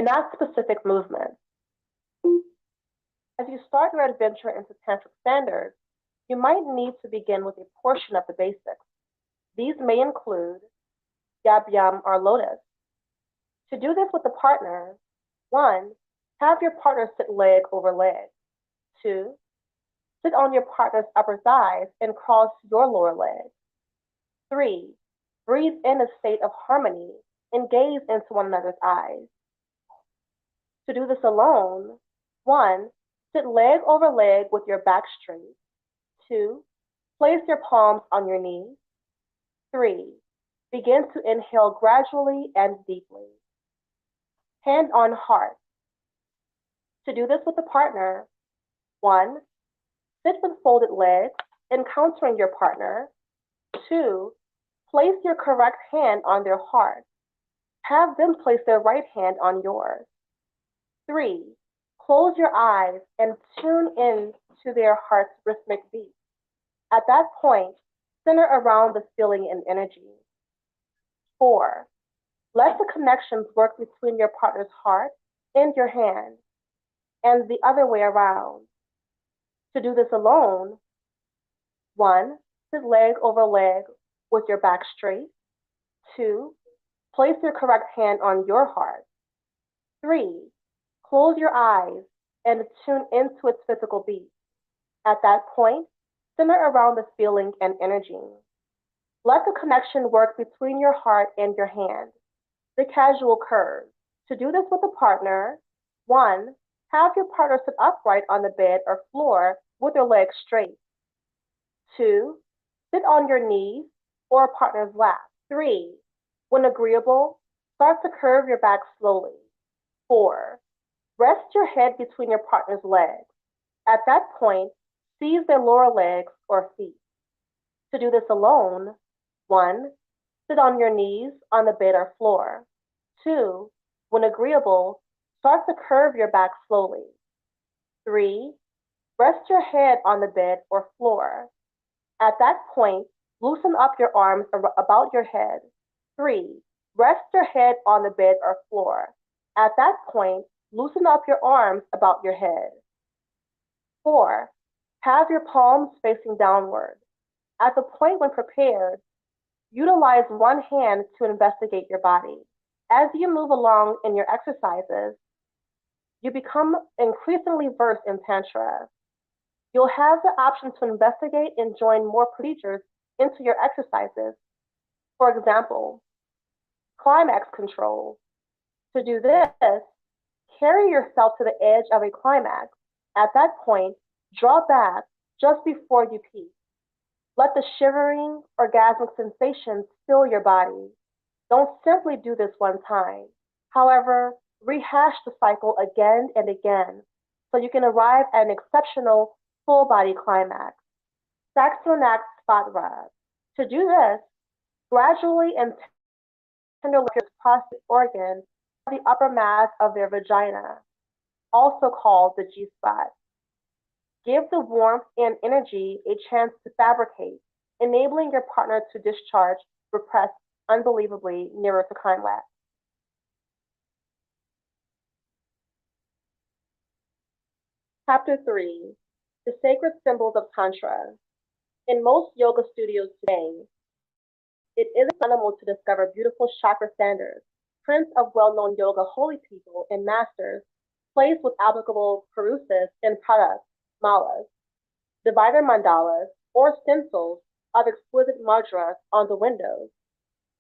enact specific movements. As you start your adventure into Tantric standards, you might need to begin with a portion of the basics. These may include Yab Yam or Lotus. To do this with a partner, 1. Have your partner sit leg over leg. 2. Sit on your partner's upper thighs and cross your lower leg. 3. Breathe in a state of harmony and gaze into one another's eyes. To do this alone, 1. Sit leg over leg with your back straight. 2. Place your palms on your knees. 3. Begin to inhale gradually and deeply. Hand on heart. To do this with a partner, 1. Sit with folded legs, encountering your partner. 2. Place your correct hand on their heart. Have them place their right hand on yours. 3. Close your eyes and tune in to their heart's rhythmic beat. At that point, center around the feeling and energy. 4. Let the connections work between your partner's heart and your hand, and the other way around. To do this alone, 1. Sit leg over leg with your back straight. 2. Place your correct hand on your heart. 3. Close your eyes and tune into its physical beat. At that point, center around the feeling and energy. Let the connection work between your heart and your hand, the casual curve. To do this with a partner, 1. Have your partner sit upright on the bed or floor with your legs straight. 2. Sit on your knees or a partner's lap. 3. When agreeable, start to curve your back slowly. 4. Rest your head between your partner's legs. At that point, seize their lower legs or feet. To do this alone, 1. Sit on your knees on the bed or floor. 2. When agreeable, start to curve your back slowly. 3. Rest your head on the bed or floor. At that point, loosen up your arms about your head. 3. Rest your head on the bed or floor. At that point, loosen up your arms about your head. 4. Have your palms facing downward. At the point when prepared, utilize one hand to investigate your body. As you move along in your exercises, you become increasingly versed in Tantra. You'll have the option to investigate and join more procedures into your exercises. For example, climax control. To do this, carry yourself to the edge of a climax. At that point, draw back just before you peak. Let the shivering, orgasmic sensations fill your body. Don't simply do this one time. However, rehash the cycle again and again so you can arrive at an exceptional full body climax. Saxonac spot rub. To do this, gradually and tenderly your prostate organ the upper mass of their vagina, also called the G-spot. Give the warmth and energy a chance to fabricate, enabling your partner to discharge repressed unbelievably nearer to climax. Chapter 3. The Sacred Symbols of Tantra. In most yoga studios today, it isn't uncommon to discover beautiful chakra standards, prints of well-known yoga holy people and masters, placed with applicable parusis and products, malas, divider mandalas, or stencils of exquisite mudras on the windows.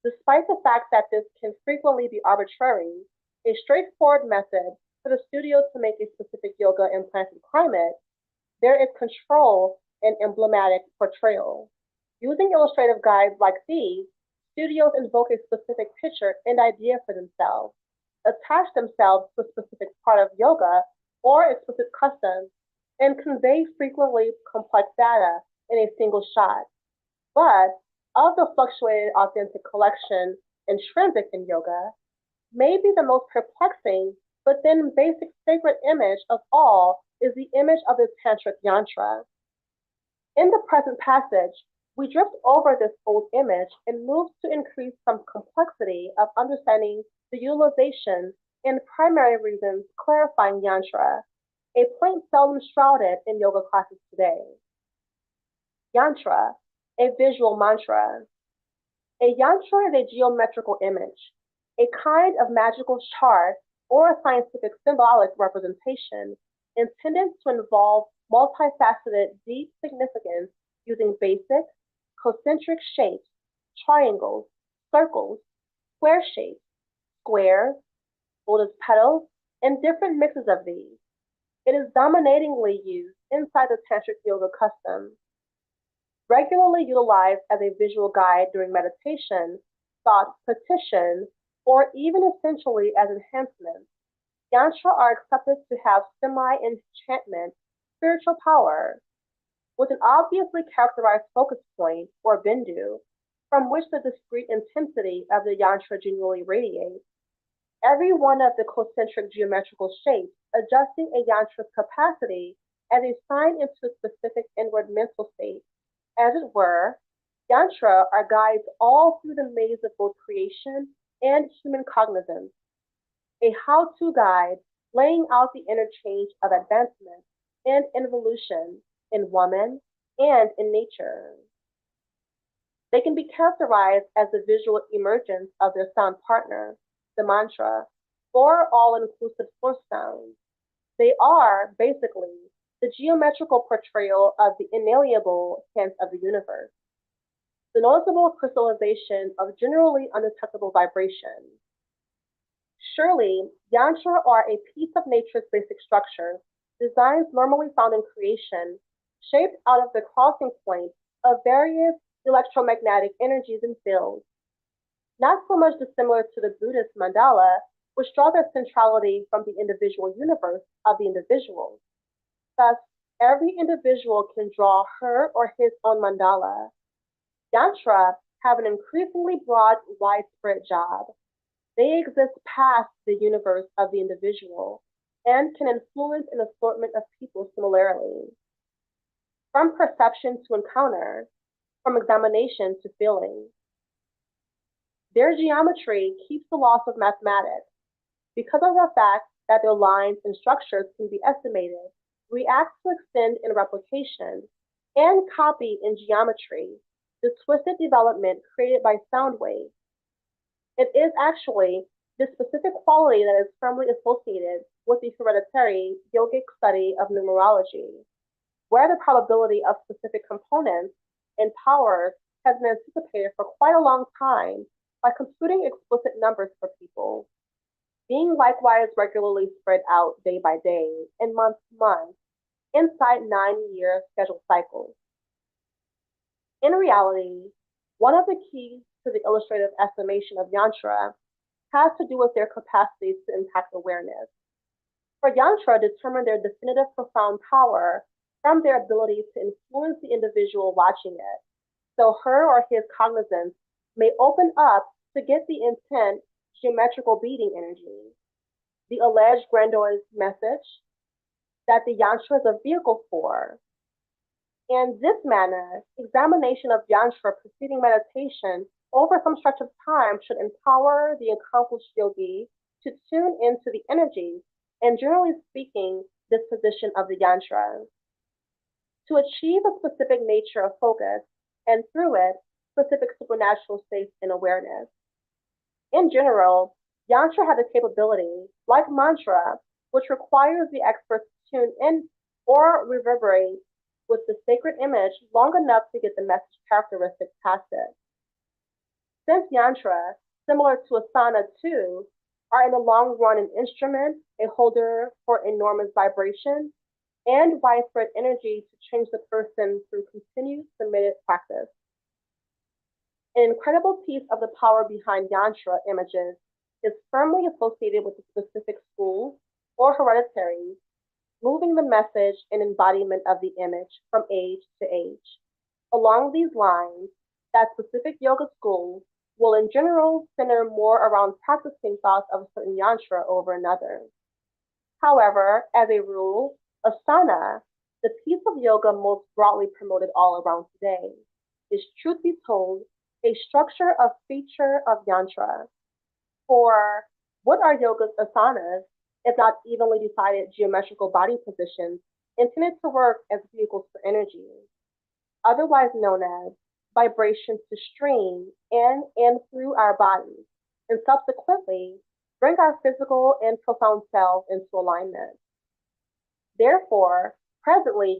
Despite the fact that this can frequently be arbitrary, a straightforward method for the studio to make a specific yoga implanted climate, there is control and emblematic portrayal. Using illustrative guides like these, studios invoke a specific picture and idea for themselves, attach themselves to a specific part of yoga or explicit customs, and convey frequently complex data in a single shot. But of the fluctuated authentic collection intrinsic in yoga, maybe the most perplexing but then basic sacred image of all is the image of the Tantric yantra. In the present passage, we drift over this old image and move to increase some complexity of understanding the utilization and primary reasons clarifying yantra, a point seldom shrouded in yoga classes today. Yantra, a visual mantra. A yantra is a geometrical image, a kind of magical chart or scientific symbolic representation intended to involve multifaceted, deep significance using basic, concentric shapes, triangles, circles, square shapes, squares, lotus petals, and different mixes of these. It is dominatingly used inside the Tantric yoga custom. Regularly utilized as a visual guide during meditation, thought petition, or even essentially as enhancements, yantra are accepted to have semi-enchantment spiritual power, with an obviously characterized focus point, or bindu, from which the discrete intensity of the yantra genuinely radiates. Every one of the concentric geometrical shapes adjusting a yantra's capacity as a sign into a specific inward mental state. As it were, yantra are guides all through the maze of both creation and human cognizance, a how-to guide laying out the interchange of advancement and involution in woman and in nature. They can be characterized as the visual emergence of their sound partner, the mantra, or all-inclusive source sounds. They are, basically, the geometrical portrayal of the inalienable sense of the universe, the noticeable crystallization of generally undetectable vibration. Surely, yantra are a piece of nature's basic structure, designs normally found in creation, shaped out of the crossing points of various electromagnetic energies and fields. Not so much dissimilar to the Buddhist mandala, which draw their centrality from the individual universe of the individual. Thus, every individual can draw her or his own mandala. Yantra have an increasingly broad, widespread job. They exist past the universe of the individual and can influence an assortment of people similarly. From perception to encounter, from examination to feeling. Their geometry keeps the laws of mathematics. Because of the fact that their lines and structures can be estimated, react to extend in replication, and copy in geometry, the twisted development created by sound waves. It is actually this specific quality that is firmly associated with the hereditary yogic study of numerology, where the probability of specific components and powers has been anticipated for quite a long time by computing explicit numbers for people, being likewise regularly spread out day by day and month to month inside 9-year scheduled cycles. In reality, one of the keys to the illustrative estimation of yantra has to do with their capacity to impact awareness. For yantra determine their definitive profound power from their ability to influence the individual watching it, so her or his cognizance may open up to get the intent geometrical beating energy, the alleged grandiose message that the yantra is a vehicle for. In this manner, examination of yantra preceding meditation over some stretch of time should empower the accomplished yogi to tune into the energies and, generally speaking, disposition of the yantra. To achieve a specific nature of focus, and through it, specific supernatural states in awareness. In general, yantra has a capability, like mantra, which requires the expert to tune in or reverberate with the sacred image long enough to get the message characteristics past it. Since yantra, similar to asana too, are in the long run an instrument, a holder for enormous vibration, and widespread energy to change the person through continued submitted practice. An incredible piece of the power behind yantra images is firmly associated with the specific school or hereditary, moving the message and embodiment of the image from age to age. Along these lines, that specific yoga school will in general center more around practicing thoughts of a certain yantra over another. However, as a rule, asana, the piece of yoga most broadly promoted all around today, is, truth be told, a structure of feature of yantra. For What are yoga's asanas if not evenly decided geometrical body positions intended to work as vehicles for energy, otherwise known as vibrations to stream in and through our bodies, and subsequently bring our physical and profound selves into alignment? Therefore, presently,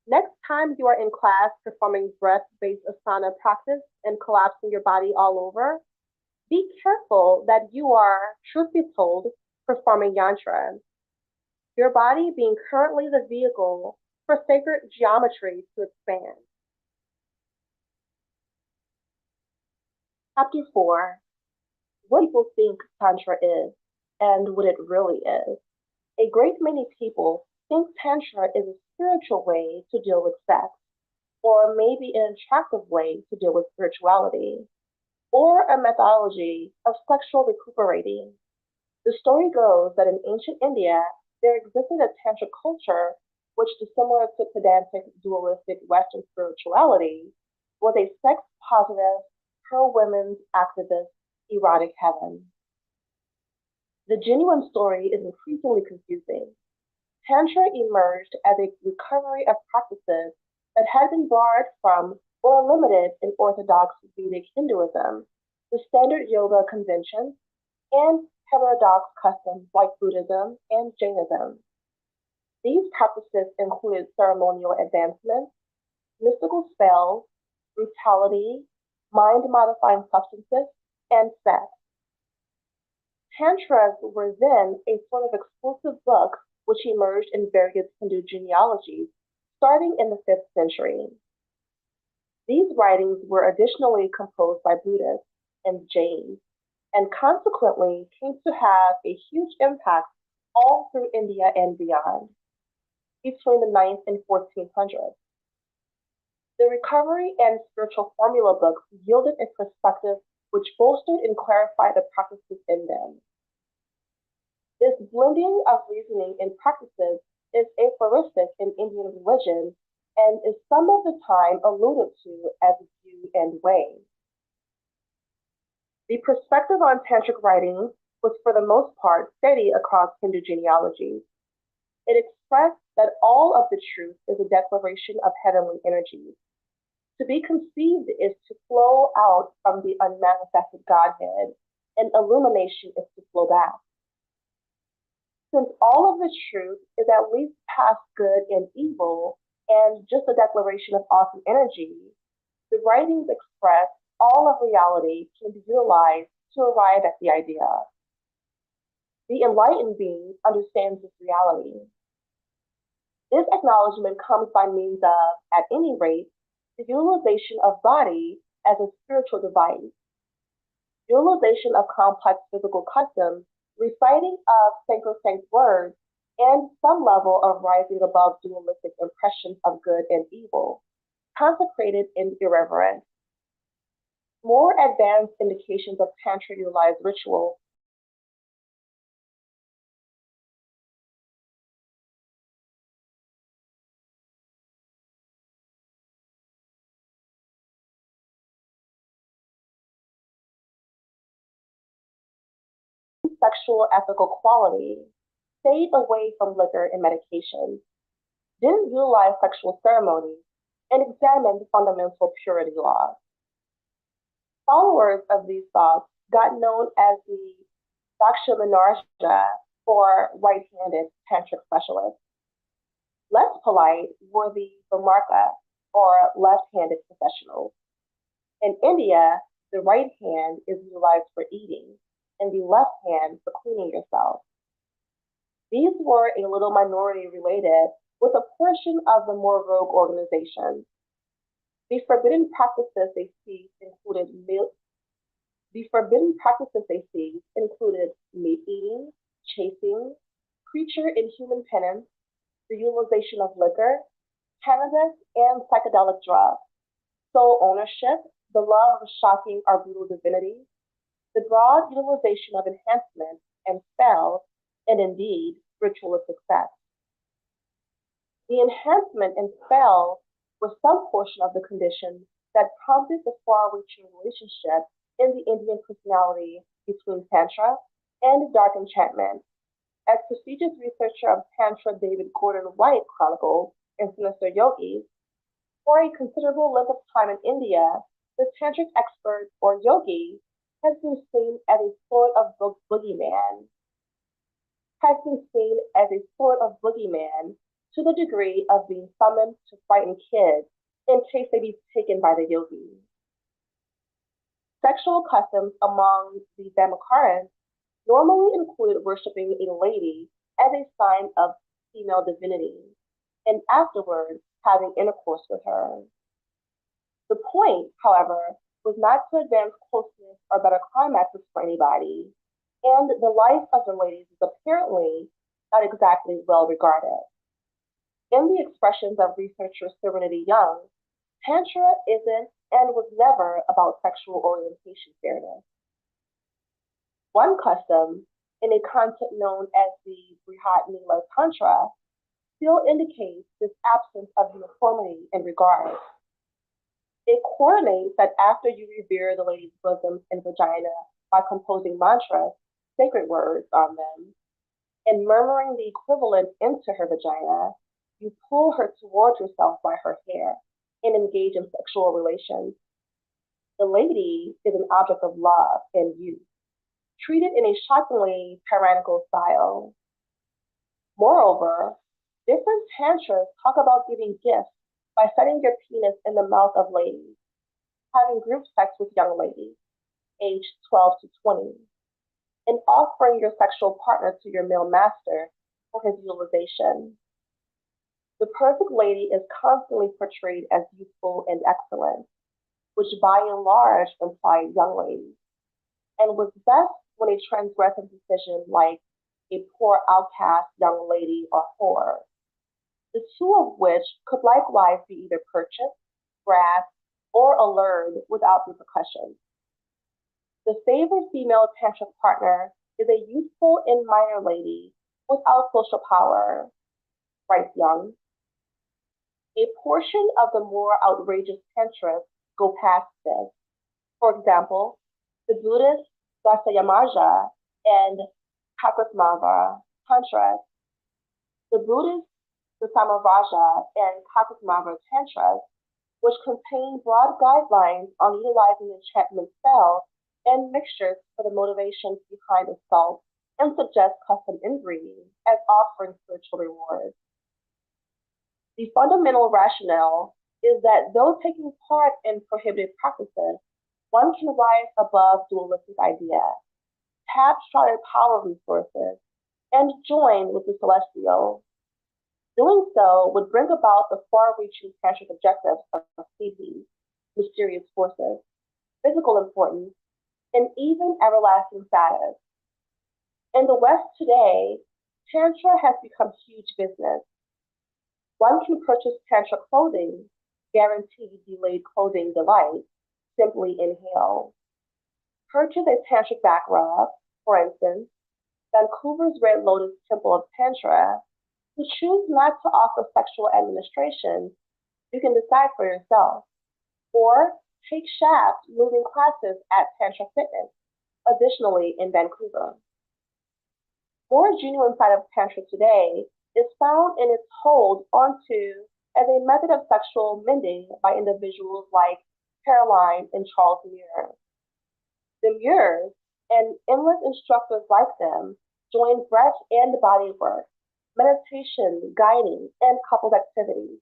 next time you are in class performing breath based asana practice and collapsing your body all over, be careful that you are, truth be told, performing yantra, your body being currently the vehicle for sacred geometry to expand. Chapter 4. What people think Tantra is and what it really is. A great many people think Tantra is a spiritual way to deal with sex, or maybe an attractive way to deal with spirituality, or a methodology of sexual recuperating. The story goes that in ancient India, there existed a Tantric culture which, dissimilar to pedantic, dualistic Western spirituality, was a sex positive, pro women's activist, erotic heaven. The genuine story is increasingly confusing. Tantra emerged as a recovery of practices that had been borrowed from or limited in Orthodox Vedic Hinduism, the standard yoga conventions, and heterodox customs like Buddhism and Jainism. These practices included ceremonial advancements, mystical spells, brutality, mind-modifying substances, and sex. Tantras were then a sort of exclusive book which emerged in various Hindu genealogies starting in the 5th century. These writings were additionally composed by Buddhists and Jains, and consequently came to have a huge impact all through India and beyond, between the 9th and 1400s. The recovery and spiritual formula books yielded a perspective which bolstered and clarified the practices in them. This blending of reasoning and practices is aphoristic in Indian religion and is some of the time alluded to as view and way. The perspective on Tantric writing was for the most part steady across Hindu genealogies. It expressed that all of the truth is a declaration of heavenly energies. To be conceived is to flow out from the unmanifested Godhead, and illumination is to flow back. Since all of the truth is at least past good and evil, and just a declaration of awesome energy, the writings express all of reality can be utilized to arrive at the idea. The enlightened being understands this reality. This acknowledgement comes by means of, at any rate, the utilization of body as a spiritual device, utilization of complex physical customs, reciting of sacrosanct words, and some level of rising above dualistic impressions of good and evil, consecrated in irreverence. More advanced indications of Tantra utilized ritual sexual ethical quality, stayed away from liquor and medication, didn't utilize sexual ceremonies, and examined fundamental purity laws. Followers of these thoughts got known as the Dakshaminarja, or right-handed tantric specialists. Less polite were the Vimarka, or left-handed professionals. In India, the right hand is utilized for eating, and the left hand for cleaning yourself. These were a little minority related with a portion of the more rogue organizations. The forbidden practices they seized included meat eating, chasing, creature and human penance, the utilization of liquor, cannabis, and psychedelic drugs, soul ownership, the love of shocking or brutal divinity, the broad utilization of enhancement and spells, and indeed, ritualistic sex. The enhancement and spells were some portion of the condition that prompted the far-reaching relationship in the Indian personality between Tantra and dark enchantment. As prestigious researcher of Tantra David Gordon White chronicles in Sinister Yogis, for a considerable length of time in India, the tantric expert or yogi has been seen as a sort of boogeyman, has been seen as a sort of boogeyman to the degree of being summoned to frighten kids in case they be taken by the yogi. Sexual customs among the Dhammakarans normally included worshiping a lady as a sign of female divinity, and afterwards having intercourse with her. The point, however, was not to advance closeness or better climaxes for anybody, and the life of the ladies is apparently not exactly well regarded. In the expressions of researcher Serenity Young, Tantra isn't and was never about sexual orientation fairness. One custom, in a concept known as the Brihat Nila Tantra, still indicates this absence of uniformity in regard. It coordinates that after you revere the lady's bosom and vagina by composing mantras, sacred words on them, and murmuring the equivalent into her vagina, you pull her towards yourself by her hair and engage in sexual relations. The lady is an object of love and use, treated in a shockingly tyrannical style. Moreover, different tantras talk about giving gifts by setting your penis in the mouth of ladies, having group sex with young ladies, aged 12 to 20, and offering your sexual partner to your male master for his utilization. The perfect lady is constantly portrayed as youthful and excellent, which by and large implies young ladies, and was best when a transgressive decision like a poor outcast young lady or whore, the two of which could likewise be either purchased, grasped, or allured without repercussions. The favored female tantric partner is a youthful and minor lady without social power, writes Young. A portion of the more outrageous tantras go past this. For example, the Buddhist Dasayamaja and Kakasmava Tantras, the Buddhist Samavaja and Kakasmava Tantras, which contain broad guidelines on utilizing enchantment spells and mixtures for the motivations behind assault and suggest custom inbreeding as offering spiritual rewards. The fundamental rationale is that though taking part in prohibited practices, one can rise above dualistic ideas, tap shrouded power resources, and join with the celestial. Doing so would bring about the far-reaching tantric objectives of species, mysterious forces, physical importance, and even everlasting status. In the West today, Tantra has become huge business. One can purchase Tantra clothing, guaranteed delayed clothing delight, simply inhale. Purchase a Tantric back rub, for instance, Vancouver's Red Lotus Temple of Tantra, who choose not to offer sexual administration, you can decide for yourself. Or take shaft moving classes at Tantra Fitness, additionally in Vancouver. More genuine side of Tantra today is found in its hold onto as a method of sexual mending by individuals like Caroline and Charles Muir. The Muirs and endless instructors like them join breath and body work, meditation, guiding, and coupled activities,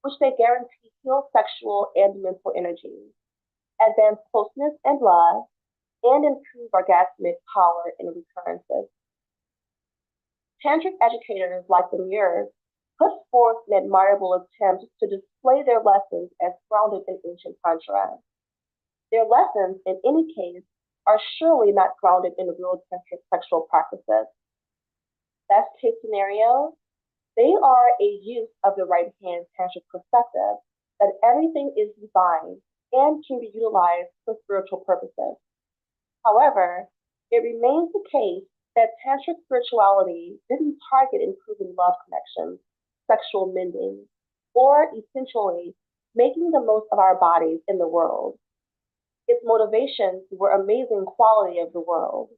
which they guarantee heal sexual and mental energy, advance closeness and love, and improve orgasmic power and recurrences. Tantric educators like the Muirs put forth an admirable attempt to display their lessons as grounded in ancient Tantra. Their lessons, in any case, are surely not grounded in real tantric sexual practices. Best case scenario, they are a use of the right hand tantric perspective that everything is divine and can be utilized for spiritual purposes. However, it remains the case that tantric spirituality didn't target improving love connections, sexual mending, or essentially making the most of our bodies in the world. Its motivations were amazing quality of the world,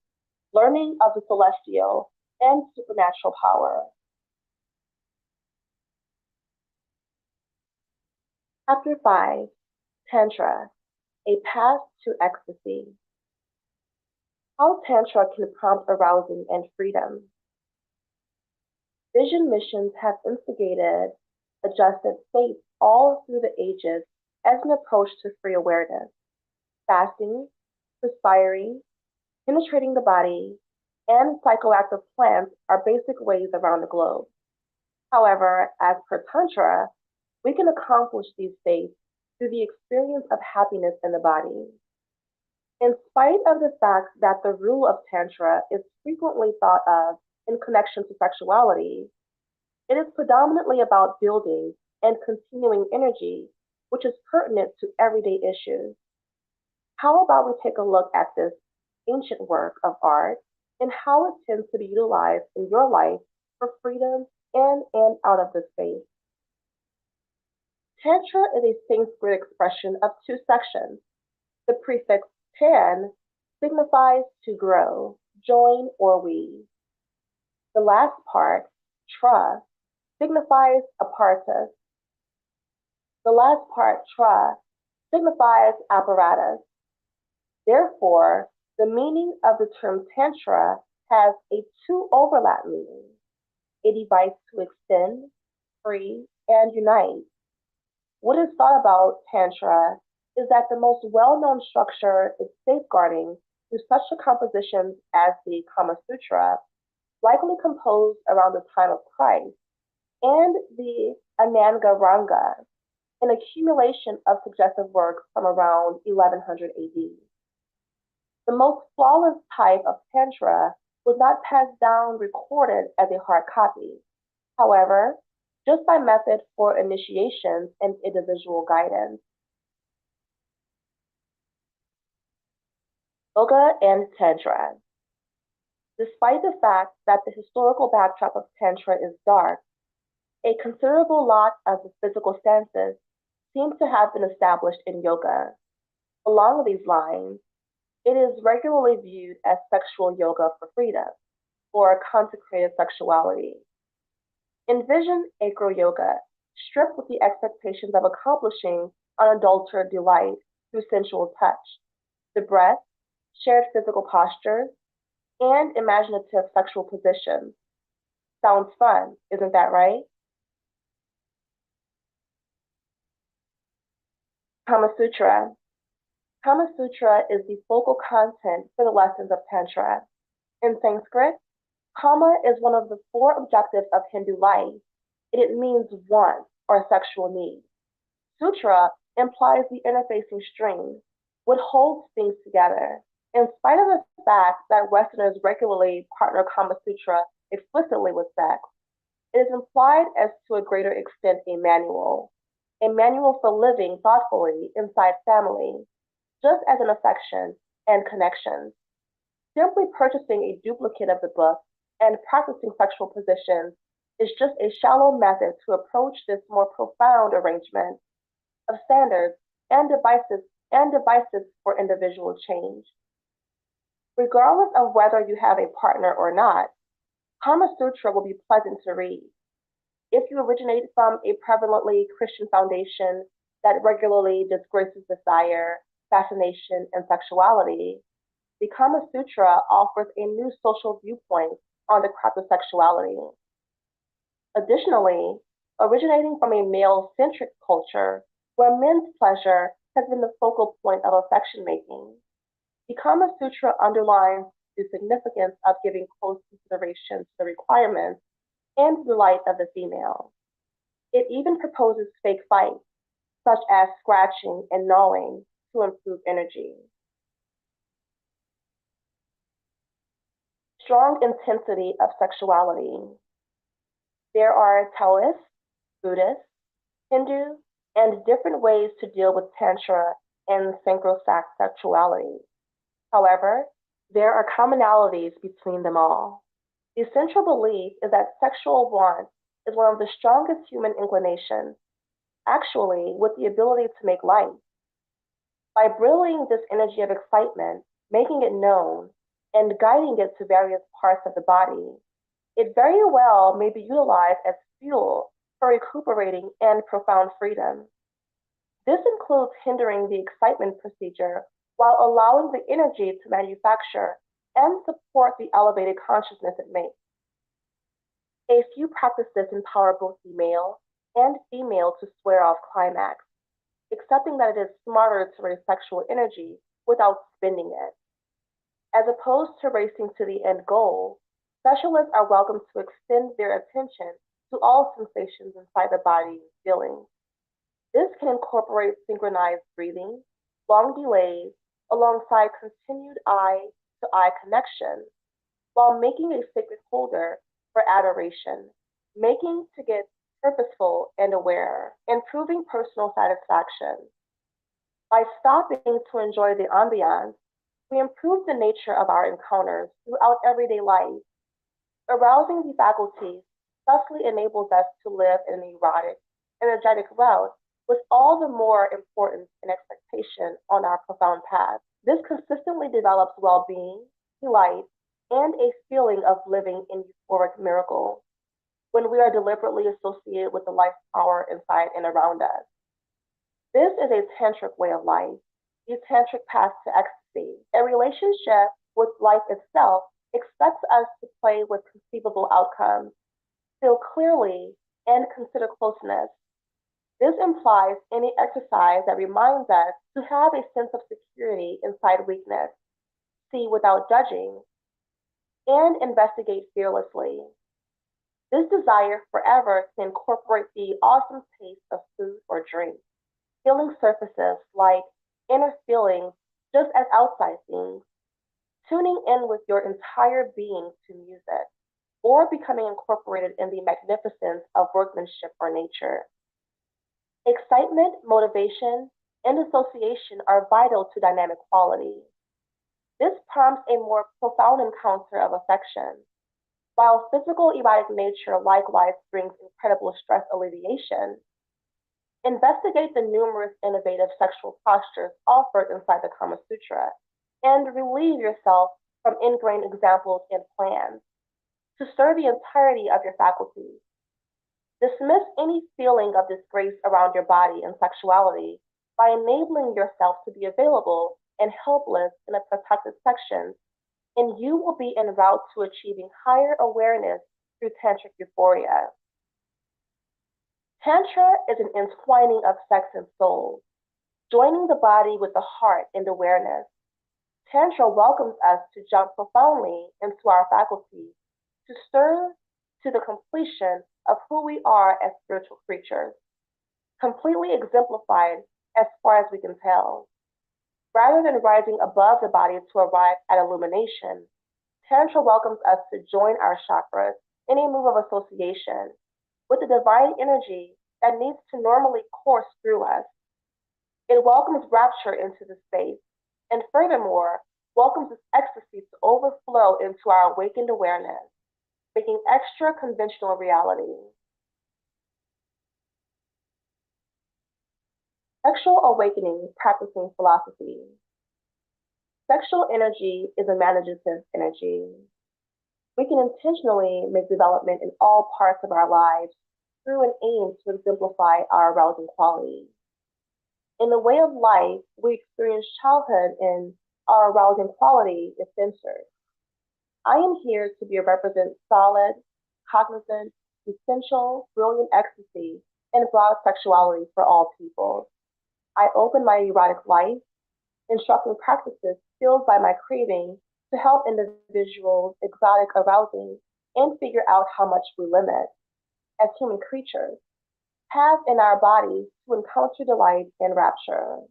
learning of the celestial and supernatural power. Chapter 5, Tantra, a Path to Ecstasy. How Tantra can prompt arousing and freedom. Vision missions have instigated adjusted states all through the ages as an approach to free awareness. Fasting, perspiring, penetrating the body, and psychoactive plants are basic ways around the globe. However, as per Tantra, we can accomplish these states through the experience of happiness in the body. In spite of the fact that the rule of Tantra is frequently thought of in connection to sexuality, it is predominantly about building and continuing energy, which is pertinent to everyday issues. How about we take a look at this ancient work of art and how it tends to be utilized in your life for freedom in and out of the space. Tantra is a Sanskrit expression of two sections. The prefix tan signifies to grow, join, or weave. The last part, tra, signifies apparatus. The last part, tra, signifies apparatus. Therefore, the meaning of the term Tantra has a two overlap meaning, a device to extend, free, and unite. What is thought about Tantra is that the most well-known structure is safeguarding through such compositions as the Kama Sutra, likely composed around the time of Christ, and the Ananga Ranga, an accumulation of suggestive works from around 1100 AD. The most flawless type of Tantra was not passed down recorded as a hard copy. However, just by method for initiations and individual guidance. Yoga and Tantra. Despite the fact that the historical backdrop of Tantra is dark, a considerable lot of the physical stances seem to have been established in yoga. Along these lines, it is regularly viewed as sexual yoga for freedom, or consecrated sexuality. Envision acro yoga, stripped with the expectations of accomplishing unadulterated delight through sensual touch, the breath, shared physical postures, and imaginative sexual positions. Sounds fun, isn't that right? Kama Sutra. Kama Sutra is the focal content for the lessons of Tantra. In Sanskrit, Kama is one of the four objectives of Hindu life, and it means want or sexual need. Sutra implies the interfacing string, what holds things together. In spite of the fact that Westerners regularly partner Kama Sutra explicitly with sex, it is implied as to a greater extent a manual for living thoughtfully inside family, just as an affection and connections. Simply purchasing a duplicate of the book and practicing sexual positions is just a shallow method to approach this more profound arrangement of standards and devices for individual change. Regardless of whether you have a partner or not, Kama Sutra will be pleasant to read. If you originate from a prevalently Christian foundation that regularly disgraces desire, fascination, and sexuality, the Kama Sutra offers a new social viewpoint on the craft of sexuality. Additionally, originating from a male-centric culture where men's pleasure has been the focal point of affection making, the Kama Sutra underlines the significance of giving close consideration to the requirements and delight of the female. It even proposes fake fights, such as scratching and gnawing, to improve energy. Strong intensity of sexuality. There are Taoist, Buddhist, Hindu, and different ways to deal with Tantra and sexuality. However, there are commonalities between them all. The central belief is that sexual want is one of the strongest human inclinations, actually with the ability to make life. By brilliating this energy of excitement, making it known, and guiding it to various parts of the body. It very well may be utilized as fuel for recuperating and profound freedom. This includes hindering the excitement procedure while allowing the energy to manufacture and support the elevated consciousness it makes. A few practices empower both the male and female to swear off climax, accepting that it is smarter to raise sexual energy without spending it. As opposed to racing to the end goal, specialists are welcome to extend their attention to all sensations inside the body and feelings. This can incorporate synchronized breathing, long delays, alongside continued eye-to-eye connection, while making a sacred holder for adoration, making to get purposeful and aware, improving personal satisfaction. By stopping to enjoy the ambiance, we improve the nature of our encounters throughout everyday life. Arousing the faculties thusly enables us to live in an erotic, energetic route with all the more importance and expectation on our profound path. This consistently develops well-being, delight, and a feeling of living in euphoric miracle when we are deliberately associated with the life power inside and around us. This is a tantric way of life, the tantric path to ecstasy. A relationship with life itself expects us to play with conceivable outcomes, feel clearly, and consider closeness. This implies any exercise that reminds us to have a sense of security inside weakness, see without judging, and investigate fearlessly. This desire forever to incorporate the awesome taste of food or drink, feeling surfaces like inner feelings just as outside things, tuning in with your entire being to music, or becoming incorporated in the magnificence of workmanship or nature. Excitement, motivation, and association are vital to dynamic quality. This prompts a more profound encounter of affection, while physical erotic nature likewise brings incredible stress alleviation. Investigate the numerous innovative sexual postures offered inside the Kama Sutra, and relieve yourself from ingrained examples and plans to stir the entirety of your faculties. Dismiss any feeling of disgrace around your body and sexuality by enabling yourself to be available and helpless in a protected section, and you will be en route to achieving higher awareness through tantric euphoria. Tantra is an entwining of sex and soul, joining the body with the heart and awareness. Tantra welcomes us to jump profoundly into our faculties, to stir to the completion of who we are as spiritual creatures, completely exemplified as far as we can tell. Rather than rising above the body to arrive at illumination, Tantra welcomes us to join our chakras in a move of association with the divine energy that needs to normally course through us. It welcomes rapture into the space, and furthermore, welcomes this ecstasy to overflow into our awakened awareness, making extra conventional reality. Sexual awakening practicing philosophy. Sexual energy is a imaginative energy. We can intentionally make development in all parts of our lives through an aim to exemplify our arousing quality. In the way of life, we experience childhood and our arousing quality is censored. I am here to represent solid, cognizant, essential, brilliant ecstasy and broad sexuality for all people. I open my erotic life, instructing practices fueled by my craving to help individuals exotic arousing and figure out how much we limit, as human creatures, have in our bodies to encounter delight and rapture.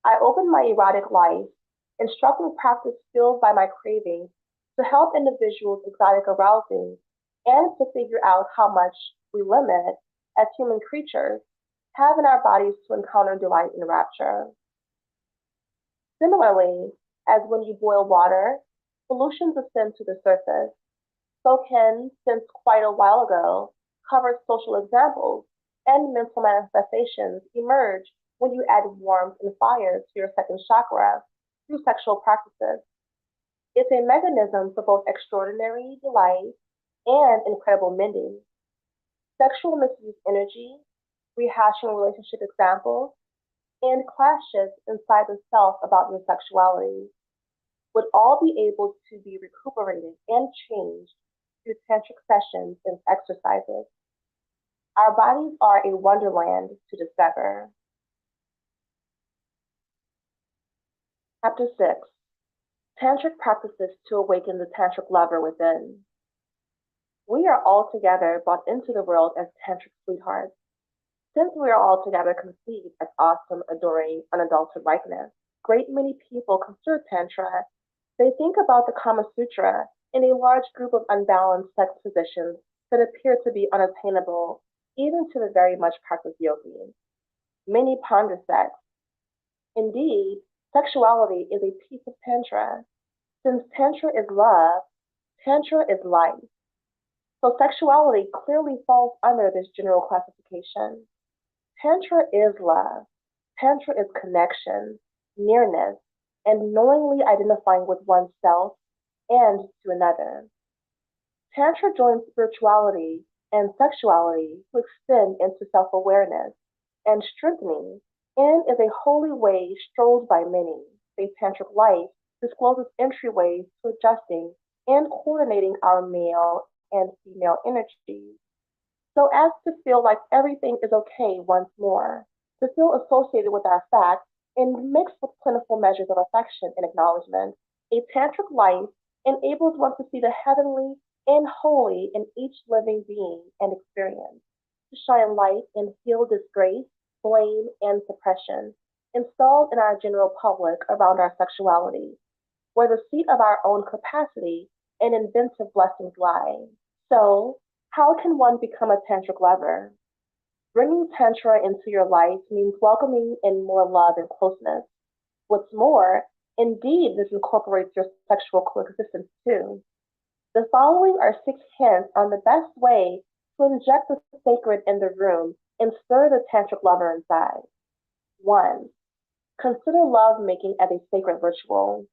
I open my erotic life, instructing practice fueled by my craving to help individuals exotic arousing and to figure out how much we limit, as human creatures, have in our bodies to encounter delight and rapture. Similarly, as when you boil water, solutions ascend to the surface. So can, since quite a while ago, covered social examples and mental manifestations emerge when you add warmth and fire to your second chakra through sexual practices. It's a mechanism for both extraordinary delight and incredible mending. Sexual misuse energy, rehashing relationship examples, and clashes inside the self about your sexuality would all be able to be recuperated and changed through tantric sessions and exercises. Our bodies are a wonderland to discover. Chapter 6. Tantric Practices to Awaken the Tantric Lover Within. We are all together brought into the world as tantric sweethearts. Since we are all together conceived as awesome, adoring, unadulterated likeness, great many people consider Tantra. They think about the Kama Sutra in a large group of unbalanced sex positions that appear to be unattainable, even to the very much practiced yogi. Many ponder sex. Indeed, sexuality is a piece of Tantra. Since Tantra is love, Tantra is life. So sexuality clearly falls under this general classification. Tantra is love. Tantra is connection, nearness, and knowingly identifying with oneself and to another. Tantra joins spirituality and sexuality to extend into self-awareness and strengthening, and is a holy way strolled by many. A tantric life discloses entryways to adjusting and coordinating our male and female energies, so as to feel like everything is okay once more, to feel associated with our facts and mixed with plentiful measures of affection and acknowledgement. A tantric life enables one to see the heavenly and holy in each living being and experience, to shine light and heal disgrace, blame, and suppression installed in our general public around our sexuality, where the seat of our own capacity and inventive blessings lie. So, how can one become a tantric lover? Bringing Tantra into your life means welcoming in more love and closeness. What's more, indeed, this incorporates your sexual coexistence too. The following are 6 hints on the best way to inject the sacred in the room and stir the tantric lover inside. 1. Consider lovemaking as a sacred ritual.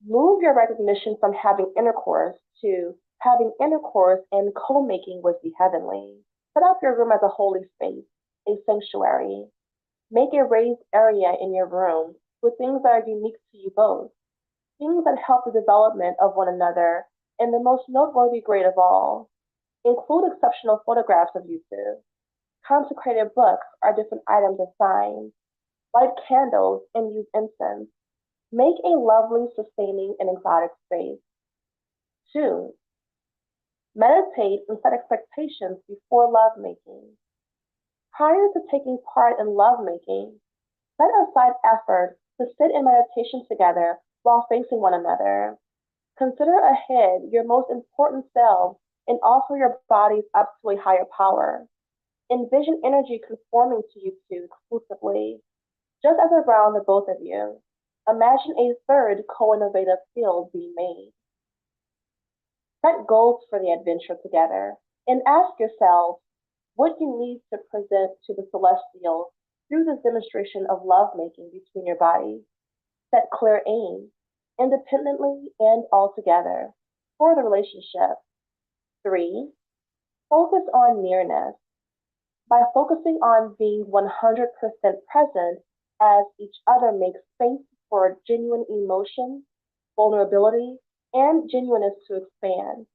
Move your recognition from having intercourse to having intercourse and co-making with the heavenly. Set up your room as a holy space, a sanctuary. Make a raised area in your room with things that are unique to you both, things that help the development of one another, and the most noteworthy grade of all. Include exceptional photographs of you two. Consecrated books are different items of signs. Light candles and use incense. Make a lovely, sustaining, and exotic space. 2. Meditate and set expectations before lovemaking. Prior to taking part in lovemaking, set aside effort to sit in meditation together while facing one another. Consider ahead your most important selves and offer your bodies up to a higher power. Envision energy conforming to you two exclusively, just as around the both of you. Imagine a third co-innovative field being made. Set goals for the adventure together and ask yourselves what you need to present to the celestials through this demonstration of lovemaking between your bodies. Set clear aims, independently and all together, for the relationship. 3. Focus on nearness. By focusing on being 100% present as each other makes space for genuine emotion, vulnerability, and genuineness to expand.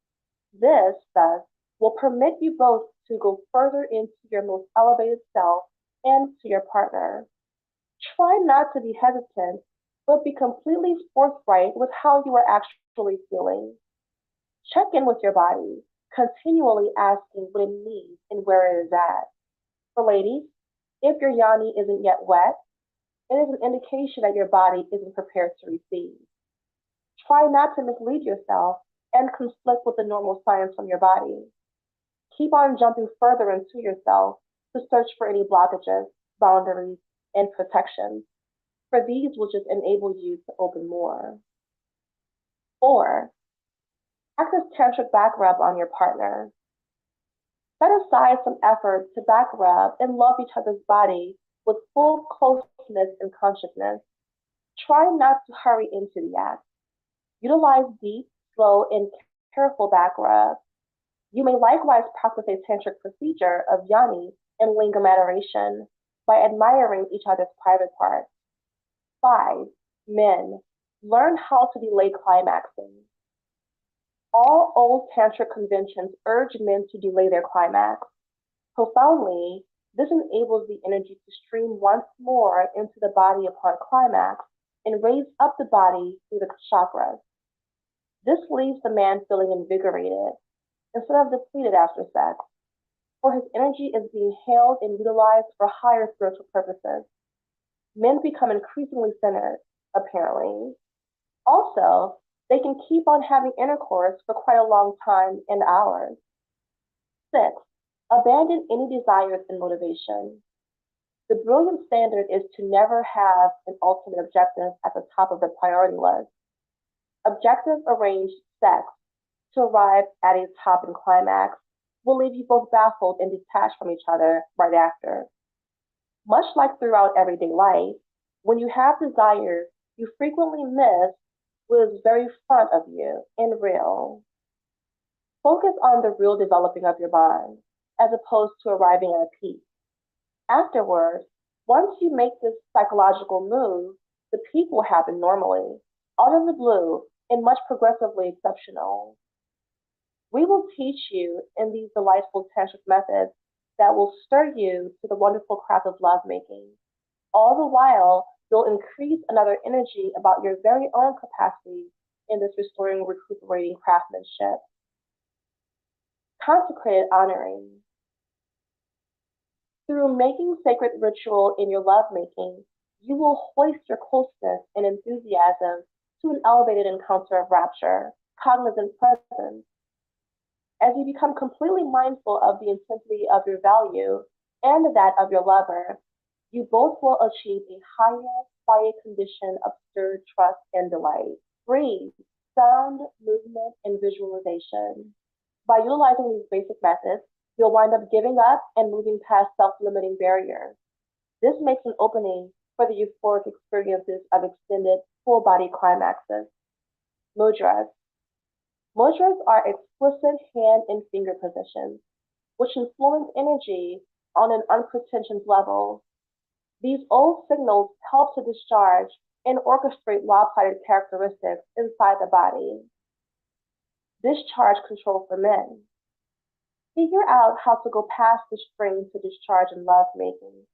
This, thus, will permit you both to go further into your most elevated self and to your partner. Try not to be hesitant, but be completely forthright with how you are actually feeling. Check in with your body, continually asking what it needs and where it is at. For ladies, if your yoni isn't yet wet, it is an indication that your body isn't prepared to receive. Try not to mislead yourself and conflict with the normal signs from your body. Keep on jumping further into yourself to search for any blockages, boundaries, and protections, for these will just enable you to open more. 4. Practice tantric back rub on your partner. Set aside some effort to back rub and love each other's body with full closeness and consciousness. Try not to hurry into the act. Utilize deep, slow, and careful back rub. You may likewise practice a tantric procedure of yoni and lingam adoration by admiring each other's private parts. 5. Men, learn how to delay climaxing. All old tantric conventions urge men to delay their climax. Profoundly, this enables the energy to stream once more into the body upon climax and raise up the body through the chakras. This leaves the man feeling invigorated instead of depleted after sex, for his energy is being held and utilized for higher spiritual purposes. Men become increasingly centered, apparently. Also, they can keep on having intercourse for quite a long time and hours. 6. Abandon any desires and motivation. The brilliant standard is to never have an ultimate objective at the top of the priority list. Objective arranged sex to arrive at a top and climax will leave you both baffled and detached from each other right after. Much like throughout everyday life, when you have desires, you frequently miss what is very front of you and real. Focus on the real developing of your bond, as opposed to arriving at a peak. Afterwards, once you make this psychological move, the peak will happen normally, out of the blue, and much progressively exceptional. We will teach you in these delightful tantric methods that will stir you to the wonderful craft of lovemaking. All the while, you'll increase another energy about your very own capacity in this restoring, recuperating craftsmanship. Consecrated honoring. Through making sacred ritual in your lovemaking, you will hoist your closeness and enthusiasm to an elevated encounter of rapture, cognizant presence. As you become completely mindful of the intensity of your value and that of your lover, you both will achieve a higher, quiet condition of stirred trust and delight. 3. Sound, movement, and visualization. By utilizing these basic methods, you'll wind up giving up and moving past self-limiting barriers. This makes an opening for the euphoric experiences of extended full-body climaxes. Mudras. Mudras are explicit hand and finger positions, which influence energy on an unpretentious level. These old signals help to discharge and orchestrate lopsided characteristics inside the body. Discharge control for men. Figure out how to go past the strain to discharge in lovemaking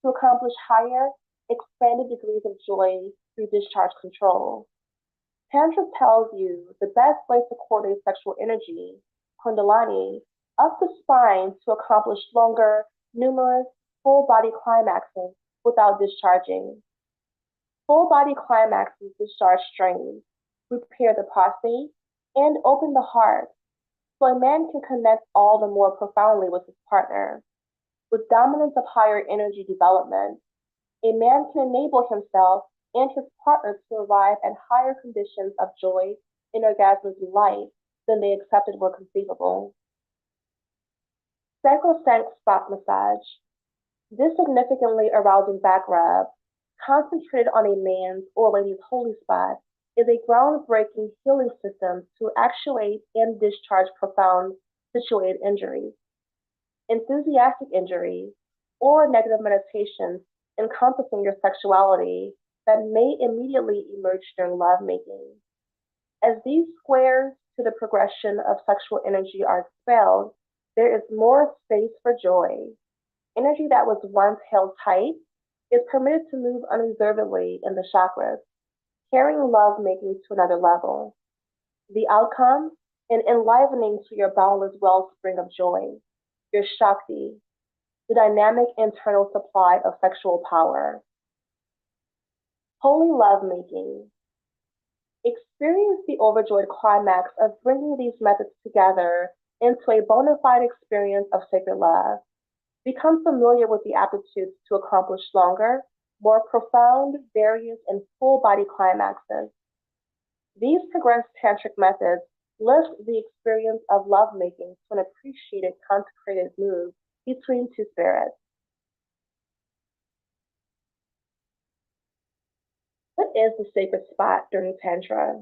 to accomplish higher, expanded degrees of joy through discharge control. Tantra tells you the best way to coordinate sexual energy, Kundalini, up the spine to accomplish longer, numerous, full-body climaxes without discharging. Full-body climaxes discharge strains, repair the prostate, and open the heart, so a man can connect all the more profoundly with his partner. With dominance of higher energy development, a man can enable himself and his partner to arrive at higher conditions of joy and orgasmic delight than they accepted were conceivable. Sacrosanct spot massage. This significantly arousing back rub, concentrated on a man's or lady's holy spot, is a groundbreaking healing system to actuate and discharge profound situated injuries, enthusiastic injuries, or negative meditations encompassing your sexuality that may immediately emerge during lovemaking. As these squares to the progression of sexual energy are expelled, there is more space for joy. Energy that was once held tight is permitted to move unreservedly in the chakras, carrying lovemaking to another level. The outcome, an enlivening to your boundless wellspring of joy, your Shakti, the dynamic internal supply of sexual power. Holy lovemaking. Experience the overjoyed climax of bringing these methods together into a bona fide experience of sacred love. Become familiar with the aptitudes to accomplish longer, more profound, various, and full-body climaxes. These progressed tantric methods lift the experience of lovemaking to an appreciated, consecrated move between two spirits. What is the sacred spot during Tantra?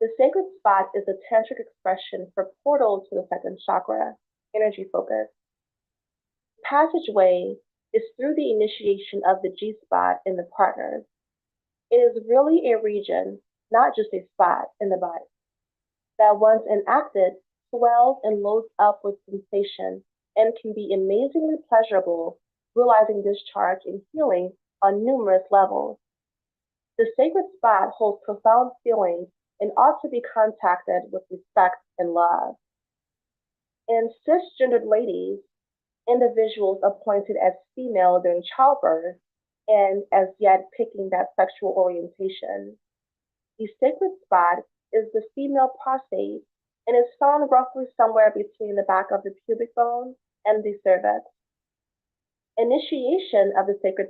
The sacred spot is a tantric expression for portal to the second chakra, energy focus. Passageway is through the initiation of the G spot in the partners. It is really a region, not just a spot in the body, that once enacted swells and loads up with sensation and can be amazingly pleasurable, realizing discharge and healing on numerous levels. The sacred spot holds profound feelings and ought to be contacted with respect and love. In cisgendered ladies, individuals appointed as female during childbirth and as yet picking that sexual orientation, the sacred spot is the female prostate and is found roughly somewhere between the back of the pubic bone and the cervix. Initiation of the sacred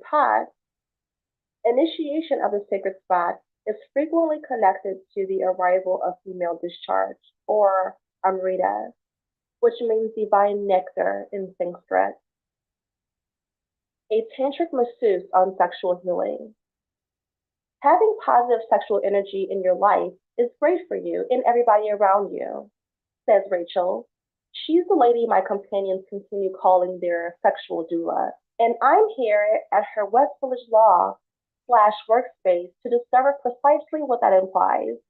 spot is frequently connected to the arrival of female discharge, or Amrita, which means divine nectar in Sanskrit. A tantric masseuse on sexual healing. Having positive sexual energy in your life is great for you and everybody around you, says Rachel. She's the lady my companions continue calling their sexual doula, and I'm here at her West Village Law /workspace to discover precisely what that implies.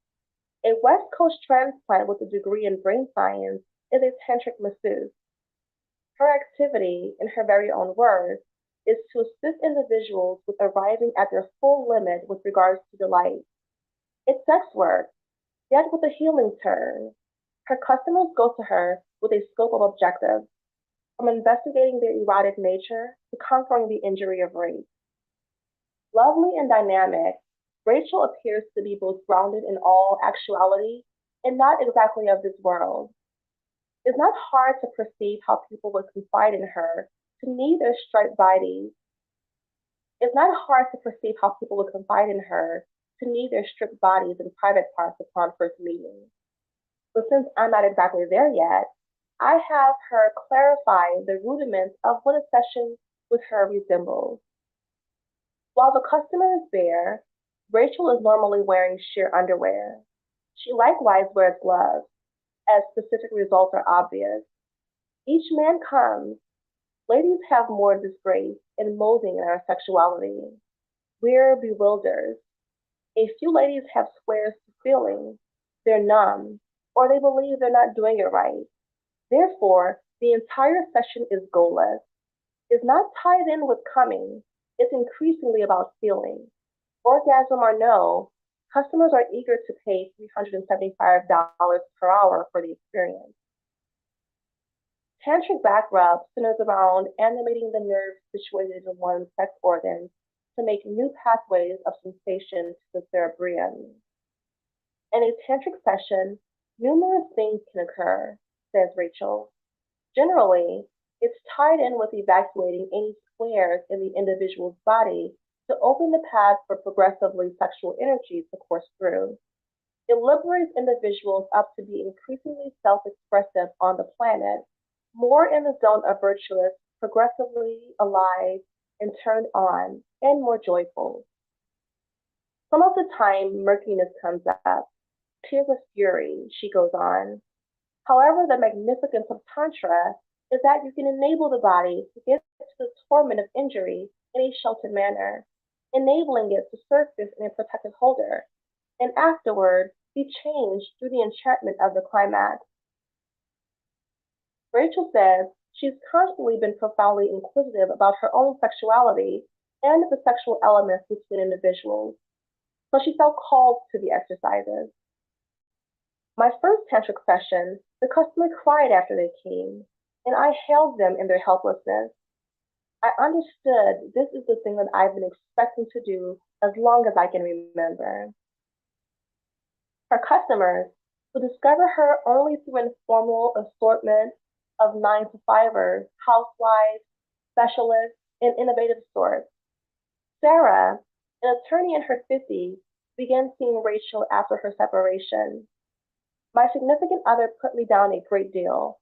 A West Coast transplant with a degree in brain science is a tantric masseuse. Her activity, in her very own words, is to assist individuals with arriving at their full limit with regards to delight. It's sex work, yet with a healing turn. Her customers go to her with a scope of objectives, from investigating their erotic nature to conquering the injury of rape. Lovely and dynamic, Rachel appears to be both grounded in all actuality and not exactly of this world. It's not hard to perceive how people would confide in her to need their striped bodies. It's not hard to perceive how people would confide in her to need their stripped bodies and private parts upon first meeting. But since I'm not exactly there yet, I have her clarify the rudiments of what a session with her resembles. While the customer is bare, Rachel is normally wearing sheer underwear. She likewise wears gloves, as specific results are obvious. Each man comes. Ladies have more disgrace and loathing in our sexuality. We're bewildered. A few ladies have squares to feeling. They're numb, or they believe they're not doing it right. Therefore, the entire session is goalless. It's not tied in with coming. It's increasingly about feeling. Orgasm or no, customers are eager to pay $375 per hour for the experience. Tantric back rub centers around animating the nerves situated in one's sex organs to make new pathways of sensation to the cerebrium. In a tantric session, numerous things can occur, says Rachel. Generally, it's tied in with evacuating any squares in the individual's body to open the path for progressively sexual energy to course through. It liberates individuals up to be increasingly self-expressive on the planet, more in the zone of virtuous, progressively alive and turned on, and more joyful. Some of the time, murkiness comes up, tears of fury, she goes on. However, the magnificence of Tantra is that you can enable the body to get to the torment of injury in a sheltered manner, enabling it to surface in a protected holder, and afterward be changed through the enchantment of the climax. Rachel says she's constantly been profoundly inquisitive about her own sexuality and the sexual elements between individuals, so she felt called to the exercises. My first tantric session, the customer cried after they came, and I hailed them in their helplessness. I understood this is the thing that I've been expecting to do as long as I can remember. Her customers, who discover her only through informal assortment of 9-to-5ers, housewives, specialists, and innovative sorts. Sarah, an attorney in her 50s, began seeing Rachel after her separation. My significant other put me down a great deal,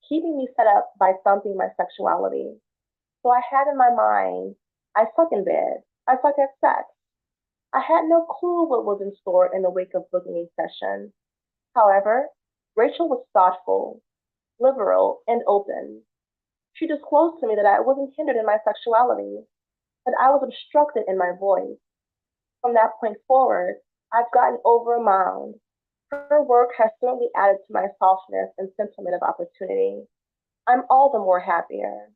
keeping me set up by thumping my sexuality. So I had in my mind, I suck in bed, I suck at sex. I had no clue what was in store in the wake of booking a session, However, Rachel was thoughtful, liberal, and open. She disclosed to me that I wasn't hindered in my sexuality, that I was obstructed in my voice. From that point forward, I've gotten over a mound. Her work has certainly added to my softness and sentiment of opportunity. I'm all the more happier.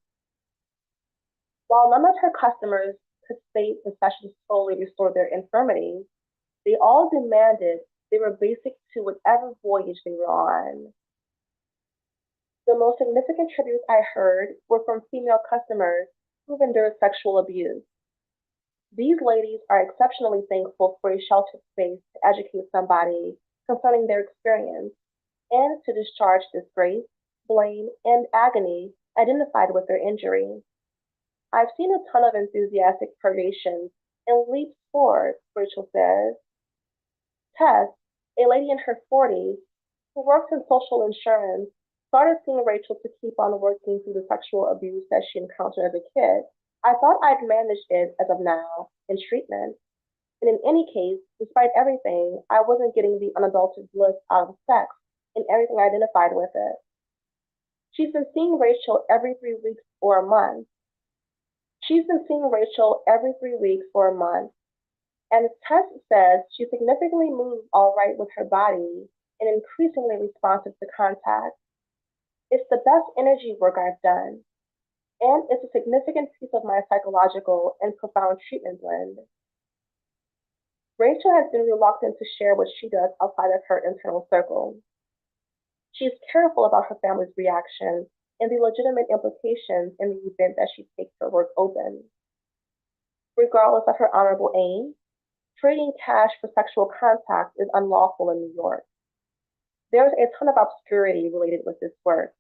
While none of her customers could state the sessions solely restored their infirmities, they all demanded they were basic to whatever voyage they were on. The most significant tributes I heard were from female customers who've endured sexual abuse. These ladies are exceptionally thankful for a sheltered space to educate somebody concerning their experience and to discharge disgrace, blame, and agony identified with their injury. I've seen a ton of enthusiastic purgations and leaps forward, Rachel says. Tess, a lady in her 40s who works in social insurance, started seeing Rachel to keep on working through the sexual abuse that she encountered as a kid. I thought I'd managed it as of now in treatment. And in any case, despite everything, I wasn't getting the unadulterated bliss out of sex and everything identified with it. She's been seeing Rachel every 3 weeks or a month. She's been seeing Rachel every 3 weeks or a month. And Tess says she significantly moves all right with her body and increasingly responsive to contact. It's the best energy work I've done, and it's a significant piece of my psychological and profound treatment blend. Rachel has been reluctant to share what she does outside of her internal circle. She's careful about her family's reaction and the legitimate implications in the event that she takes her work open. Regardless of her honorable aim, trading cash for sexual contact is unlawful in New York. There's a ton of obscurity related with this work,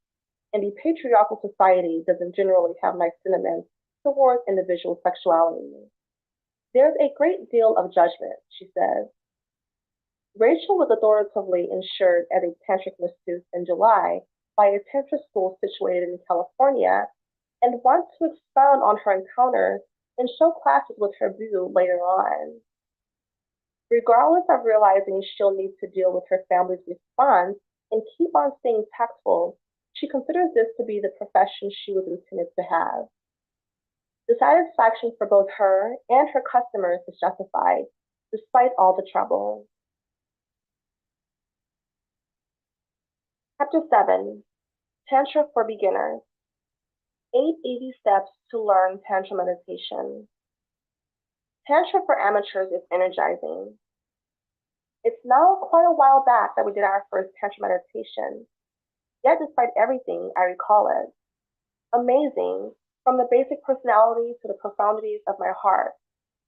and the patriarchal society doesn't generally have nice sentiments towards individual sexuality. There's a great deal of judgment, she says. Rachel was authoritatively insured as a tantric masseuse in July by a tantra school situated in California and wants to expound on her encounters and show classes with her boo later on. Regardless of realizing she'll need to deal with her family's response and keep on staying tactful, she considers this to be the profession she was intended to have. The satisfaction for both her and her customers is justified, despite all the trouble. Chapter 7, Tantra for Beginners. 8 easy steps to learn Tantra meditation. Tantra for amateurs is energizing. It's now quite a while back that we did our first Tantra meditation, yet despite everything, I recall it. Amazing, from the basic personality to the profundities of my heart,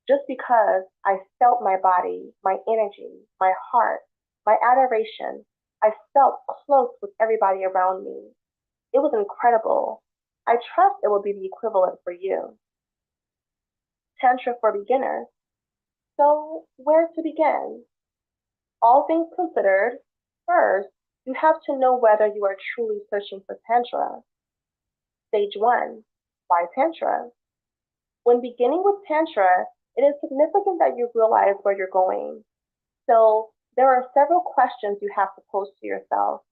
just because I felt my body, my energy, my heart, my adoration. I felt close with everybody around me. It was incredible. I trust it will be the equivalent for you. Tantra for beginners. So, where to begin? All things considered, first, you have to know whether you are truly searching for Tantra. Stage 1, why Tantra? When beginning with Tantra, it is significant that you realize where you're going. So, there are several questions you have to pose to yourself.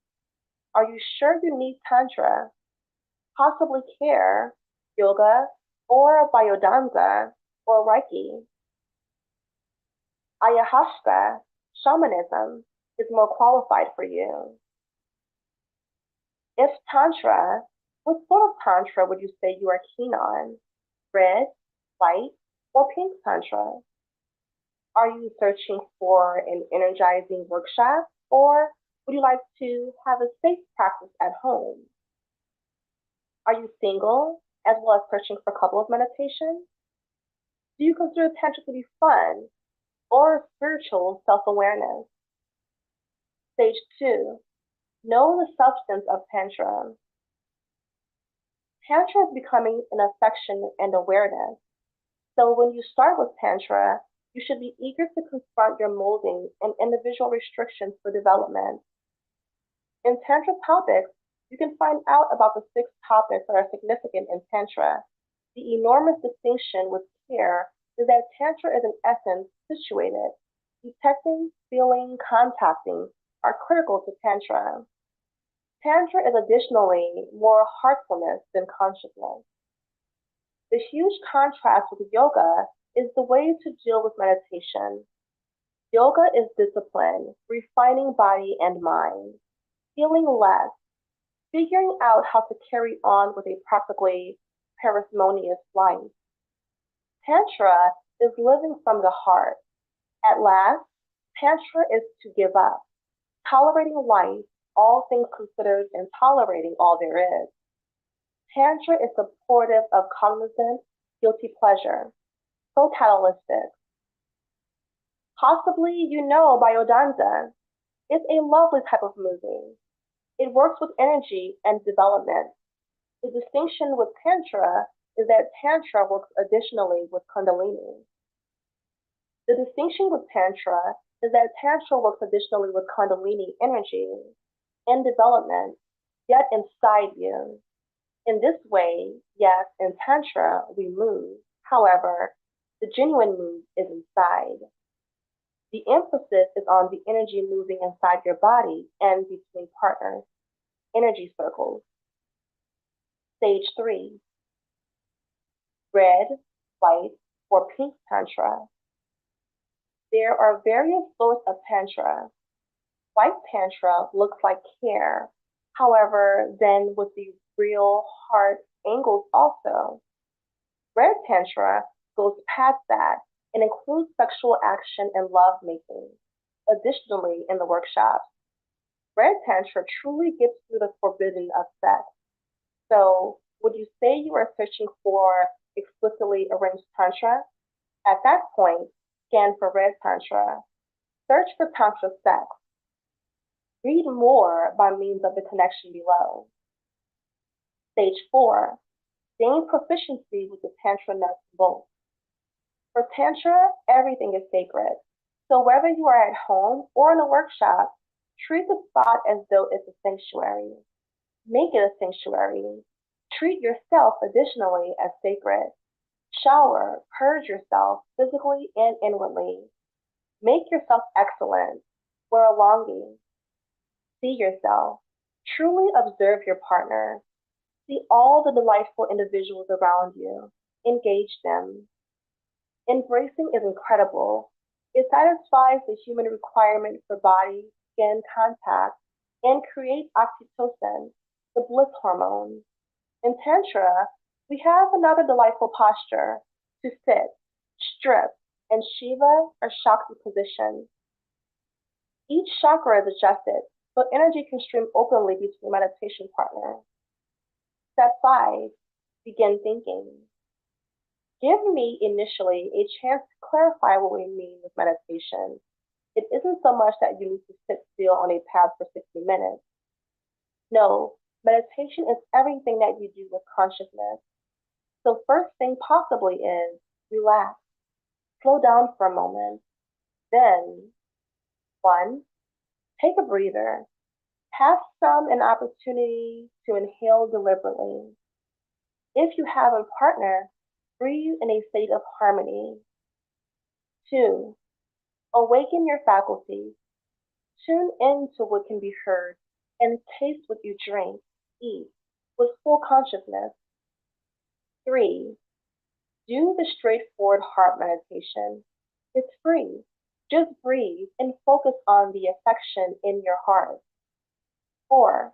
Are you sure you need Tantra? Possibly care, yoga, or biodanza, or Reiki. Ayahuasca, shamanism, is more qualified for you. If Tantra, what sort of Tantra would you say you are keen on? Red, white, or pink Tantra? Are you searching for an energizing workshop, or would you like to have a safe practice at home? Are you single, as well as searching for couples meditation? Do you consider Tantra to be fun, or spiritual self-awareness? Stage 2, know the substance of Tantra. Tantra is becoming an affection and awareness. So when you start with Tantra, you should be eager to confront your molding and individual restrictions for development. In Tantra topics, you can find out about the 6 topics that are significant in Tantra. The enormous distinction with care is that Tantra is in essence situated, detecting, feeling, contacting, are critical to Tantra. Tantra is additionally more heartfulness than consciousness. The huge contrast with yoga is the way to deal with meditation. Yoga is discipline, refining body and mind, feeling less, figuring out how to carry on with a practically parsimonious life. Tantra is living from the heart. At last, Tantra is to give up, tolerating life, all things considered, and tolerating all there is. Tantra is supportive of cognizant, guilty pleasure, so catalytic. Possibly you know Biodanza. It's a lovely type of movie. It works with energy and development. The distinction with Tantra is that Tantra works additionally with Kundalini. The distinction with Tantra is that Tantra works additionally with Kundalini energy and development, yet inside you. In this way, yes, in Tantra we move. However, the genuine move is inside. The emphasis is on the energy moving inside your body and between partners, energy circles. Stage 3, red, white, or pink Tantra. There are various sorts of Tantra. White Tantra looks like care, however, then with the real heart angles also. Red Tantra goes past that and includes sexual action and lovemaking. Additionally, in the workshops, Red Tantra truly gets through the forbidden of sex. So, would you say you are searching for explicitly arranged Tantra? At that point, scan for Red Tantra. Search for Tantra sex. Read more by means of the connection below. Stage 4, gain proficiency with the Tantra nuts and bolts. For Tantra, everything is sacred. So whether you are at home or in a workshop, treat the spot as though it's a sanctuary. Make it a sanctuary. Treat yourself additionally as sacred. Shower, purge yourself physically and inwardly. Make yourself excellent. Wear a longi. See yourself. Truly observe your partner. See all the delightful individuals around you. Engage them. Embracing is incredible. It satisfies the human requirement for body, skin contact, and creates oxytocin, the bliss hormone. In Tantra, we have another delightful posture to sit, strip, and Shiva or Shakti position. Each chakra is adjusted, so energy can stream openly between meditation partners. Step 5, begin thinking. Give me initially a chance to clarify what we mean with meditation. It isn't so much that you need to sit still on a pad for 60 minutes. No, meditation is everything that you do with consciousness. So first thing possibly is relax. Slow down for a moment. Then, 1, take a breather. Have an opportunity to inhale deliberately. If you have a partner, breathe in a state of harmony. 2, awaken your faculties. Tune into what can be heard and taste what you drink, eat, with full consciousness. 3, do the straightforward heart meditation. It's free. Just breathe and focus on the affection in your heart. 4,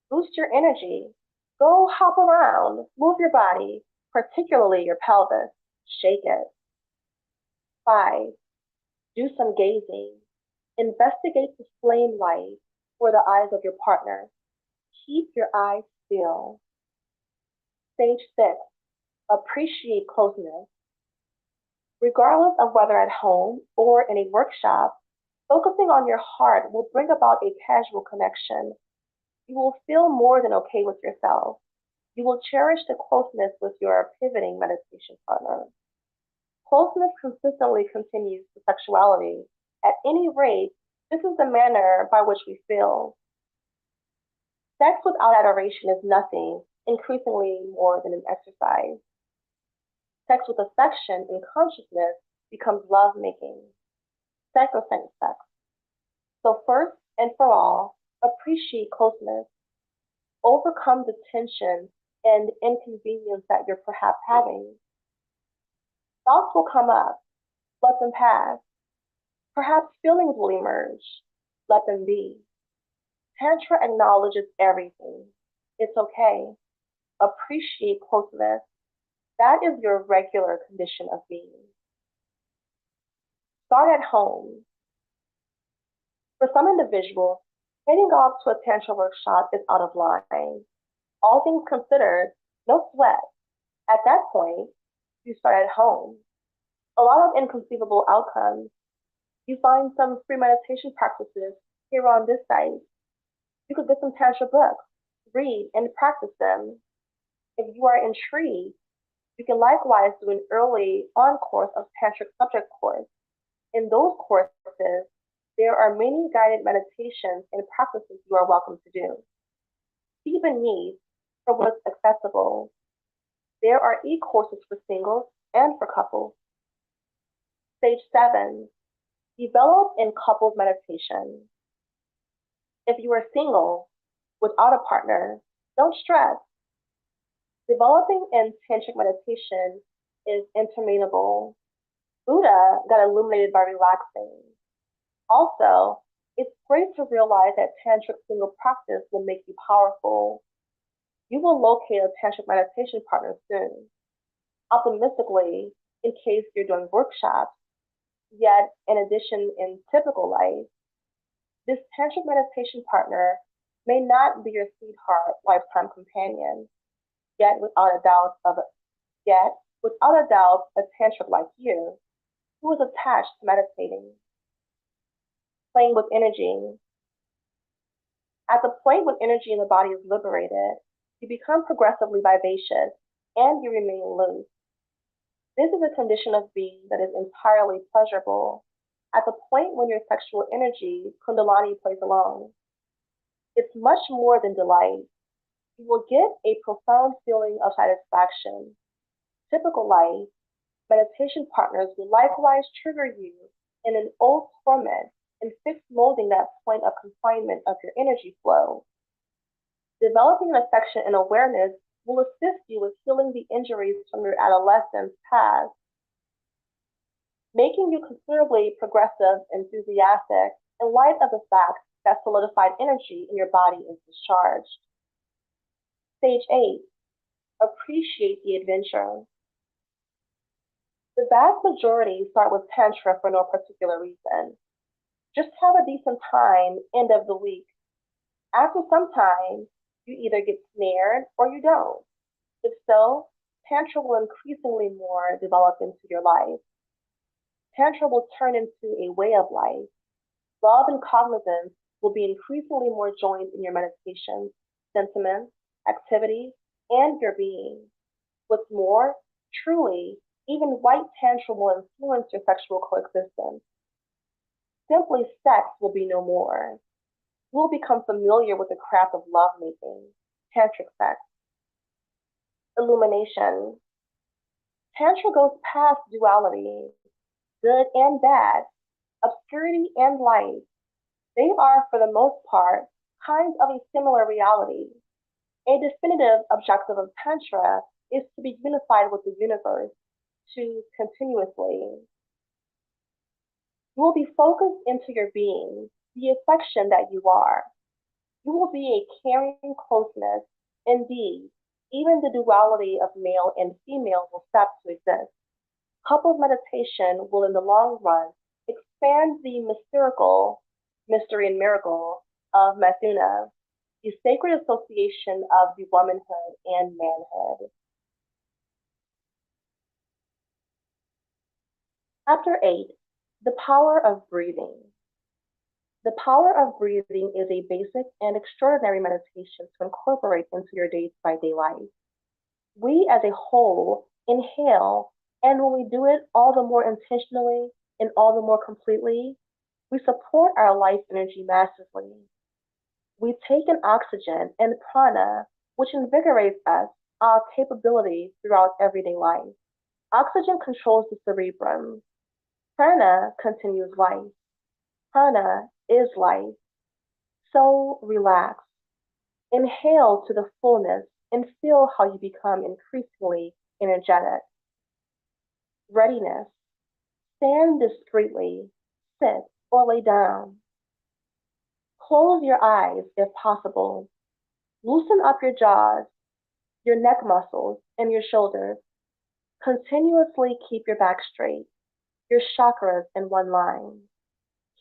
boost your energy. Go hop around, move your body, particularly your pelvis. Shake it. 5, do some gazing. Investigate the flame light for the eyes of your partner. Keep your eyes still. Stage 6, appreciate closeness. Regardless of whether at home or in a workshop, focusing on your heart will bring about a casual connection. You will feel more than okay with yourself. You will cherish the closeness with your pivoting meditation partner. Closeness consistently continues to sexuality. At any rate, this is the manner by which we feel. Sex without adoration is nothing, increasingly more than an exercise. Sex with affection and consciousness becomes lovemaking, sacrosanct sex. So first And for all, appreciate closeness. Overcome the tension and inconvenience that you're perhaps having. Thoughts will come up. Let them pass. Perhaps feelings will emerge. Let them be. Tantra acknowledges everything. It's okay. Appreciate closeness. That is your regular condition of being. Start at home. For some individuals, heading off to a Tantra workshop is out of line. All things considered, no sweat. At that point, you start at home. A lot of inconceivable outcomes. You find some free meditation practices here on this site. You could get some Tantra books, read and practice them. If you are intrigued, you can likewise do an early on-course of Tantric subject course. In those courses, there are many guided meditations and practices you are welcome to do. See beneath for what's accessible. There are e-courses for singles and for couples. Stage 7, develop in couples meditation. If you are single, without a partner, don't stress. Developing in Tantric meditation is interminable. Buddha got illuminated by relaxing. Also, it's great to realize that Tantric single practice will make you powerful. You will locate a Tantric meditation partner soon. Optimistically, in case you're doing workshops, yet in addition in typical life, this Tantric meditation partner may not be your sweetheart lifetime companion, yet without a doubt, a Tantric like you, who is attached to meditating. Playing with energy. At the point when energy in the body is liberated, you become progressively vivacious and you remain loose. This is a condition of being that is entirely pleasurable. At the point when your sexual energy, Kundalini, plays along, it's much more than delight. You will get a profound feeling of satisfaction. Typical life, meditation partners will likewise trigger you in an old torment and fixed molding that point of confinement of your energy flow. Developing an affection and awareness will assist you with healing the injuries from your adolescence past, making you considerably progressive, enthusiastic, in light of the fact that solidified energy in your body is discharged. Stage 8, appreciate the adventure. The vast majority start with Tantra for no particular reason. Just have a decent time end of the week. After some time, you either get snared or you don't. If so, Tantra will increasingly more develop into your life. Tantra will turn into a way of life. Love and cognizance will be increasingly more joined in your meditations, sentiments, activities, and your being. What's more, truly, even white Tantra will influence your sexual coexistence. Simply sex will be no more. You will become familiar with the craft of lovemaking, Tantric sex. Illumination. Tantra goes past duality, good and bad, obscurity and light. They are, for the most part, kinds of a similar reality. A definitive objective of Tantra is to be unified with the universe, to continuously. You will be focused into your being, the affection that you are. You will be a caring closeness. Indeed, even the duality of male and female will stop to exist. Couples meditation will, in the long run, expand the mystery and miracle of Mathuna, the sacred association of the womanhood and manhood. Chapter 8, the power of breathing. The power of breathing is a basic and extraordinary meditation to incorporate into your day-by-day life. We as a whole inhale, and when we do it all the more intentionally and all the more completely, we support our life energy massively. We take in oxygen and prana, which invigorates us, our capabilities throughout everyday life. Oxygen controls the cerebrum. Prana continues life. Prana is life. so relaxed. Inhale to the fullness and feel how you become increasingly energetic. Readiness. Stand discreetly, sit or lay down. Close your eyes if possible. Loosen up your jaws, your neck muscles, and your shoulders. Continuously keep your back straight, your chakras in one line.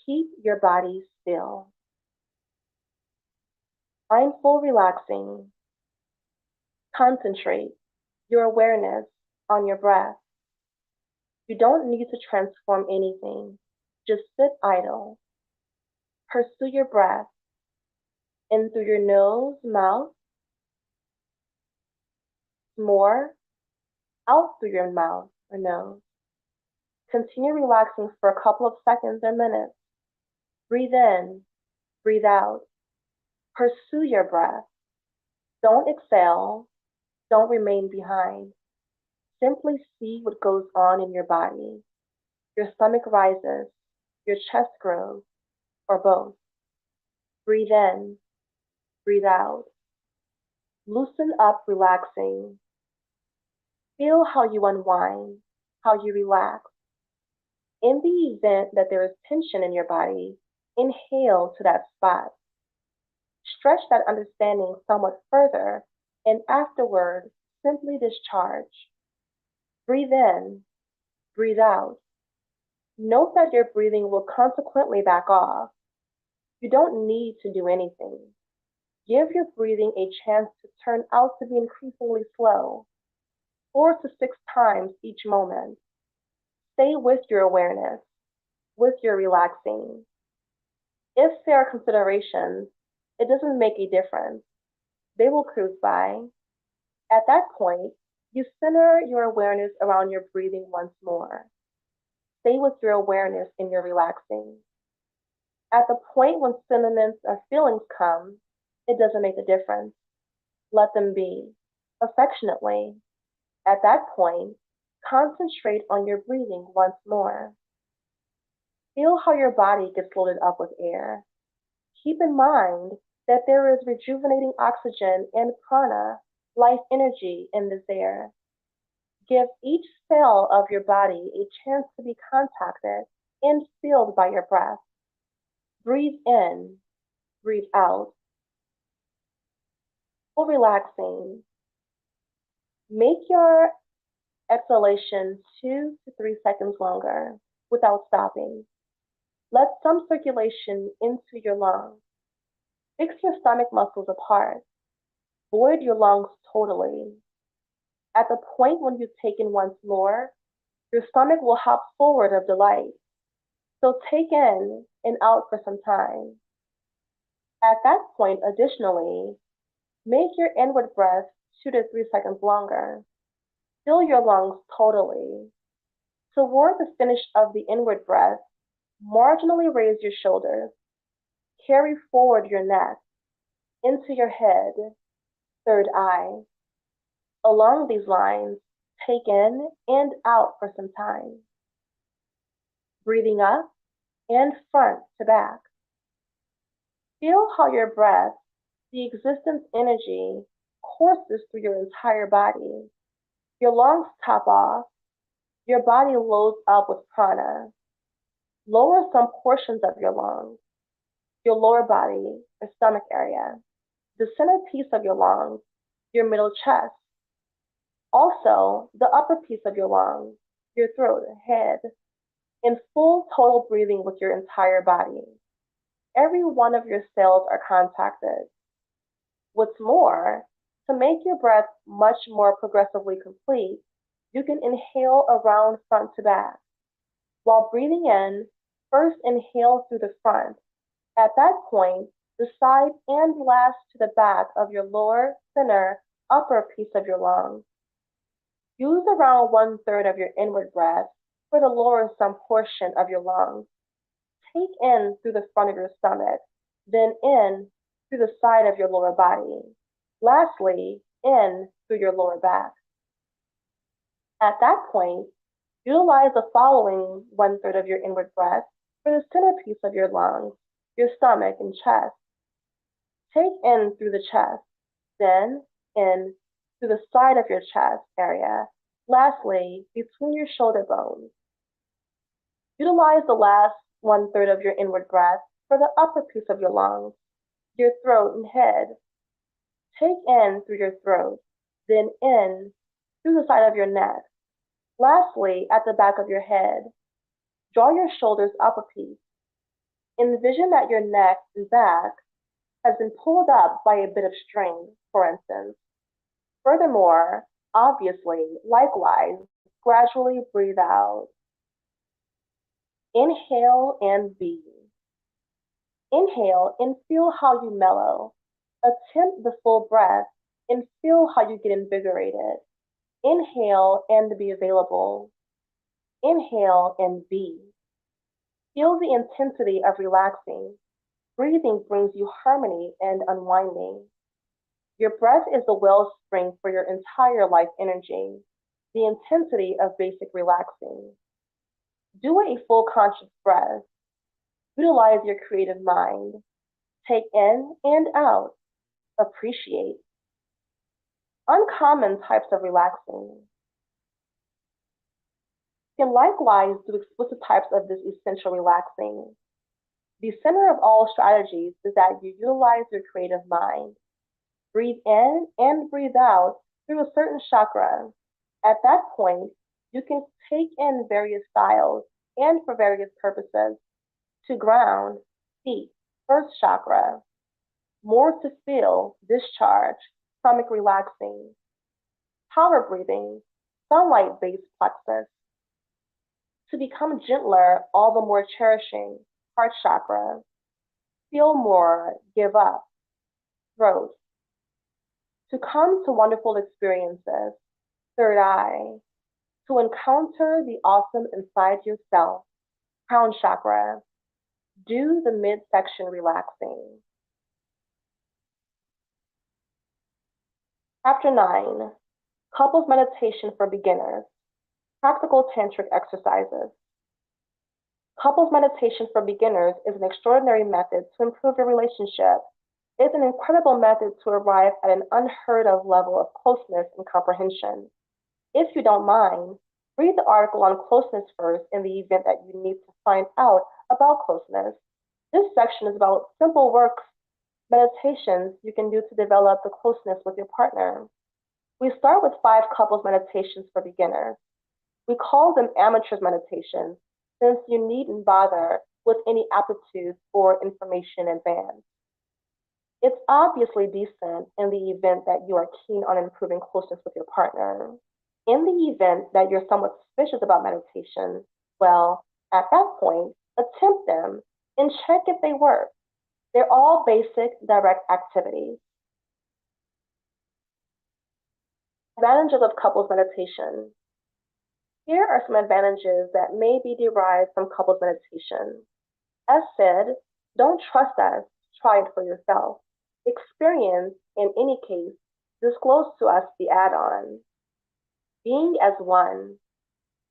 Keep your body still. Mindful relaxing. Concentrate your awareness on your breath. You don't need to transform anything. Just sit idle. Pursue your breath in through your nose, mouth, more, out through your mouth or nose. Continue relaxing for a couple of seconds or minutes. Breathe in, breathe out. Pursue your breath. Don't exhale. Don't remain behind. Simply see what goes on in your body. Your stomach rises, your chest grows, or both. Breathe in, breathe out. Loosen up, relaxing. Feel how you unwind, how you relax. In the event that there is tension in your body, inhale to that spot. Stretch that understanding somewhat further, and afterward, simply discharge. Breathe in, breathe out. Note that your breathing will consequently back off. You don't need to do anything. Give your breathing a chance to turn out to be increasingly slow, 4 to 6 times each moment. Stay with your awareness, with your relaxing. If there are considerations, it doesn't make a difference. They will cruise by. At that point, you center your awareness around your breathing once more. Stay with your awareness in your relaxing. At the point when sentiments or feelings come, it doesn't make a difference. Let them be, affectionately. At that point, concentrate on your breathing once more. Feel how your body gets loaded up with air. Keep in mind that there is rejuvenating oxygen and prana, life energy in this air. Give each cell of your body a chance to be contacted and filled by your breath. Breathe in, breathe out. While relaxing, make your exhalation 2 to 3 seconds longer without stopping. Let some circulation into your lungs. Fix your stomach muscles apart. Void your lungs totally. At the point when you take in once more, your stomach will hop forward of delight. So take in and out for some time. At that point, additionally, make your inward breath 2 to 3 seconds longer. Fill your lungs totally. Toward the finish of the inward breath, marginally raise your shoulders. Carry forward your neck into your head, third eye. Along these lines, take in and out for some time. Breathing up and front to back. Feel how your breath, the existence energy, courses through your entire body. Your lungs top off. Your body loads up with prana. Lower some portions of your lungs, your lower body or stomach area, the centerpiece of your lungs, your middle chest. Also, the upper piece of your lungs, your throat, head, in full total breathing with your entire body. Every one of your cells are contacted. What's more, to make your breath much more progressively complete, you can inhale around front to back. While breathing in, first inhale through the front. At that point, the side and last to the back of your lower, center, upper piece of your lungs. Use around 1/3 of your inward breath for the lower some portion of your lungs. Take in through the front of your stomach, then in through the side of your lower body. Lastly, in through your lower back. At that point, utilize the following 1/3 of your inward breath for the centerpiece of your lungs, your stomach and chest. Take in through the chest, then in through the side of your chest area. Lastly, between your shoulder bones. Utilize the last 1/3 of your inward breath for the upper piece of your lungs, your throat and head. Take in through your throat, then in through the side of your neck. Lastly, at the back of your head. Draw your shoulders up a piece. Envision that your neck and back has been pulled up by a bit of string, for instance. Furthermore, obviously, likewise, gradually breathe out. Inhale and be. Inhale and feel how you mellow. Attempt the full breath and feel how you get invigorated. Inhale and be available. Inhale and be. Feel the intensity of relaxing. Breathing brings you harmony and unwinding. Your breath is the wellspring for your entire life energy, the intensity of basic relaxing. Do a full conscious breath. Utilize your creative mind. Take in and out. Appreciate. Uncommon types of relaxing. You can likewise do explicit types of this essential relaxing. The center of all strategies is that you utilize your creative mind. Breathe in and breathe out through a certain chakra. At that point, you can take in various styles and for various purposes. To ground, feet, first chakra. More to feel, discharge, stomach relaxing. Power breathing, sunlight-based plexus. To become gentler, all the more cherishing, heart chakra. Feel more, give up, throat. To come to wonderful experiences, third eye. To encounter the awesome inside yourself, crown chakra. Do the midsection relaxing. Chapter 9, Couples Meditation for Beginners, Practical Tantric Exercises. Couples meditation for beginners is an extraordinary method to improve your relationship. It's an incredible method to arrive at an unheard of level of closeness and comprehension. If you don't mind, read the article on closeness first in the event that you need to find out about closeness. This section is about simple works, meditations you can do to develop the closeness with your partner. We start with 5 couples meditations for beginners. We call them amateur's meditations, since you needn't bother with any aptitude or information in advance. It's obviously decent in the event that you are keen on improving closeness with your partner. In the event that you're somewhat suspicious about meditation, well, at that point, attempt them and check if they work. They're all basic, direct activities. Advantages of couples meditation. Here are some advantages that may be derived from couples meditation. As said, don't trust us, try it for yourself. Experience, in any case, disclose to us the add-on. Being as one.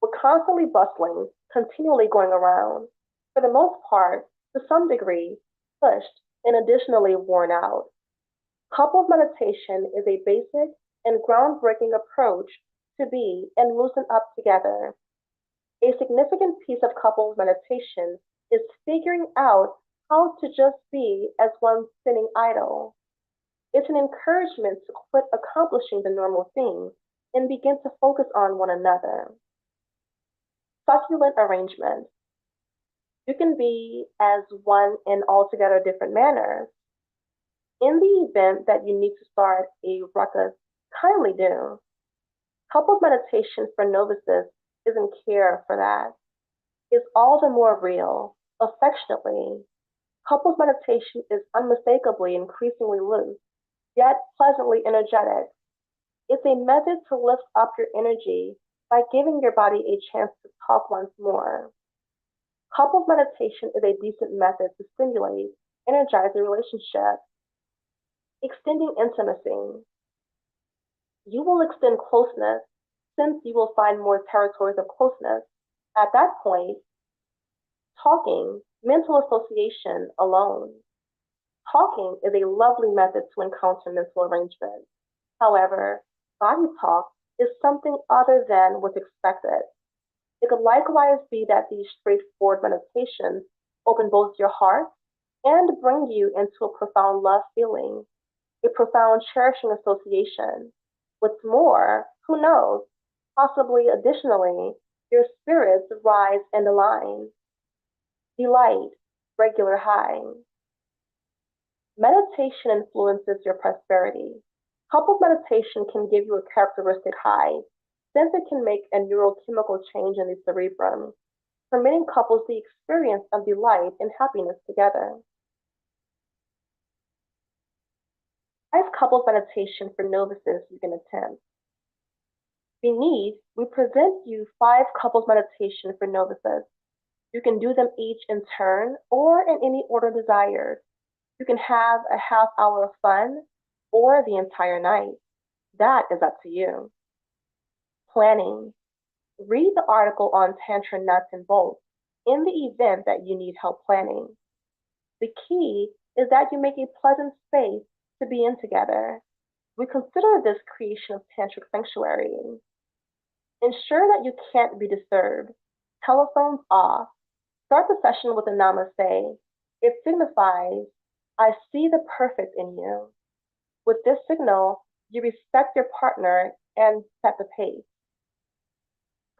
We're constantly bustling, continually going around. For the most part, to some degree, pushed and additionally worn out. Couples meditation is a basic and groundbreaking approach to be and loosen up together. A significant piece of couples meditation is figuring out how to just be as one sitting idle. It's an encouragement to quit accomplishing the normal things and begin to focus on one another. Succulent arrangement. You can be as one in altogether different manners. In the event that you need to start a ruckus, kindly do. Couples meditation for novices isn't care for that. It's all the more real, affectionately. Couples meditation is unmistakably increasingly loose, yet pleasantly energetic. It's a method to lift up your energy by giving your body a chance to talk once more. Couples meditation is a decent method to stimulate, energize a relationship. Extending intimacy. You will extend closeness since you will find more territories of closeness. At that point, talking, mental association alone. Talking is a lovely method to encounter mental arrangement. However, body talk is something other than what's expected. It could likewise be that these straightforward meditations open both your heart and bring you into a profound love feeling, a profound cherishing association. What's more, who knows, possibly additionally, your spirits rise and align. Delight, regular high. Meditation influences your prosperity. Couples meditation can give you a characteristic high, since it can make a neurochemical change in the cerebrum, permitting couples the experience of delight and happiness together. 5 couples meditation for novices you can attempt. Beneath, we present you 5 couples meditation for novices. You can do them each in turn or in any order desired. You can have a half hour of fun or the entire night. That is up to you. Planning. Read the article on Tantra nuts and bolts in the event that you need help planning. The key is that you make a pleasant space to be in together. We consider this creation of Tantric sanctuary. Ensure that you can't be disturbed. Telephones off. Start the session with a namaste. It signifies, I see the perfect in you. With this signal, you respect your partner and set the pace.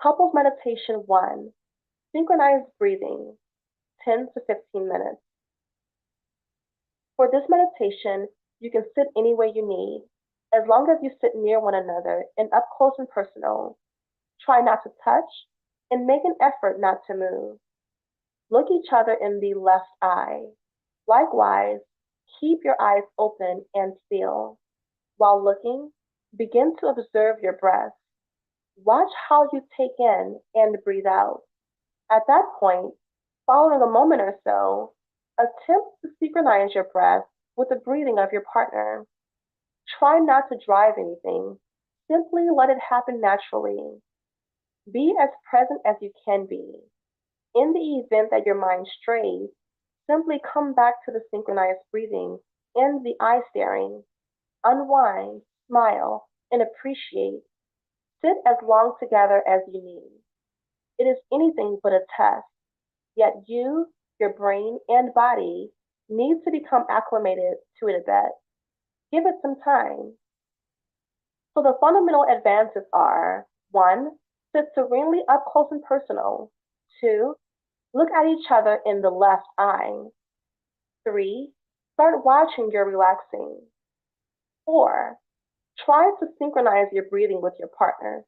Couples Meditation 1. Synchronized breathing, 10 to 15 minutes. For this meditation, you can sit any way you need, as long as you sit near one another and up close and personal. Try not to touch and make an effort not to move. Look each other in the left eye. Likewise, keep your eyes open and still. While looking, begin to observe your breath. Watch how you take in and breathe out. At that point, following a moment or so, attempt to synchronize your breath with the breathing of your partner. Try not to drive anything. Simply let it happen naturally. Be as present as you can be. In the event that your mind strays, simply come back to the synchronized breathing and the eye staring. Unwind, smile, and appreciate. Sit as long together as you need. It is anything but a test, yet you, your brain, and body need to become acclimated to it a bit. Give it some time. So the fundamental advances are 1. Sit serenely up close and personal. 2. Look at each other in the left eye. 3. Start watching your relaxing. 4. Try to synchronize your breathing with your partner.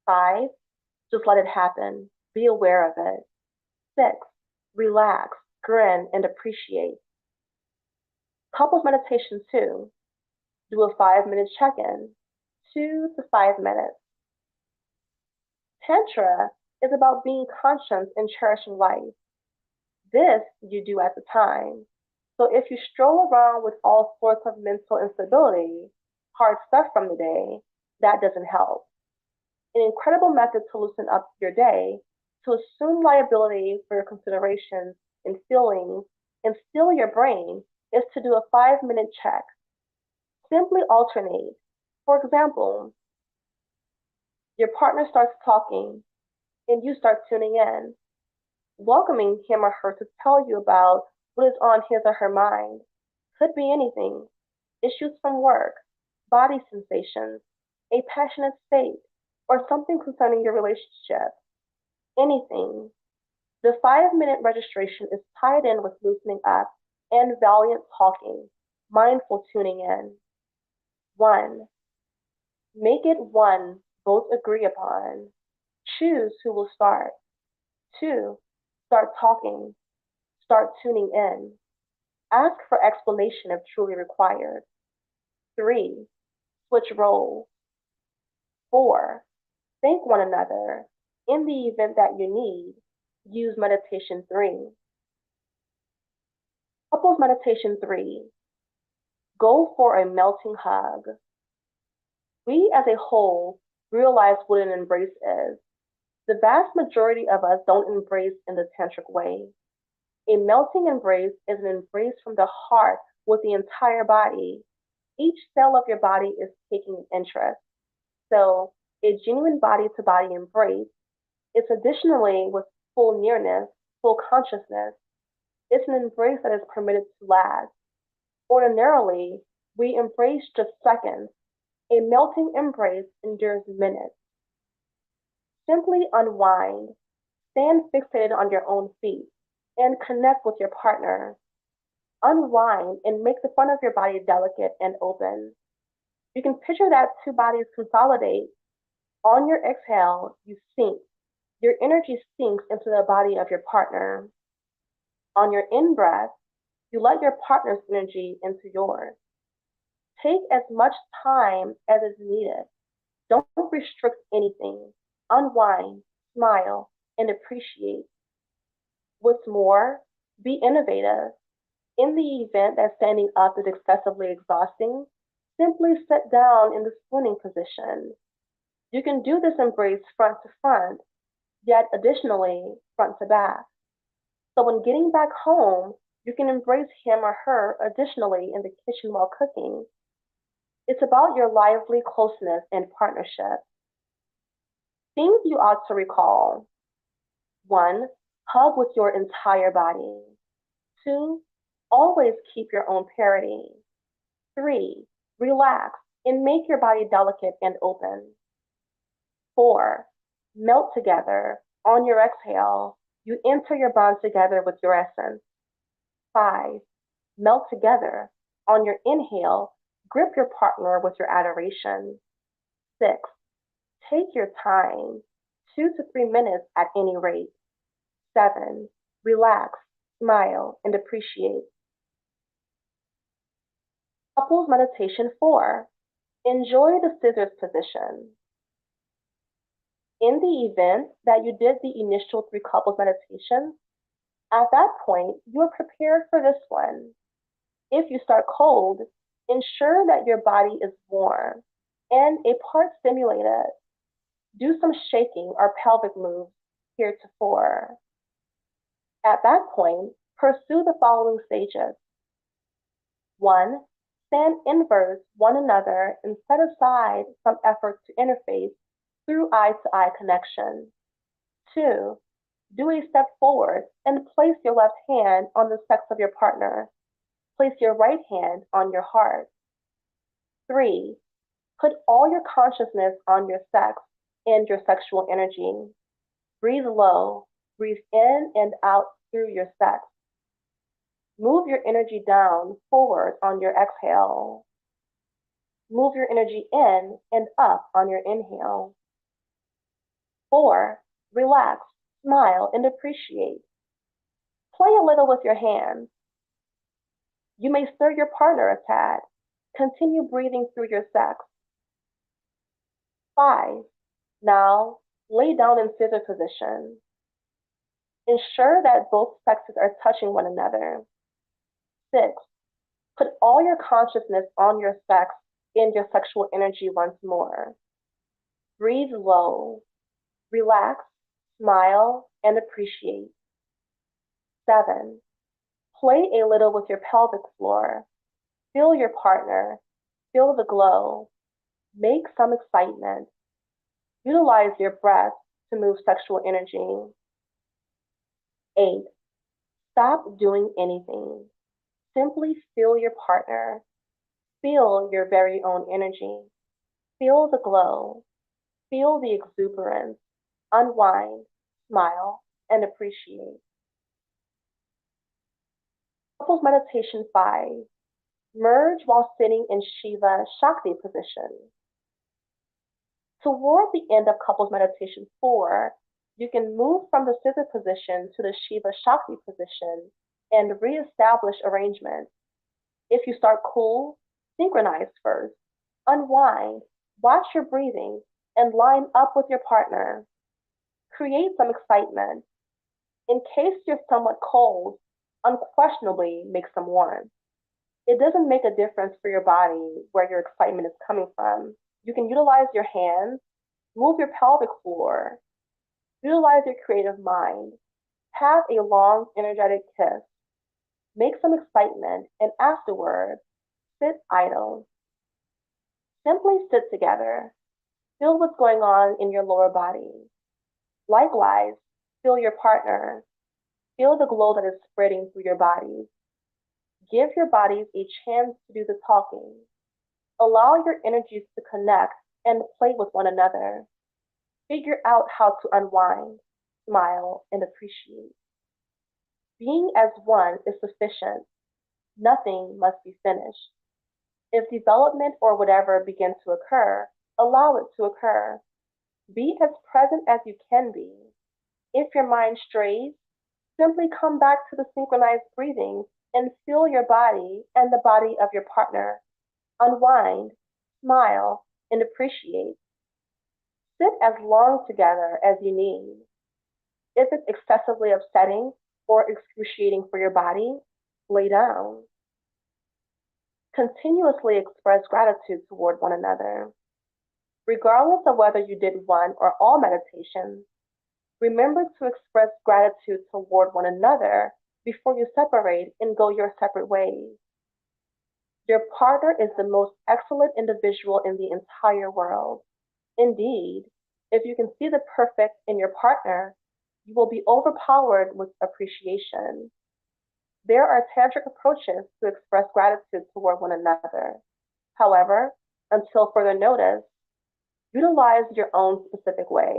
5. Just let it happen. Be aware of it. 6. Relax, grin, and appreciate. Couples meditation 2. Do a 5-minute check-in. 2 to 5 minutes. Tantra is about being conscious and cherishing life. This you do at the time. So if you stroll around with all sorts of mental instability, hard stuff from the day, that doesn't help. An incredible method to loosen up your day, to assume liability for your considerations and feelings, and still your brain, is to do a 5-minute check. Simply alternate. For example, your partner starts talking, and you start tuning in, welcoming him or her to tell you about what is on his or her mind. Could be anything. Issues from work, body sensations, a passionate state, or something concerning your relationship. Anything. The 5-minute registration is tied in with loosening up and valiant talking, mindful tuning in. 1. Make it one both agree upon. Choose who will start. 2. Start talking. Start tuning in. Ask for explanation if truly required. 3. Switch roles. 4. Thank one another. In the event that you need, use meditation 3. Couples meditation 3. Go for a melting hug. We as a whole realize what an embrace is. The vast majority of us don't embrace in the tantric way. A melting embrace is an embrace from the heart with the entire body. Each cell of your body is taking an interest. So a genuine body-to-body embrace is additionally with full nearness, full consciousness. It's an embrace that is permitted to last. Ordinarily, we embrace just seconds. A melting embrace endures minutes. Simply unwind, stand fixated on your own feet, and connect with your partner. Unwind and make the front of your body delicate and open. You can picture that two bodies consolidate. On your exhale, you sink. Your energy sinks into the body of your partner. On your in-breath, you let your partner's energy into yours. Take as much time as is needed. Don't restrict anything. Unwind, smile, and appreciate. What's more, be innovative. In the event that standing up is excessively exhausting, simply sit down in the swooning position. You can do this embrace front to front, yet additionally front to back. So when getting back home, you can embrace him or her additionally in the kitchen while cooking. It's about your lively closeness and partnership. Things you ought to recall. 1. Hug with your entire body. 2. Always keep your own parity. 3. Relax and make your body delicate and open. 4. Melt together. On your exhale, you enter your bond together with your essence. 5. Melt together. On your inhale, grip your partner with your adoration. 6. Take your time, 2 to 3 minutes at any rate. 7. Relax, smile, and appreciate. Couples Meditation 4. Enjoy the scissors position. In the event that you did the initial 3 couples meditations, at that point, you are prepared for this one. If you start cold, ensure that your body is warm and a part stimulated. Do some shaking or pelvic moves heretofore. At that point, pursue the following stages. 1. Stand inverse one another and set aside some effort to interface through eye-to-eye connection. 2. Do a step forward and place your left hand on the sex of your partner. Place your right hand on your heart. 3. Put all your consciousness on your sex and your sexual energy. Breathe low. Breathe in and out through your sex. Move your energy down, forward on your exhale. Move your energy in and up on your inhale. 4. Relax, smile, and appreciate. Play a little with your hands. You may stir your partner a tad. Continue breathing through your sex. 5. Now, lay down in scissor position. Ensure that both sexes are touching one another. 6. Put all your consciousness on your sex and your sexual energy once more. Breathe low. Relax, smile, and appreciate. 7. Play a little with your pelvic floor. Feel your partner. Feel the glow. Make some excitement. Utilize your breath to move sexual energy. 8. Stop doing anything. Simply feel your partner. Feel your very own energy. Feel the glow. Feel the exuberance. Unwind, smile, and appreciate. Couples Meditation 5. Merge while sitting in Shiva Shakti position. Toward the end of Couples Meditation 4, you can move from the scissor position to the Shiva Shakti position and reestablish arrangement. If you start cool, synchronize first. Unwind, watch your breathing, and line up with your partner. Create some excitement. In case you're somewhat cold, unquestionably make some warmth. It doesn't make a difference for your body where your excitement is coming from. You can utilize your hands, move your pelvic floor, utilize your creative mind, have a long, energetic kiss. Make some excitement, and afterward, sit idle. Simply sit together. Feel what's going on in your lower body. Likewise, feel your partner. Feel the glow that is spreading through your bodies. Give your bodies a chance to do the talking. Allow your energies to connect and play with one another. Figure out how to unwind, smile, and appreciate. Being as one is sufficient. Nothing must be finished. If development or whatever begins to occur, allow it to occur. Be as present as you can be. If your mind strays, simply come back to the synchronized breathing and feel your body and the body of your partner. Unwind, smile, and appreciate. Sit as long together as you need. If it's excessively upsetting or excruciating for your body, lay down. Continuously express gratitude toward one another. Regardless of whether you did one or all meditations, remember to express gratitude toward one another before you separate and go your separate ways. Your partner is the most excellent individual in the entire world. Indeed, if you can see the perfect in your partner, you will be overpowered with appreciation. There are tantric approaches to express gratitude toward one another. However, until further notice, utilize your own specific way.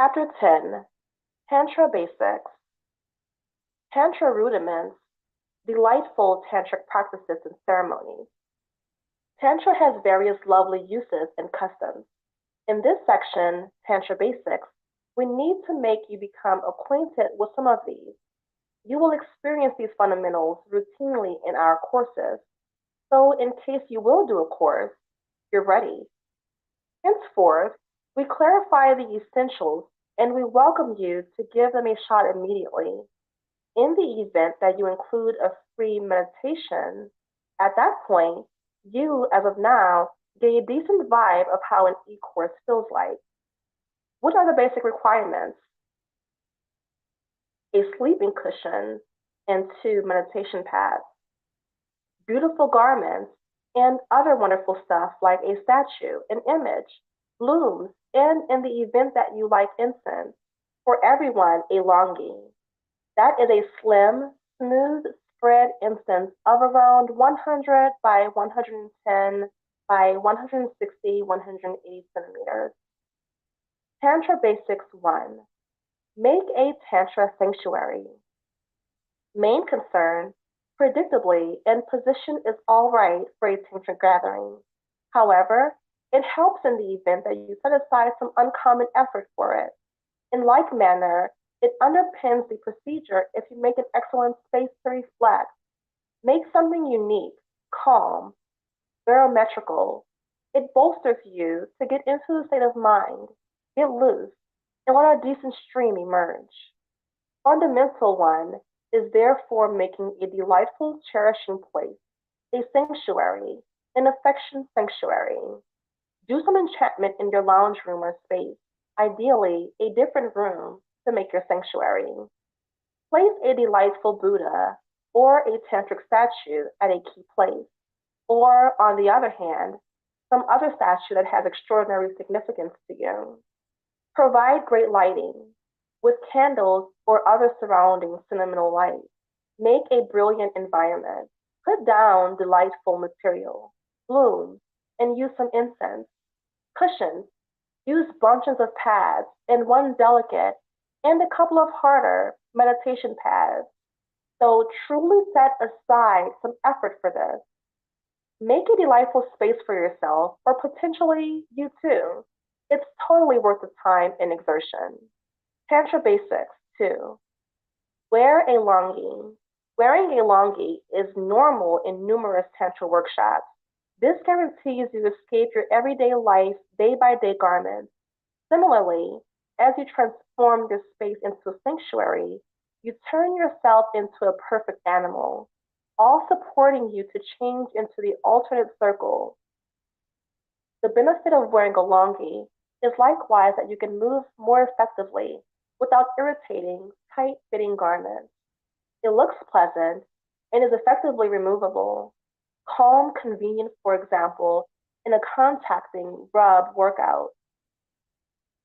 Chapter 10, Tantra Basics. Tantra Rudiments, delightful tantric practices and ceremonies. Tantra has various lovely uses and customs. In this section, Tantra Basics, we need to make you become acquainted with some of these. You will experience these fundamentals routinely in our courses, so in case you will do a course, you're ready. Henceforth, we clarify the essentials and we welcome you to give them a shot immediately. In the event that you include a free meditation, at that point, you, as of now, get a decent vibe of how an e-course feels like. What are the basic requirements? A sleeping cushion and 2 meditation pads, beautiful garments, and other wonderful stuff like a statue, an image, blooms, and in the event that you like incense, for everyone, a longi. That is a slim, smooth spread incense of around 100 by 110 by 160, 180 centimeters. Tantra Basics 1. Make a Tantra sanctuary. Main concern, predictably, and position is all right for a Tantra gathering. However, it helps in the event that you set aside some uncommon effort for it. In like manner, it underpins the procedure if you make an excellent space to reflect. Make something unique, calm, barometrical. It bolsters you to get into the state of mind, get loose, and let a decent stream emerge. Fundamental one is therefore making a delightful, cherishing place, a sanctuary, an affection sanctuary. Do some enchantment in your lounge room or space, ideally a different room to make your sanctuary. Place a delightful Buddha or a tantric statue at a key place, or on the other hand, some other statue that has extraordinary significance to you. Provide great lighting with candles or other surrounding sentimental light. Make a brilliant environment. Put down delightful material, blooms, and use some incense. Cushions. Use bunches of pads and one delicate and a couple of harder meditation pads. So truly set aside some effort for this. Make a delightful space for yourself or potentially you too. It's totally worth the time and exertion. Tantra Basics 2. Wear a longi. Wearing a longi is normal in numerous Tantra workshops. This guarantees you escape your everyday life, day-by-day garments. Similarly, as you transform your space into a sanctuary, you turn yourself into a perfect animal, all supporting you to change into the alternate circle. The benefit of wearing a longi is likewise that you can move more effectively, without irritating, tight-fitting garments. It looks pleasant and is effectively removable. Calm, convenient, for example, in a contacting rub workout.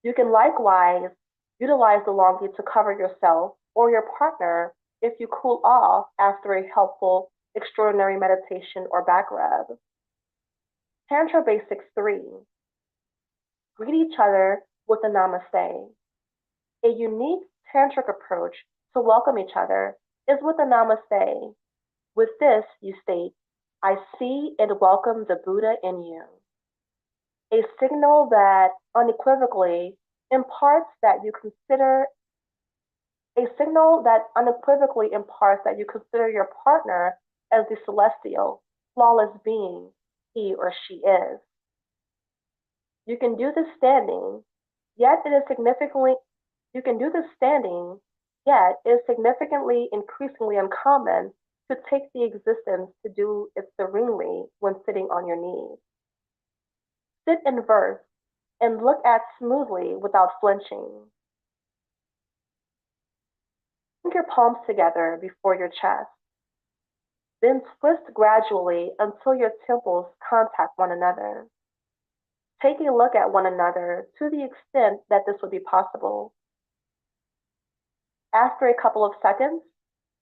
You can likewise utilize the longi to cover yourself or your partner if you cool off after a helpful, extraordinary meditation or back rub. Tantra Basics 3. Greet each other with a namaste. A unique tantric approach to welcome each other is with a namaste. With this, you state, I see and welcome the Buddha in you. A signal that unequivocally imparts that you consider your partner as the celestial, flawless being he or she is. You can do this standing, yet it is significantly increasingly uncommon to take the existence to do it serenely when sitting on your knees. Sit in verse and look at smoothly without flinching. Bring your palms together before your chest. Then twist gradually until your temples contact one another. Take a look at one another to the extent that this would be possible. After a couple of seconds,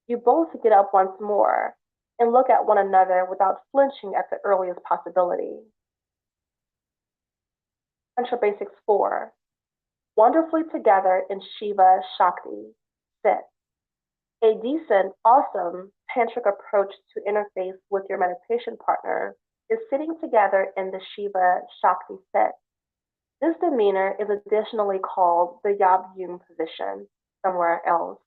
you both get up once more and look at one another without flinching at the earliest possibility. Tantra Basics 4. Wonderfully together in Shiva Shakti. Sit. A decent, awesome tantric approach to interface with your meditation partner is sitting together in the Shiva Shakti sit. This demeanor is additionally called the Yab-Yum position somewhere else.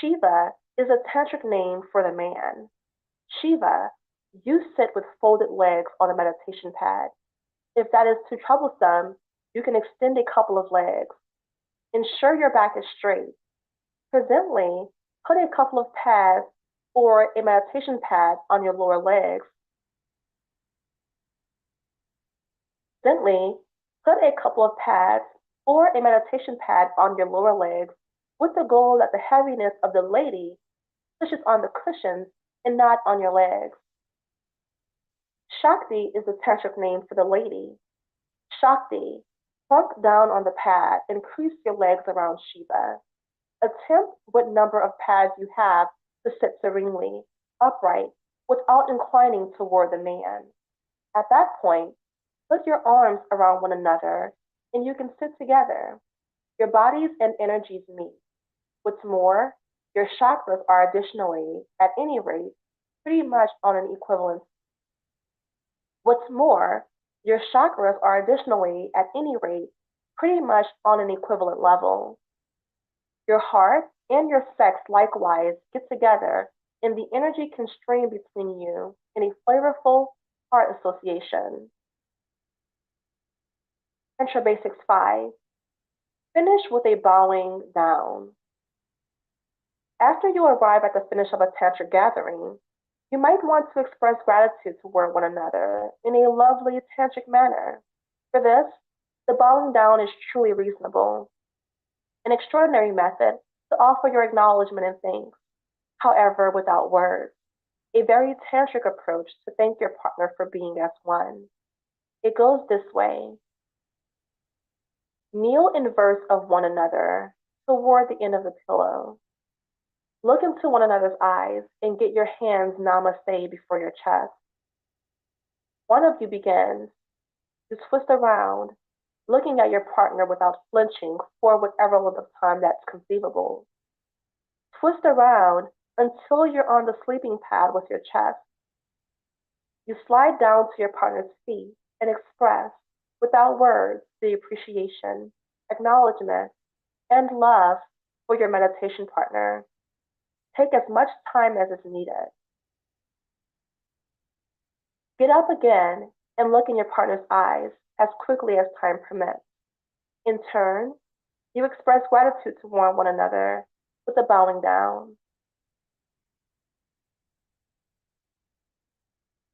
Shiva is a tantric name for the man. Shiva, you sit with folded legs on a meditation pad. If that is too troublesome, you can extend a couple of legs. Ensure your back is straight. Presently, put a couple of pads or a meditation pad on your lower legs. Gently put a couple of pads or a meditation pad on your lower legs with the goal that the heaviness of the lady pushes on the cushions and not on your legs. Shakti is the tantric name for the lady. Shakti, plunk down on the pad and crease your legs around Shiva. Attempt what number of pads you have to sit serenely, upright, without inclining toward the man. At that point, put your arms around one another and you can sit together. Your bodies and energies meet. What's more, your chakras are additionally, at any rate, pretty much on an equivalent. Level. Your heart and your sex likewise get together, and the energy can strain between you in a flavorful heart association. Tantra Basics 5. Finish with a bowing down. After you arrive at the finish of a tantric gathering, you might want to express gratitude toward one another in a lovely tantric manner. For this, the bowing down is truly reasonable. An extraordinary method to offer your acknowledgement and thanks, however, without words. A very tantric approach to thank your partner for being as one. It goes this way. Kneel in verse of one another toward the end of the pillow. Look into one another's eyes and get your hands namaste before your chest. One of you begins. You twist around, looking at your partner without flinching for whatever length of time that's conceivable. Twist around until you're on the sleeping pad with your chest. You slide down to your partner's feet and express, without words, the appreciation, acknowledgement, and love for your meditation partner. Take as much time as is needed. Get up again and look in your partner's eyes as quickly as time permits. In turn, you express gratitude toward one another with a bowing down.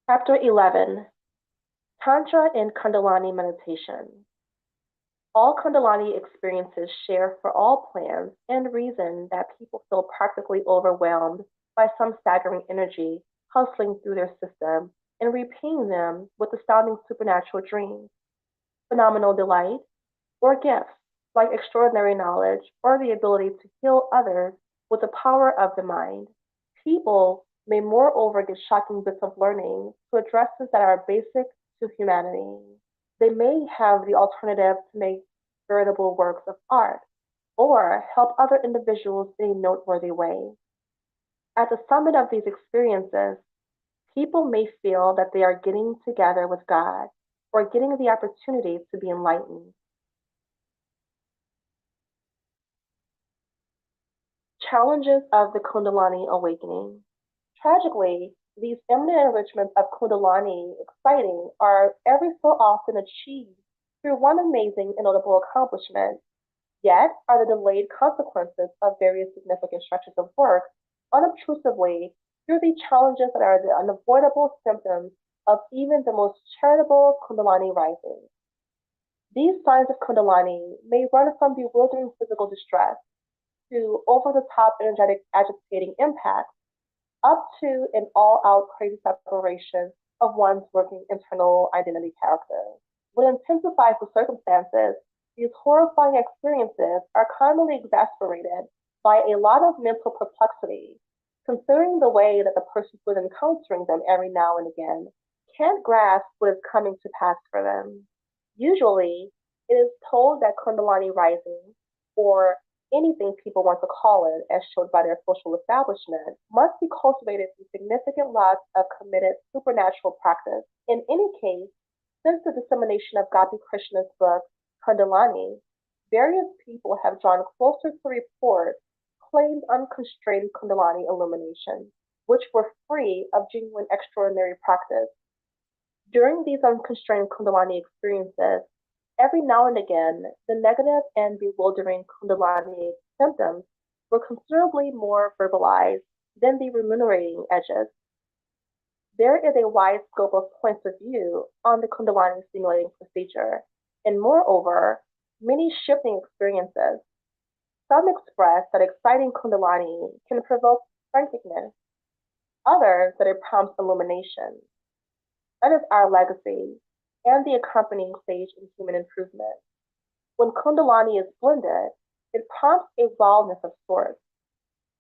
Chapter 11. Tantra and Kundalini Meditation. All Kundalini experiences share for all plans and reason that people feel practically overwhelmed by some staggering energy hustling through their system and repaying them with astounding supernatural dreams, phenomenal delight, or gifts like extraordinary knowledge or the ability to heal others with the power of the mind. People may moreover get shocking bits of learning to addresses that are basic to humanity. They may have the alternative to make veritable works of art or help other individuals in a noteworthy way. At the summit of these experiences, people may feel that they are getting together with God or getting the opportunity to be enlightened. Challenges of the Kundalini awakening. Tragically, these imminent enrichments of Kundalini exciting are every so often achieved through one amazing and notable accomplishment, yet are the delayed consequences of various significant stretches of work unobtrusively through the challenges that are the unavoidable symptoms of even the most charitable Kundalini rising. These signs of Kundalini may run from bewildering physical distress to over the top energetic agitating impacts up to an all out crazy separation of one's working internal identity character. When intensified with circumstances, these horrifying experiences are commonly exasperated by a lot of mental perplexity, considering the way that the person who is encountering them every now and again can't grasp what is coming to pass for them. Usually, it is told that Kundalini rising, or anything people want to call it, as showed by their social establishment, must be cultivated through significant lots of committed supernatural practice. In any case, since the dissemination of Gopi Krishna's book, Kundalini, various people have drawn closer to report claimed unconstrained Kundalini illumination, which were free of genuine extraordinary practice. During these unconstrained Kundalini experiences, every now and again, the negative and bewildering Kundalini symptoms were considerably more verbalized than the remunerating edges. There is a wide scope of points of view on the Kundalini stimulating procedure, and moreover, many shifting experiences. Some express that exciting Kundalini can provoke franticness, others that it prompts illumination. That is our legacy and the accompanying stage in human improvement. When Kundalini is blended, it prompts a wildness of sorts,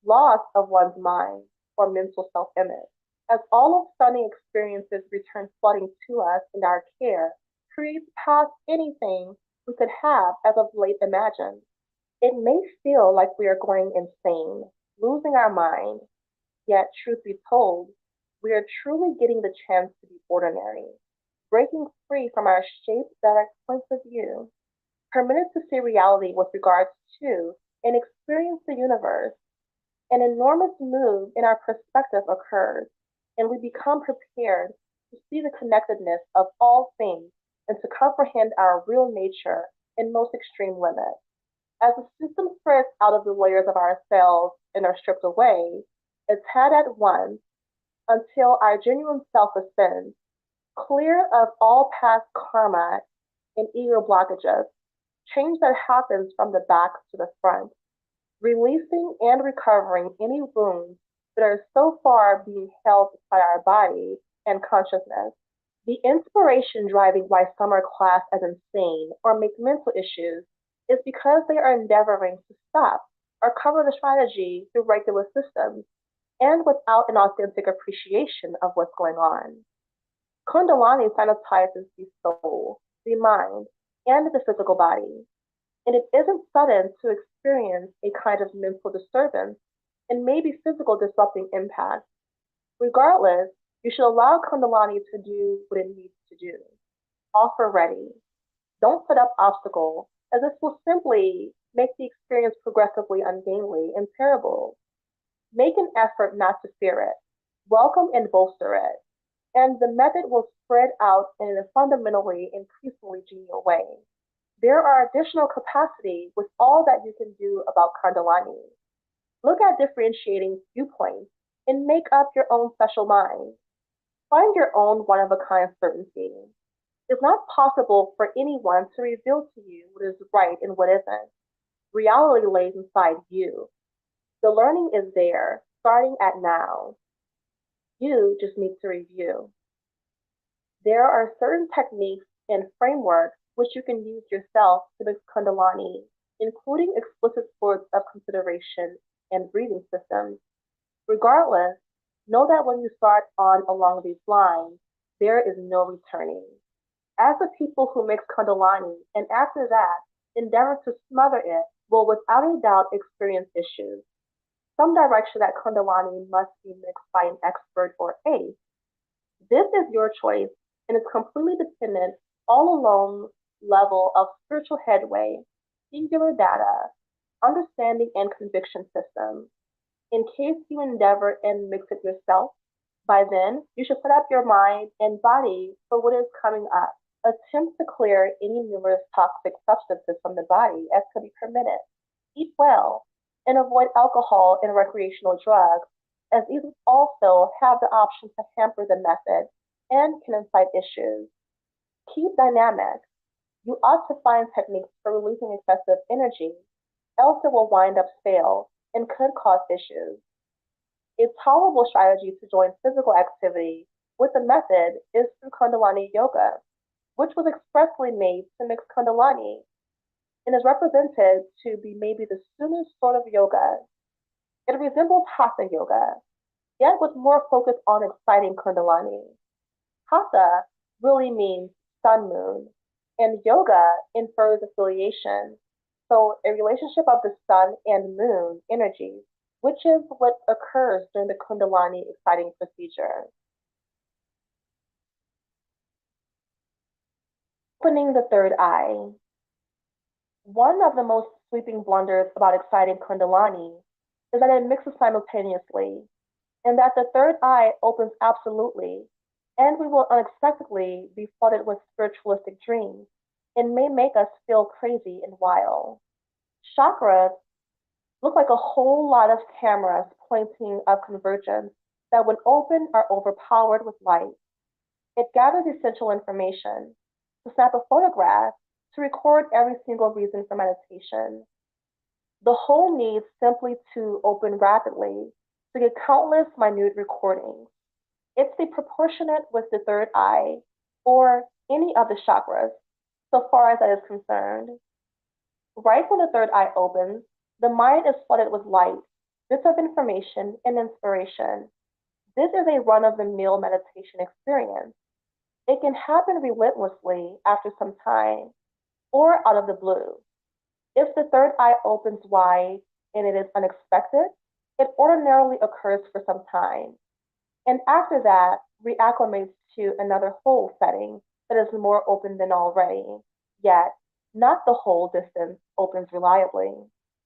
loss of one's mind or mental self-image, as all of stunning experiences return flooding to us in our care, creates past anything we could have as of late imagined. It may feel like we are going insane, losing our mind, yet, truth be told, we are truly getting the chance to be ordinary, breaking free from our shaped direct points of view, permitted to see reality with regards to and experience the universe. An enormous move in our perspective occurs, and we become prepared to see the connectedness of all things and to comprehend our real nature in most extreme limits. As the system spreads out of the layers of ourselves and are stripped away, it's had at once until our genuine self ascends, clear of all past karma and ego blockages, change that happens from the back to the front, releasing and recovering any wounds that are so far being held by our body and consciousness. The inspiration driving why some are classed as insane or make mental issues is because they are endeavoring to stop or cover the strategy through regular systems and without an authentic appreciation of what's going on. Kundalini sanitizes the soul, the mind, and the physical body, and it isn't sudden to experience a kind of mental disturbance and maybe physical disrupting impact. Regardless, you should allow Kundalini to do what it needs to do. Offer ready. Don't set up obstacles, as this will simply make the experience progressively ungainly and terrible. Make an effort not to fear it. Welcome and bolster it. And the method will spread out in a fundamentally, increasingly genial way. There are additional capacity with all that you can do about Kundalini. Look at differentiating viewpoints and make up your own special mind. Find your own one-of-a-kind certainty. It's not possible for anyone to reveal to you what is right and what isn't. Reality lays inside you. The learning is there, starting at now. You just need to review. There are certain techniques and frameworks which you can use yourself to mix Kundalini, including explicit words of consideration and breathing systems. Regardless, know that when you start on along these lines, there is no returning. As the people who mix Kundalini and after that endeavor to smother it will without a doubt experience issues. Some direction that Kundalini must be mixed by an expert or ace. This is your choice and is completely dependent all along level of spiritual headway, singular data, understanding and conviction system. In case you endeavor and mix it yourself, by then you should set up your mind and body for what is coming up. Attempt to clear any numerous toxic substances from the body as can be permitted. Eat well and avoid alcohol and recreational drugs, as these also have the option to hamper the method and can incite issues. Keep dynamic. You ought to find techniques for releasing excessive energy, else it will wind up stale and could cause issues. A tolerable strategy to join physical activity with the method is through Kundalini Yoga, which was expressly made to mix Kundalini and is represented to be maybe the soonest sort of yoga. It resembles Hatha Yoga, yet with more focus on exciting Kundalini. Hatha really means sun moon, and yoga infers affiliation, so a relationship of the sun and moon energies, which is what occurs during the Kundalini exciting procedure. Opening the third eye. One of the most sweeping blunders about exciting Kundalini is that it mixes simultaneously, and that the third eye opens absolutely, and we will unexpectedly be flooded with spiritualistic dreams and may make us feel crazy and wild. Chakras look like a whole lot of cameras pointing of convergence that when open are overpowered with light. It gathers essential information to snap a photograph, to record every single reason for meditation. The whole needs simply to open rapidly to get countless minute recordings. It's the proportionate with the third eye or any of the chakras, so far as that is concerned. Right when the third eye opens, the mind is flooded with light, bits of information, and inspiration. This is a run of the mill meditation experience. It can happen relentlessly after some time or out of the blue. If the third eye opens wide and it is unexpected, it ordinarily occurs for some time. And after that, reacclimates to another whole setting that is more open than already. Yet, not the whole distance opens reliably.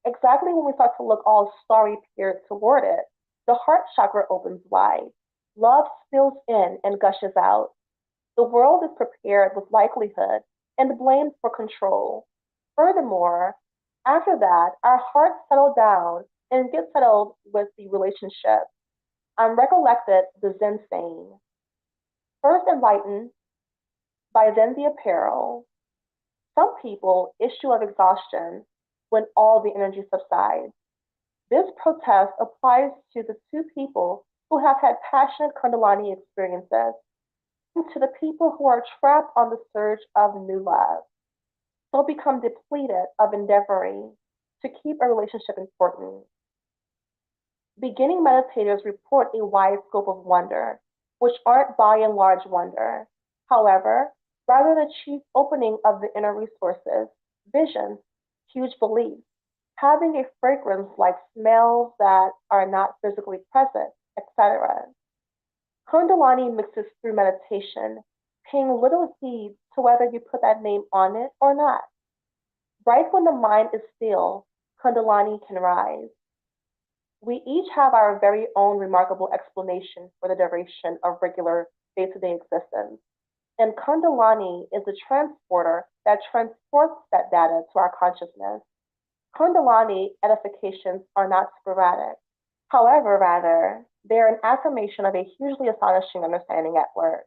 Exactly when we start to look all starry-pierced toward it, the heart chakra opens wide. Love spills in and gushes out. The world is prepared with likelihood and blamed for control. Furthermore, after that, our hearts settle down and get settled with the relationship. I'm recollected the Zen saying, first enlightened, by then the apparel. Some people issue of exhaustion when all the energy subsides. This protest applies to the two people who have had passionate Kundalini experiences and to the people who are trapped on the surge of new love, so become depleted of endeavoring to keep a relationship important. Beginning meditators report a wide scope of wonder, which aren't by and large wonder. However, rather the chief opening of the inner resources, visions, huge beliefs, having a fragrance like smells that are not physically present, etc. Kundalini mixes through meditation, paying little heed to whether you put that name on it or not. Right when the mind is still, Kundalini can rise. We each have our very own remarkable explanation for the duration of regular day-to-day existence. And Kundalini is the transporter that transports that data to our consciousness. Kundalini edifications are not sporadic. However, rather, they are an affirmation of a hugely astonishing understanding at work.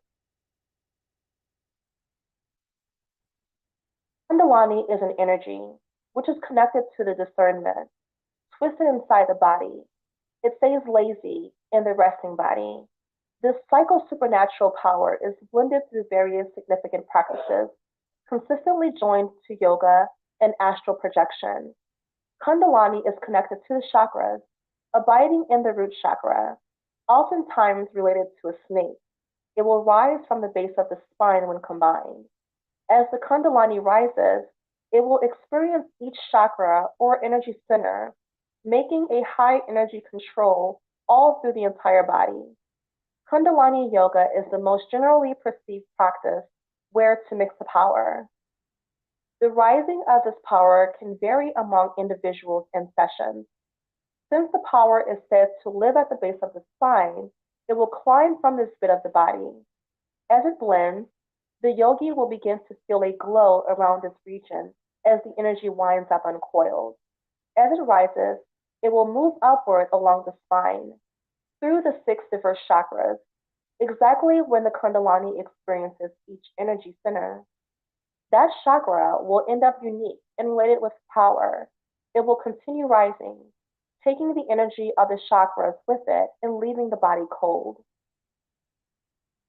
Kundalini is an energy which is connected to the discernment, twisted inside the body. It stays lazy in the resting body. This psycho-supernatural power is blended through various significant practices, consistently joined to yoga and astral projection. Kundalini is connected to the chakras, abiding in the root chakra, oftentimes related to a snake. It will rise from the base of the spine when combined. As the Kundalini rises, it will experience each chakra or energy center, making a high energy control all through the entire body. Kundalini yoga is the most generally perceived practice where to mix the power. The rising of this power can vary among individuals and sessions. Since the power is said to live at the base of the spine, it will climb from this bit of the body. As it blends, the yogi will begin to feel a glow around this region as the energy winds up uncoiled. As it rises, it will move upward along the spine, through the 6 diverse chakras, exactly when the Kundalini experiences each energy center. That chakra will end up unique and related with power. It will continue rising, taking the energy of the chakras with it and leaving the body cold.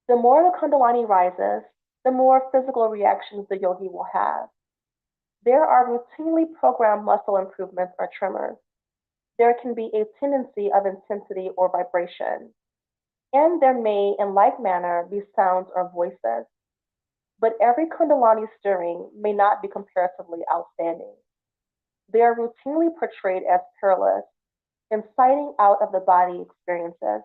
The more the Kundalini rises, the more physical reactions the yogi will have. There are routinely programmed muscle improvements or tremors. There can be a tendency of intensity or vibration. And there may, in like manner, be sounds or voices. But every Kundalini stirring may not be comparatively outstanding. They are routinely portrayed as perilous, inciting out of the body experiences,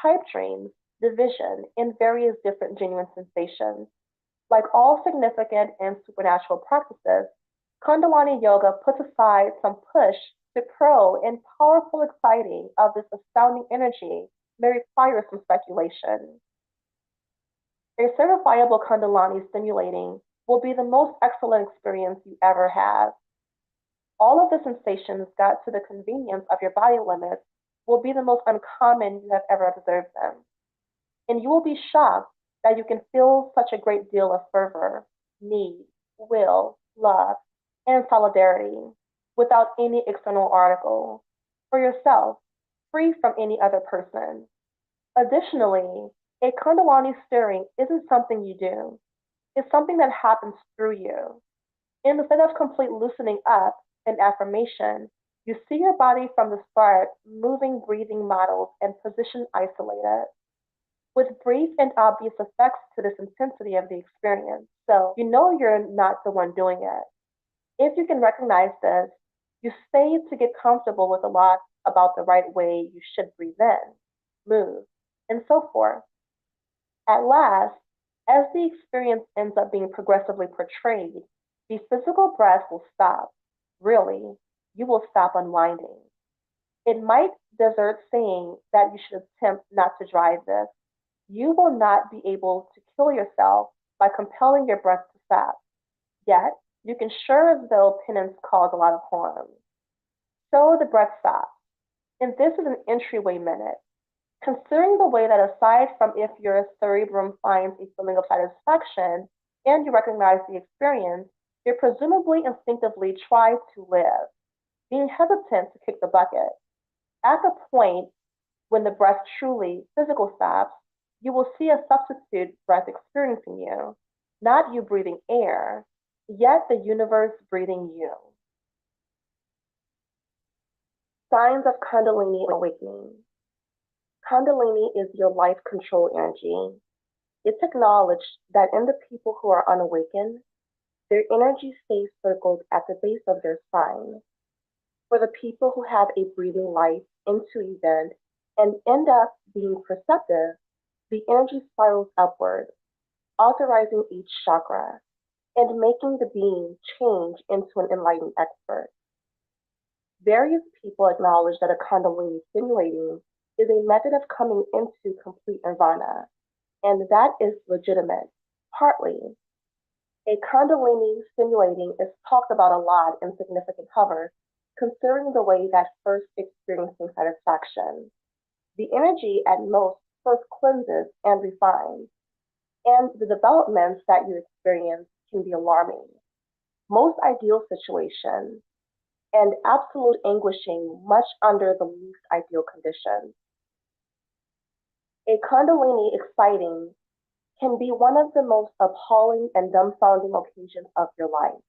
pipe dreams, division, and various different genuine sensations. Like all significant and supernatural practices, Kundalini yoga puts aside some push to pro and powerful exciting of this astounding energy may require some speculation. A certifiable Kundalini stimulating will be the most excellent experience you ever have. All of the sensations got to the convenience of your body limits will be the most uncommon you have ever observed them. And you will be shocked that you can feel such a great deal of fervor, need, will, love, and solidarity without any external article, for yourself, free from any other person. Additionally, a Kundalini stirring isn't something you do. It's something that happens through you. Instead of complete loosening up and affirmation, you see your body from the start moving breathing models and position isolated, with brief and obvious effects to this intensity of the experience. So you know you're not the one doing it. If you can recognize this, you stay to get comfortable with a lot about the right way you should breathe in, move, and so forth. At last, as the experience ends up being progressively portrayed, the physical breath will stop. Really, you will stop unwinding. It might desert saying that you should attempt not to drive this. You will not be able to kill yourself by compelling your breath to stop. Yet, you can sure as though penance cause a lot of harm. So the breath stops. And this is an entryway minute. Considering the way that aside from if your cerebrum finds a feeling of satisfaction and you recognize the experience, you presumably instinctively try to live, being hesitant to kick the bucket. At the point when the breath truly physical stops, you will see a substitute breath experiencing you, not you breathing air, yet the universe breathing you. Signs of Kundalini awakening. Kundalini is your life control energy. It's acknowledged that in the people who are unawakened, their energy stays circled at the base of their spine. For the people who have a breathing life into event and end up being perceptive, the energy spirals upward, authorizing each chakra and making the being change into an enlightened expert. Various people acknowledge that a Kundalini stimulating is a method of coming into complete nirvana, and that is legitimate, partly. A Kundalini stimulating is talked about a lot in Significant Cover, considering the way that first experiencing satisfaction. The energy at most first cleanses and refines, and the developments that you experience can be alarming. most ideal situation, and absolute anguishing much under the least ideal conditions. A Kundalini exciting can be one of the most appalling and dumbfounding occasions of your life.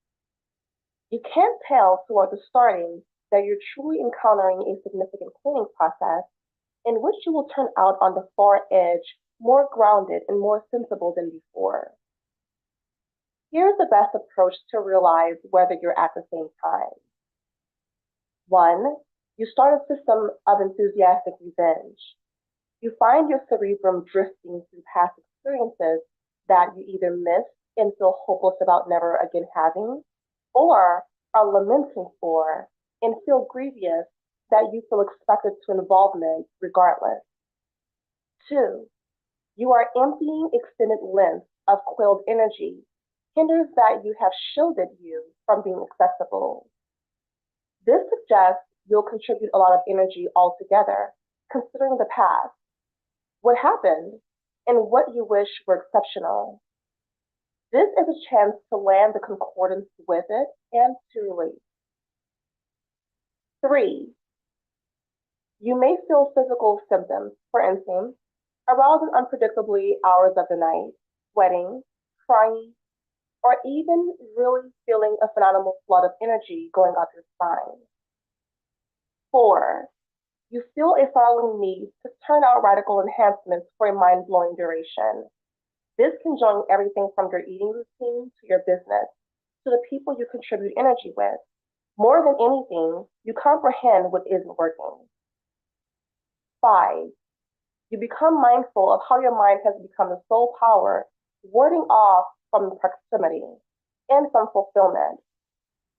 You can't tell toward the starting that you're truly encountering a significant cleaning process in which you will turn out on the far edge more grounded and more sensible than before. Here's the best approach to realize whether you're at the same time. 1. You start a system of enthusiastic revenge. You find your cerebrum drifting through past experiences that you either miss and feel hopeless about never again having, or are lamenting for and feel grievous that you feel expected to involvement regardless. 2. You are emptying extended lengths of coiled energy hinders that you have shielded you from being accessible. This suggests you'll contribute a lot of energy altogether, considering the past, what happened, and what you wish were exceptional. This is a chance to land the concordance with it and to release. 3. You may feel physical symptoms, for instance, arousal unpredictably hours of the night, sweating, crying, or even really feeling a phenomenal flood of energy going up your spine. 4. You feel a startling need to turn out radical enhancements for a mind-blowing duration. This can join everything from your eating routine to your business, to the people you contribute energy with. More than anything, you comprehend what isn't working. 5. You become mindful of how your mind has become the sole power, warding off from proximity and from fulfillment.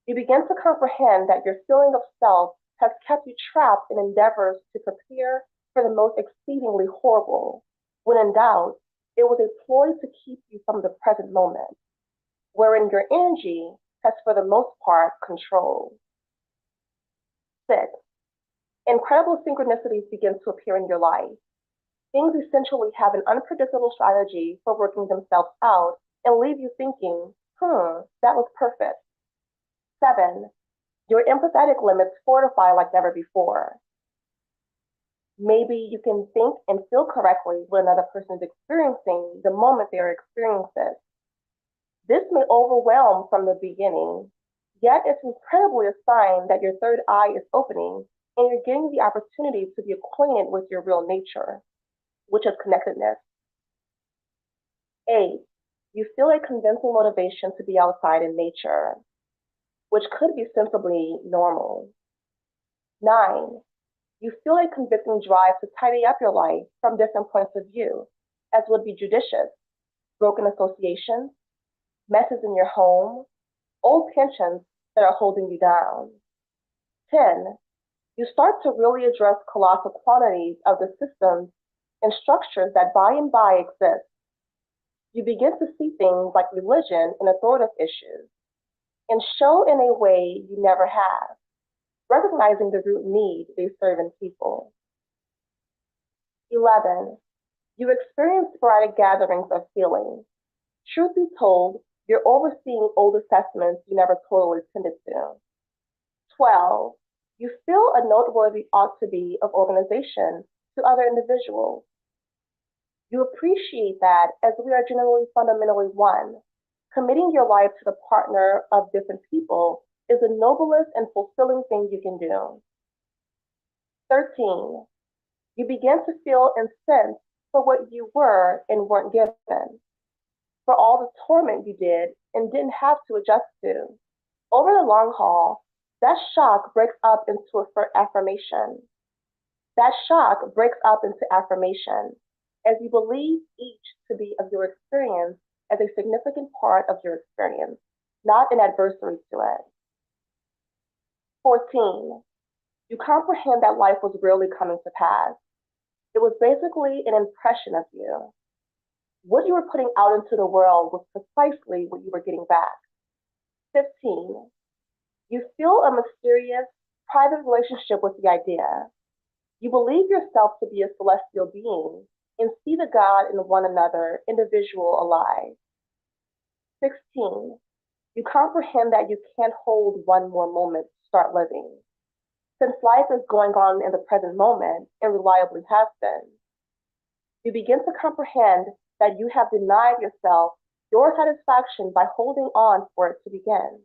You begin to comprehend that your feeling of self has kept you trapped in endeavors to prepare for the most exceedingly horrible. When in doubt, it was a ploy to keep you from the present moment, wherein your energy has for the most part control. 6. Incredible synchronicities begin to appear in your life. Things essentially have an unpredictable strategy for working themselves out and leave you thinking, that was perfect. 7. Your empathetic limits fortify like never before. Maybe you can think and feel correctly what another person is experiencing the moment they are experiencing it. This may overwhelm from the beginning, yet it's incredibly a sign that your third eye is opening and you're getting the opportunity to be acquainted with your real nature, which is connectedness. 8. You feel a convincing motivation to be outside in nature, which could be sensibly normal. 9. You feel a convicting drive to tidy up your life from different points of view, as would be judicious, broken associations, messes in your home, old tensions that are holding you down. 10. You start to really address colossal quantities of the systems and structures that by and by exist. You begin to see things like religion and authoritative issues, and show in a way you never have, recognizing the root need they serve in people. 11. You experience sporadic gatherings of feelings. Truth be told, you're overseeing old assessments you never totally tended to. 12. You feel a noteworthy ought to be of organization to other individuals. You appreciate that as we are generally fundamentally one, committing your life to the partner of different people is the noblest and fulfilling thing you can do. 13. You begin to feel incensed for what you were and weren't given, for all the torment you did and didn't have to adjust to. Over the long haul, that shock breaks up into affirmation. That shock breaks up into affirmation as you believe each to be of your experience as a significant part of your experience, not an adversary to it. 14. You comprehend that life was really coming to pass. It was basically an impression of you. What you were putting out into the world was precisely what you were getting back. 15. You feel a mysterious, private relationship with the idea. You believe yourself to be a celestial being and see the God in one another, individual alive. 16. You comprehend that you can't hold one more moment to start living. Since life is going on in the present moment and reliably has been, you begin to comprehend that you have denied yourself your satisfaction by holding on for it to begin.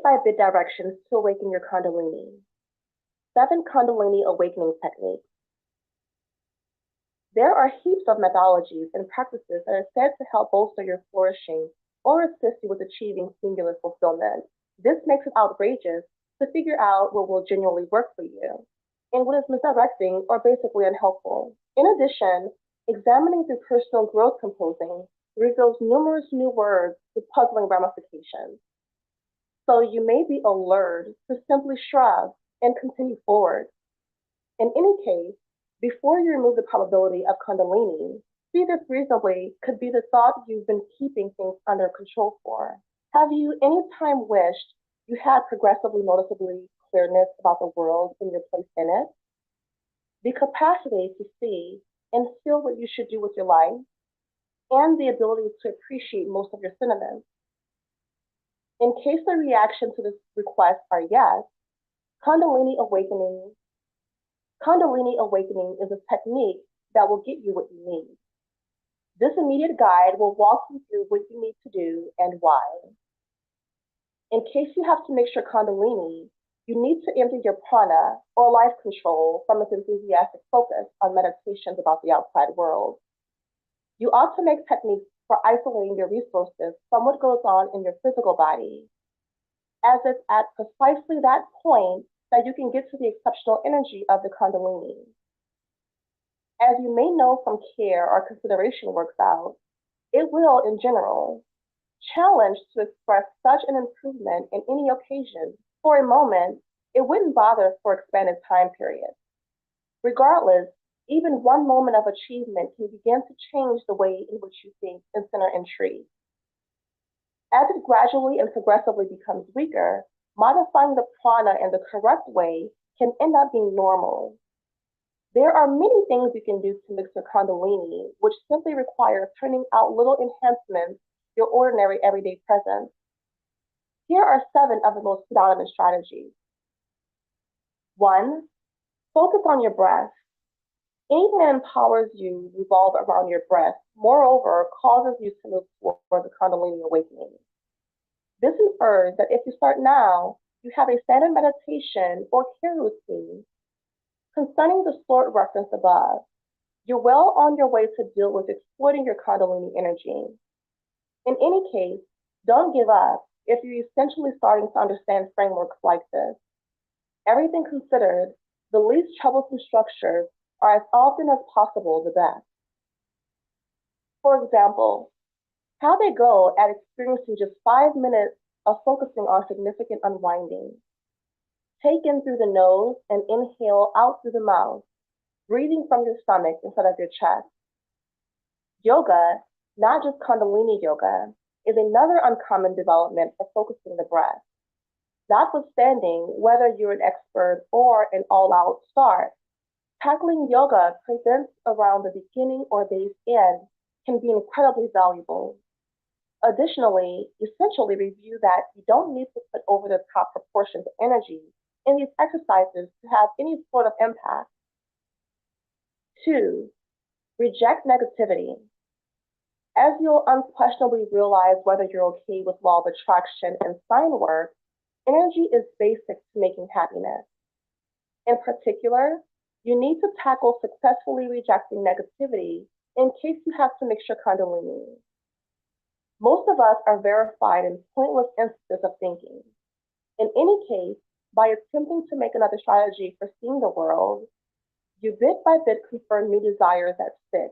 By bit directions to awaken your Kundalini. 7 Kundalini awakening techniques. There are heaps of methodologies and practices that are said to help bolster your flourishing or assist you with achieving singular fulfillment. This makes it outrageous to figure out what will genuinely work for you and what is misdirecting or basically unhelpful. In addition, examining through personal growth composing reveals numerous new words with puzzling ramifications. So you may be allured to simply shrug and continue forward. In any case, before you remove the probability of Kundalini, see this reasonably could be the thought you've been keeping things under control for. Have you any time wished you had progressively noticeably clearness about the world and your place in it? The capacity to see and feel what you should do with your life, and the ability to appreciate most of your sentiments. In case the reaction to this request are yes, Kundalini awakening is a technique that will get you what you need. This immediate guide will walk you through what you need to do and why. In case you have to mix your Kundalini, you need to empty your prana or life control from its enthusiastic focus on meditations about the outside world. You ought to make techniques for isolating your resources from what goes on in your physical body, as it's at precisely that point that you can get to the exceptional energy of the Kundalini. As you may know from care or consideration works out, it will, in general, challenge to express such an improvement in any occasion. For a moment, it wouldn't bother for expanded time periods. Regardless, even one moment of achievement can begin to change the way in which you think and center intrigue. As it gradually and progressively becomes weaker, modifying the prana in the correct way can end up being normal. There are many things you can do to mix your Kundalini, which simply require turning out little enhancements to your ordinary everyday presence. Here are 7 of the most predominant strategies. 1. Focus on your breath. Anything that empowers you revolve around your breath, moreover, causes you to move toward the Kundalini awakening. This infers that if you start now, you have a standard meditation or care routine. Concerning the sort referenced above, you're well on your way to deal with exploiting your Kundalini energy. In any case, don't give up if you're essentially starting to understand frameworks like this. Everything considered, the least troublesome structures are as often as possible the best. For example, how they go at experiencing just 5 minutes of focusing on significant unwinding. Take in through the nose and inhale out through the mouth, breathing from your stomach instead of your chest. Yoga, not just Kundalini yoga, is another uncommon development for focusing the breath. Notwithstanding whether you're an expert or an all-out start, tackling yoga presents around the beginning or day's end can be incredibly valuable. Additionally, essentially review that you don't need to put over the top proportions of energy in these exercises to have any sort of impact. 2. Reject negativity. As you'll unquestionably realize whether you're okay with law of attraction and sign work, energy is basic to making happiness. In particular, you need to tackle successfully rejecting negativity in case you have to mix your Kundalini. Most of us are verified in pointless instances of thinking. In any case, by attempting to make another strategy for seeing the world, you bit by bit confirm new desires that fit.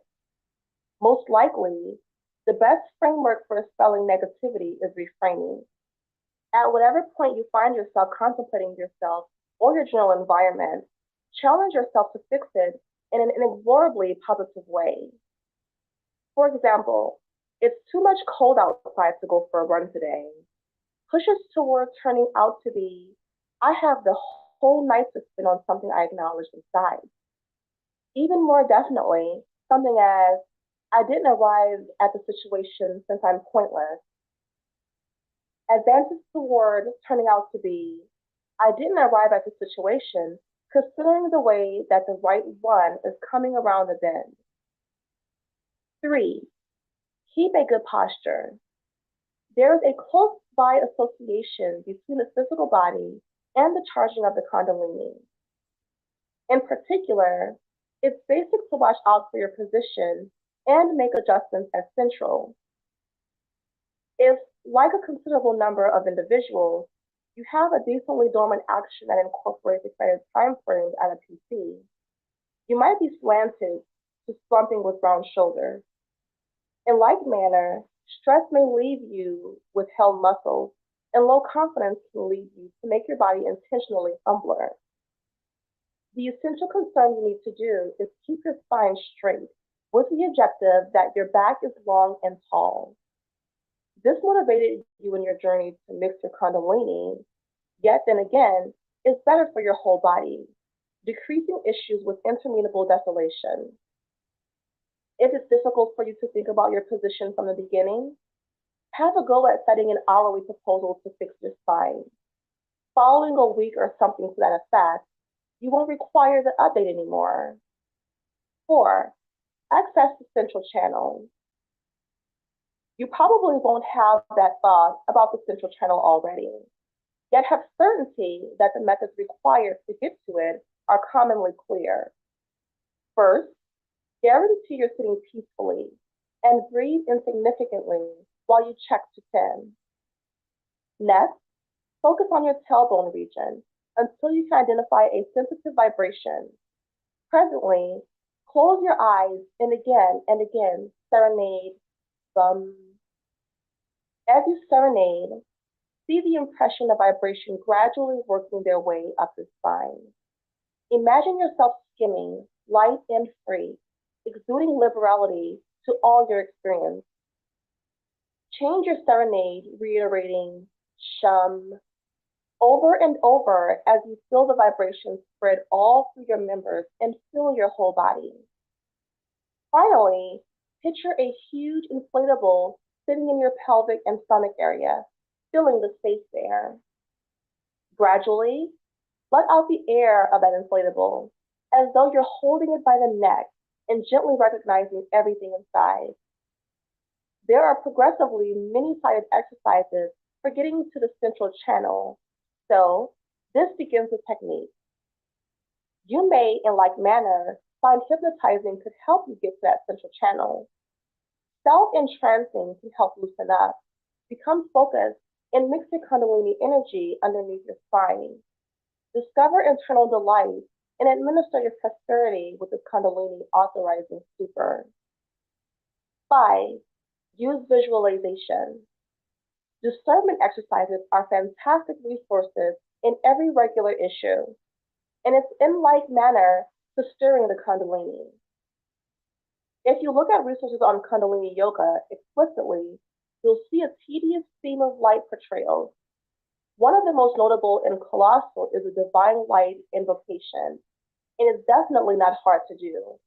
Most likely, the best framework for expelling negativity is reframing. At whatever point you find yourself contemplating yourself or your general environment, challenge yourself to fix it in an inexorably positive way. For example, it's too much cold outside to go for a run today. Push us toward turning out to be, I have the whole night to spend on something I acknowledge inside. Even more definitely, something as, I didn't arrive at the situation since I'm pointless. Advances toward turning out to be, I didn't arrive at the situation considering the way that the right one is coming around the bend. 3. Keep a good posture. There is a close by association between the physical body and the charging of the Kundalini. In particular, it's basic to watch out for your position and make adjustments as central. If, like a considerable number of individuals, you have a decently dormant action that incorporates extended time frames at a PC, you might be slanted to slumping with round shoulders. In like manner, stress may leave you with held muscles, and low confidence can lead you to make your body intentionally humbler. The essential concern you need to do is keep your spine straight with the objective that your back is long and tall. This motivated you in your journey to mix your Kundalini, yet then again, is better for your whole body, decreasing issues with interminable desolation. If it's difficult for you to think about your position from the beginning, have a go at setting an hourly proposal to fix your spine. Following a week or something to that effect, you won't require the update anymore. 4. Access the central channel. You probably won't have that thought about the central channel already, yet have certainty that the methods required to get to it are commonly clear. First, guarantee you're sitting peacefully and breathe insignificantly while you check to 10. Next, focus on your tailbone region until you can identify a sensitive vibration. Presently, close your eyes and again serenade bum. As you serenade, see the impression of vibration gradually working their way up the spine. Imagine yourself skimming, light and free, exuding liberality to all your experience. Change your serenade, reiterating shum over and over as you feel the vibrations spread all through your members and fill your whole body. Finally, picture a huge inflatable sitting in your pelvic and stomach area, filling the space there. Gradually, let out the air of that inflatable, as though you're holding it by the neck and gently recognizing everything inside. There are progressively many-sided exercises for getting to the central channel, so this begins the technique. You may, in like manner, find hypnotizing could help you get to that central channel. Self-entrancing can help loosen up, become focused, and mix your Kundalini energy underneath your spine. Discover internal delight and administer your prosperity with the Kundalini authorizing super. 5. Use visualization. Discernment exercises are fantastic resources in every regular issue, and it's in like manner to stirring the Kundalini. If you look at resources on Kundalini Yoga explicitly, you'll see a tedious theme of light portrayals. One of the most notable and colossal is the divine light invocation, and it's definitely not hard to do,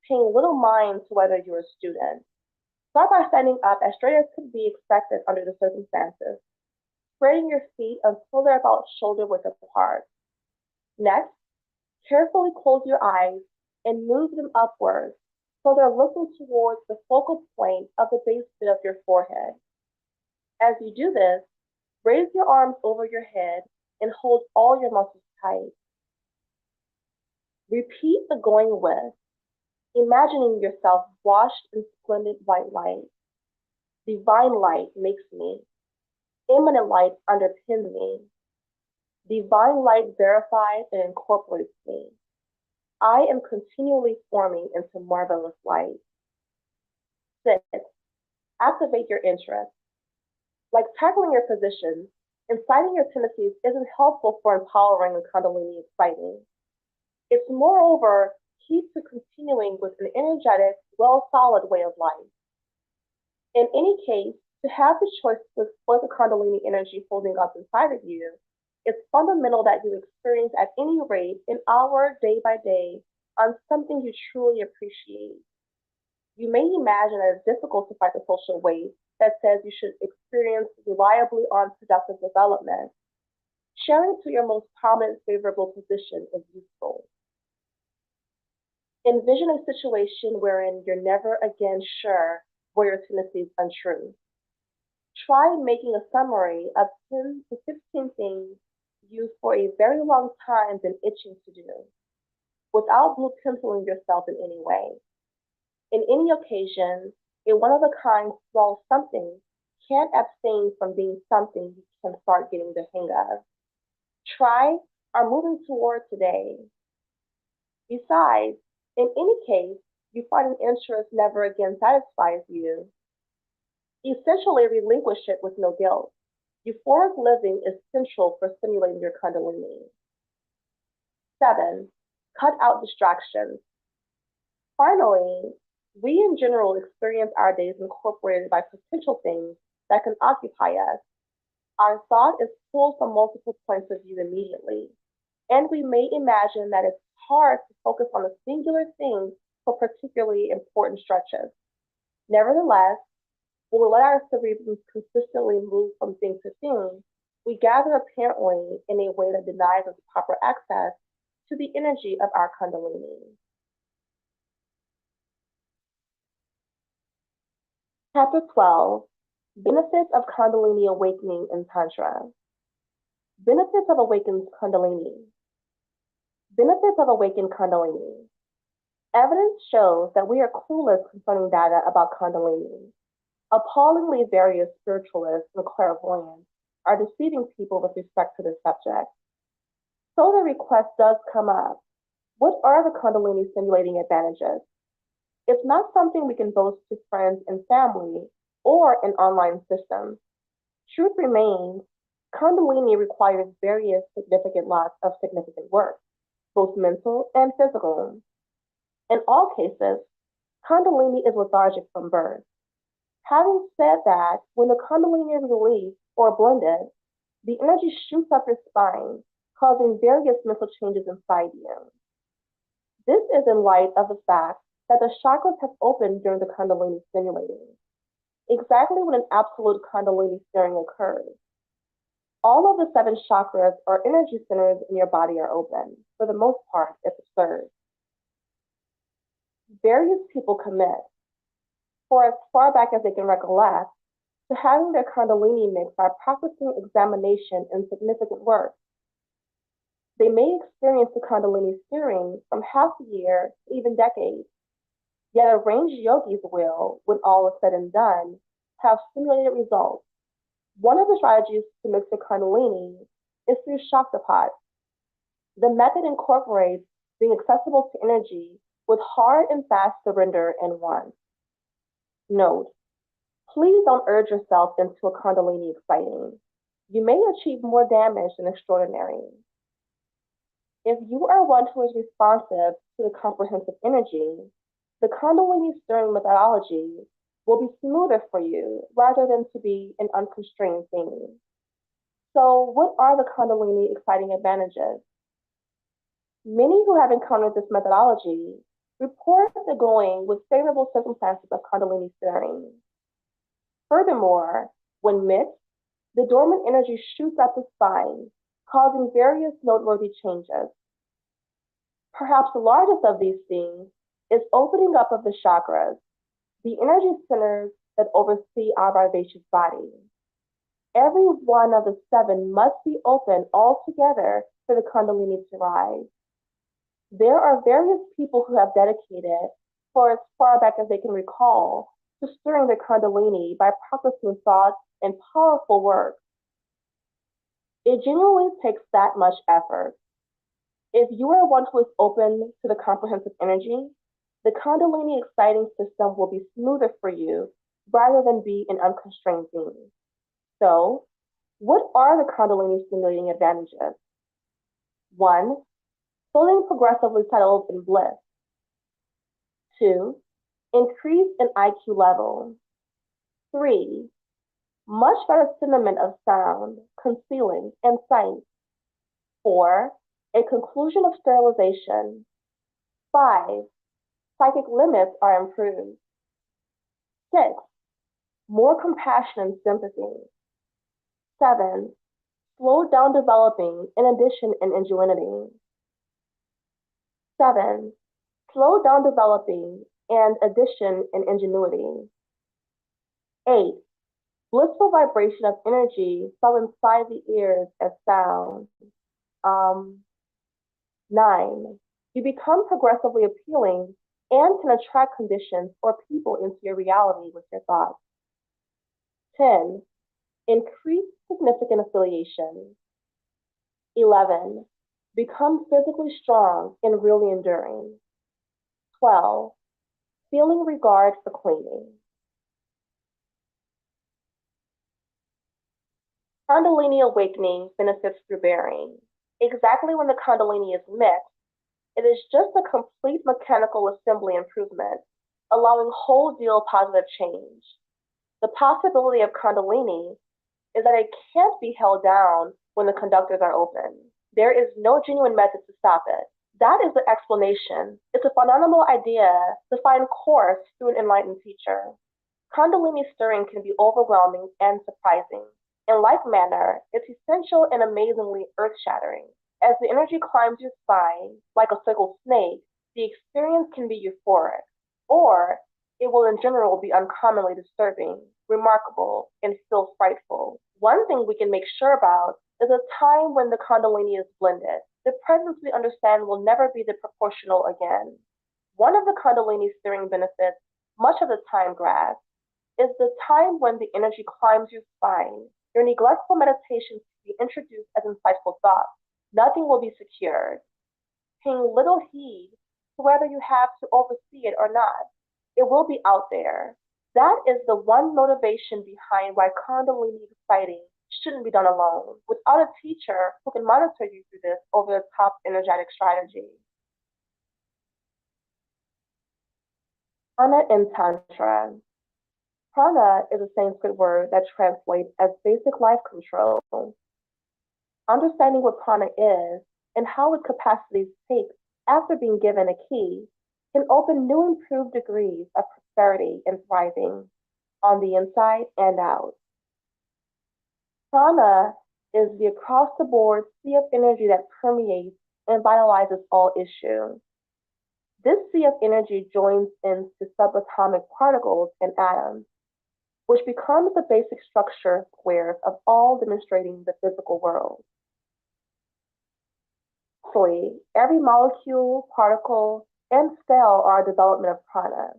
paying little mind to whether you're a student. Start by standing up as straight as could be expected under the circumstances, spreading your feet until they're about shoulder width apart. Next, carefully close your eyes and move them upwards so they're looking towards the focal point of the base bit of your forehead. As you do this, raise your arms over your head and hold all your muscles tight. Repeat the going with, imagining yourself washed in splendid white light. Divine light makes me. Immanent light underpins me. Divine light verifies and incorporates me. I am continually forming into marvelous light. 6. Activate your interest. Like tackling your position, inciting your tendencies isn't helpful for empowering and Kundalini exciting. It's moreover key to continuing with an energetic, well-solid way of life. In any case, to have the choice to explore the Kundalini energy holding up inside of you, it's fundamental that you experience at any rate an hour day by day on something you truly appreciate. You may imagine that it's difficult to fight the social weight that says you should experience reliably on productive development. Sharing to your most prominent favorable position is useful. Envision a situation wherein you're never again sure where your tendency is untrue. Try making a summary of 10 to 15 things you've for a very long time been itching to do, without blue penciling yourself in any way. In any occasion, a one-of-a-kind small something can't abstain from being something you can start getting the hang of. Try are moving toward today. Besides, in any case, you find an interest never again satisfies you. Essentially relinquish it with no guilt. Euphoric living is central for stimulating your Kundalini. 7. Cut out distractions. Finally, we in general experience our days incorporated by potential things that can occupy us. Our thought is pulled from multiple points of view immediately, and we may imagine that it's hard to focus on a singular thing for particularly important stretches. Nevertheless, when we let our cerebrums consistently move from thing to thing, we gather apparently in a way that denies us proper access to the energy of our Kundalini. Chapter 12, Benefits of Kundalini Awakening in Tantra. Benefits of Awakened Kundalini. Benefits of Awakened Kundalini. Evidence shows that we are clueless concerning data about Kundalini. Appallingly various spiritualists and clairvoyants are deceiving people with respect to this subject. So the request does come up. What are the Kundalini stimulating advantages? It's not something we can boast to friends and family or in online systems. Truth remains, Kundalini requires various significant lots of significant work, both mental and physical. In all cases, Kundalini is lethargic from birth. Having said that, when the Kundalini is released or blended, the energy shoots up your spine, causing various mental changes inside you. This is in light of the fact that the chakras have opened during the Kundalini stimulating, exactly when an absolute Kundalini stirring occurs. All of the 7 chakras or energy centers in your body are open, for the most part, if observed. Various people commit, for as far back as they can recollect, to having their Kundalini mix by practicing examination and significant work. They may experience the Kundalini stirring from half a year to even decades, yet arranged yogis will, when all is said and done, have stimulated results. One of the strategies to mix the Kundalini is through Shaktipat. The method incorporates being accessible to energy with hard and fast surrender in one. Note, please don't urge yourself into a Kundalini exciting. You may achieve more damage than extraordinary. If you are one who is responsive to the comprehensive energy, the Kundalini stirring methodology will be smoother for you rather than to be an unconstrained thing. So what are the Kundalini exciting advantages? Many who have encountered this methodology report the going with favorable circumstances of Kundalini stirring. Furthermore, when mixed, the dormant energy shoots up the spine, causing various noteworthy changes. Perhaps the largest of these things is opening up of the chakras, the energy centers that oversee our vivacious body. Every one of the 7 must be open altogether for the Kundalini to rise. There are various people who have dedicated, for as far back as they can recall, to stirring the Kundalini by practicing thoughts and powerful work. It genuinely takes that much effort. If you are one who is open to the comprehensive energy, the Kundalini exciting system will be smoother for you rather than be an unconstrained thing. So, what are the Kundalini stimulating advantages? 1. Feeling progressively settled in bliss. 2. Increase in IQ level. 3. Much better sentiment of sound, concealing, and sight. 4. A conclusion of sterilization. 5. Psychic limits are improved. 6, more compassion and sympathy. 7, slow down developing inhibition and ingenuity. 7, slow down developing and addition and ingenuity. 8, blissful vibration of energy felt inside the ears as sound. 9, you become progressively appealing and can attract conditions or people into your reality with your thoughts. 10, increase significant affiliation. 11, become physically strong and really enduring. 12, feeling regard for cleaning. Kundalini awakening benefits through bearing. Exactly when the Kundalini is mixed, it is just a complete mechanical assembly improvement, allowing whole deal positive change. The possibility of Kundalini is that it can't be held down when the conductors are open. There is no genuine method to stop it. That is the explanation. It's a phenomenal idea to find course through an enlightened teacher. Kundalini stirring can be overwhelming and surprising. In like manner, it's essential and amazingly earth-shattering. As the energy climbs your spine, like a circled snake, the experience can be euphoric, or it will in general be uncommonly disturbing, remarkable, and feel frightful. One thing we can make sure about is a time when the Kundalini is blended. The presence we understand will never be the proportional again. One of the Kundalini stirring benefits, much of the time grasped, is the time when the energy climbs your spine. Your neglectful meditations can be introduced as insightful thoughts. Nothing will be secured. Paying little heed to whether you have to oversee it or not. It will be out there. That is the one motivation behind why Kundalini exciting shouldn't be done alone, without a teacher who can monitor you through this over-the-top energetic strategy. Prana in Tantra. Prana is a Sanskrit word that translates as basic life control. Understanding what prana is and how its capacities take after being given a key can open new improved degrees of prosperity and thriving on the inside and out. Prana is the across-the-board sea of energy that permeates and vitalizes all issues. This sea of energy joins into subatomic particles and atoms, which becomes the basic structure squares of all demonstrating the physical world. Every molecule, particle, and cell are a development of prana,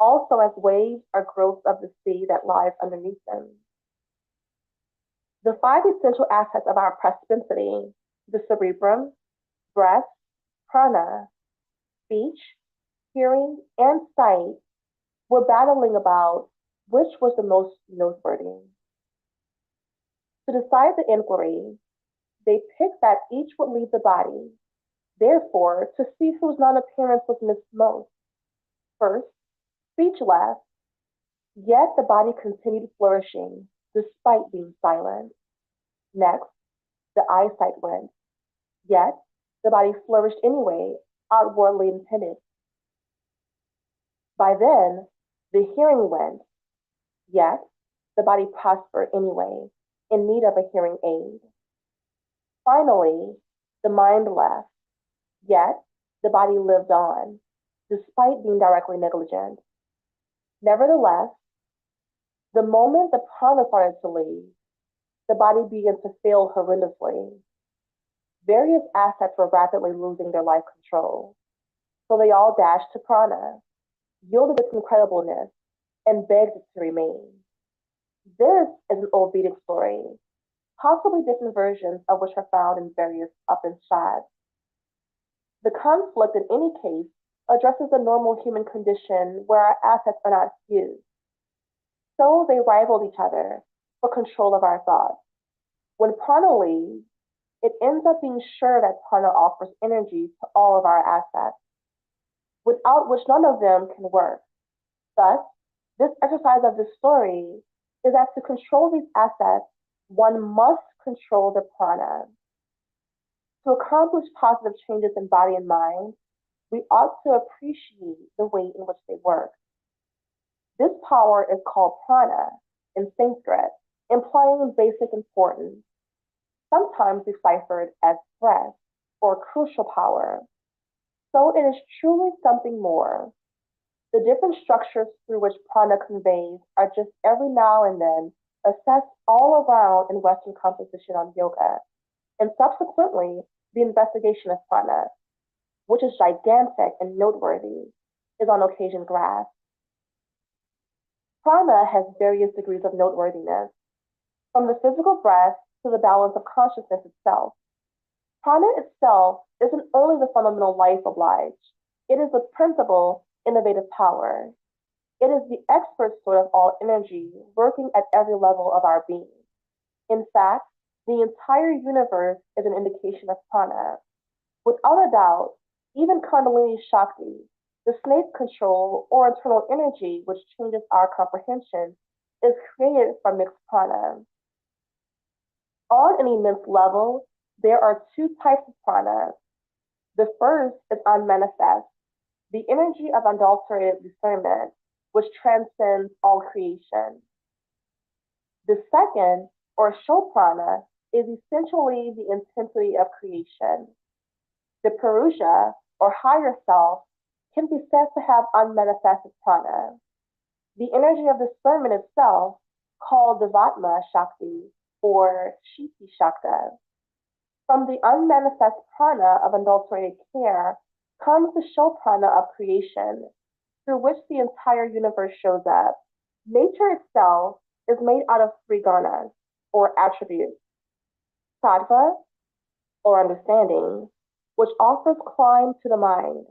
also as waves are growths of the sea that lies underneath them. The 5 essential assets of our propensity, the cerebrum, breath, prana, speech, hearing, and sight, were battling about which was the most noteworthy. To decide the inquiry, they picked that each would leave the body, therefore, to see whose non-appearance was missed most. First, speech left, yet the body continued flourishing despite being silent. Next, the eyesight went, yet the body flourished anyway, outwardly intended. By then, the hearing went, yet the body prospered anyway, in need of a hearing aid. Finally, the mind left, yet the body lived on, despite being directly negligent. Nevertheless, the moment the prana started to leave, the body began to fail horrendously. Various assets were rapidly losing their life control, so they all dashed to prana, yielded its incredibleness, and begged it to remain. This is an old Vedic story, possibly different versions of which are found in various Upanishads. The conflict, in any case, addresses the normal human condition where our assets are not fused. So they rivaled each other for control of our thoughts. When prana leaves, it ends up being sure that prana offers energy to all of our assets, without which none of them can work. Thus, this exercise of this story is that to control these assets, one must control the prana. To accomplish positive changes in body and mind, we ought to appreciate the way in which they work. This power is called prana in Sanskrit, implying basic importance, sometimes deciphered as breath or crucial power. So it is truly something more. The different structures through which prana conveys are just every now and then assessed all around in Western composition on yoga, and subsequently the investigation of prana, which is gigantic and noteworthy, is on occasion grasped. Prana has various degrees of noteworthiness, from the physical breath to the balance of consciousness itself. Prana itself isn't only the fundamental life obliged, it is the principal innovative power. It is the expert source of all energy working at every level of our being. In fact, the entire universe is an indication of prana. Without a doubt, even Kundalini Shakti, the snake control or internal energy which changes our comprehension, is created from mixed prana. On an immense level, there are two types of prana. The first is unmanifest, the energy of unadulterated discernment, which transcends all creation. The second, or show prana, is essentially the intensity of creation. The Purusha, or higher self, can be said to have unmanifested prana. The energy of discernment itself, called Divatma Shakti, or Shiti Shakta. From the unmanifest prana of unadulterated care comes the show prana of creation, through which the entire universe shows up. Nature itself is made out of three gunas, or attributes. Sattva, or understanding, which offers climb to the mind.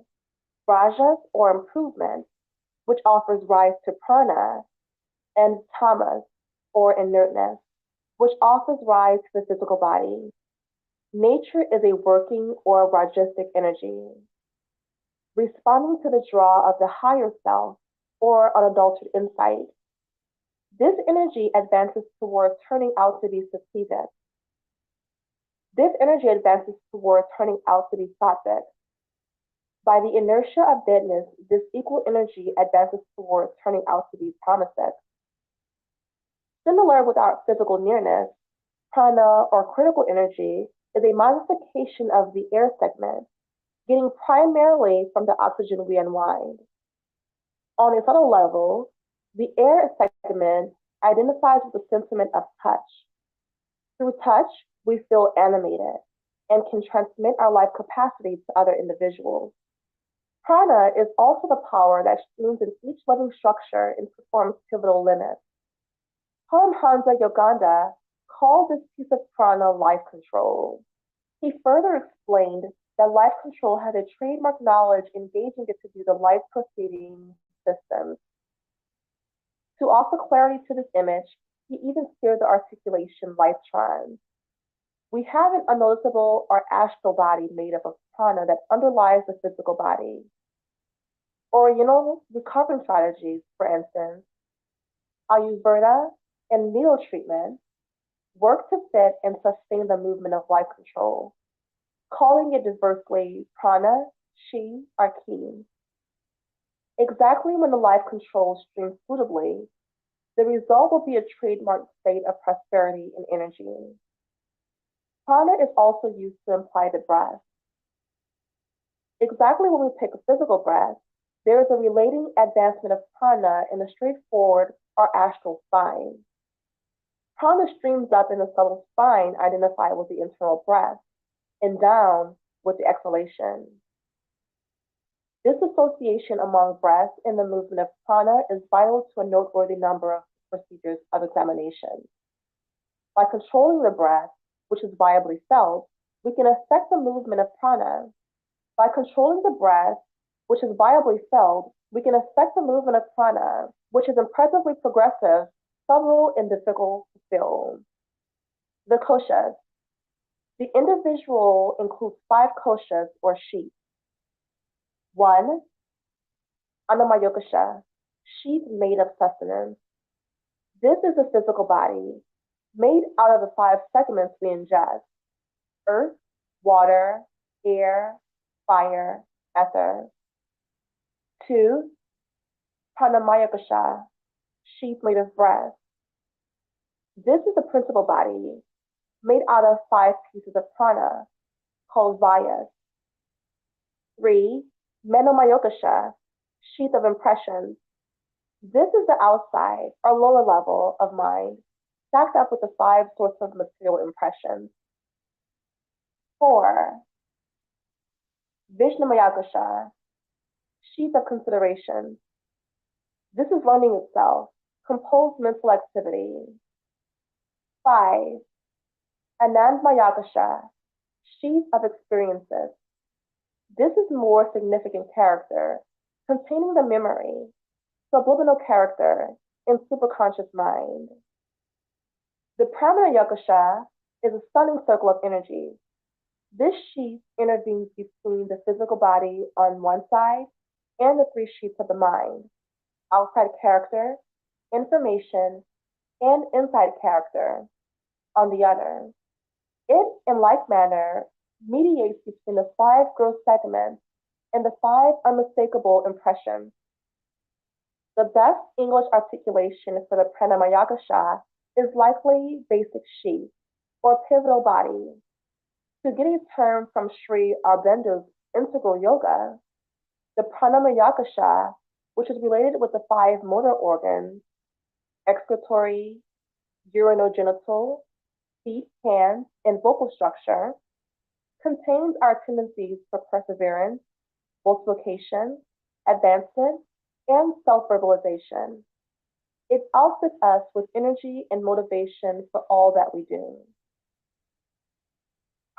Rajas, or improvement, which offers rise to prana. And tamas, or inertness, which offers rise to the physical body. Nature is a working or rajasic energy, responding to the draw of the higher self or unadulterated insight. This energy advances towards turning out to be sattvic. This energy advances towards turning out to be sattvic. By the inertia of deadness, this equal energy advances towards turning out to be tamasic. Similar with our physical nearness, prana or critical energy is a modification of the air segment, getting primarily from the oxygen we unwind. On a subtle level, the air segment identifies with the sentiment of touch. Through touch, we feel animated and can transmit our life capacity to other individuals. Prana is also the power that streams in each living structure and performs pivotal limits. Paramhansa Yoganda called this piece of prana life control. He further explained that life control has a trademark knowledge engaging it to do the life proceeding systems. To offer clarity to this image, he even steered the articulation life trans. We have an unnoticeable or astral body made up of prana that underlies the physical body. Oriental recovery strategies, for instance, Ayurveda and needle treatment, work to fit and sustain the movement of life control, calling it diversely prana, chi, or ki. Exactly when the life control streams suitably, the result will be a trademark state of prosperity and energy. Prana is also used to imply the breath. Exactly when we take a physical breath, there is a relating advancement of prana in the straightforward or astral spine. Prana streams up in the subtle spine identified with the internal breath, and down with the exhalation. This association among breath and the movement of prana is vital to a noteworthy number of procedures of examination. By controlling the breath, which is viably felt, we can affect the movement of prana. By controlling the breath, which is viably felt, we can affect the movement of prana, which is impressively progressive, subtle, and difficult to feel. The koshas. The individual includes 5 koshas or sheaths. 1. Anamayokasha, sheath made of sustenance. This is the physical body, made out of the 5 segments we ingest: earth, water, air, fire, ether. 2. Pranamayakasha, sheath made of breath. This is the principal body, made out of 5 pieces of prana, called vayas. 3. Manomayokasha, sheath of impressions. This is the outside or lower level of mind, stacked up with the 5 sources of material impressions. 4. Vishnamayakasha, sheath of consideration. This is learning itself, composed mental activity. 5. Anandmayakasha, sheath of experiences. This is more significant character, containing the memory, subliminal character, and superconscious mind. The Pranayakasha is a stunning circle of energy. This sheath intervenes between the physical body on one side and the 3 sheaths of the mind, outside character, information, and inside character on the other. It, in like manner, mediates between the 5 gross segments and the 5 unmistakable impressions. The best English articulation for the Pranamayakasha is likely basic sheath, or pivotal body. To get a term from Sri Aurobindo's Integral Yoga, the Pranamayakasha, which is related with the 5 motor organs, excretory, urinogenital, feet, hands, and vocal structure, contains our tendencies for perseverance, multiplication, advancement, and self-verbalization. It outfits us with energy and motivation for all that we do.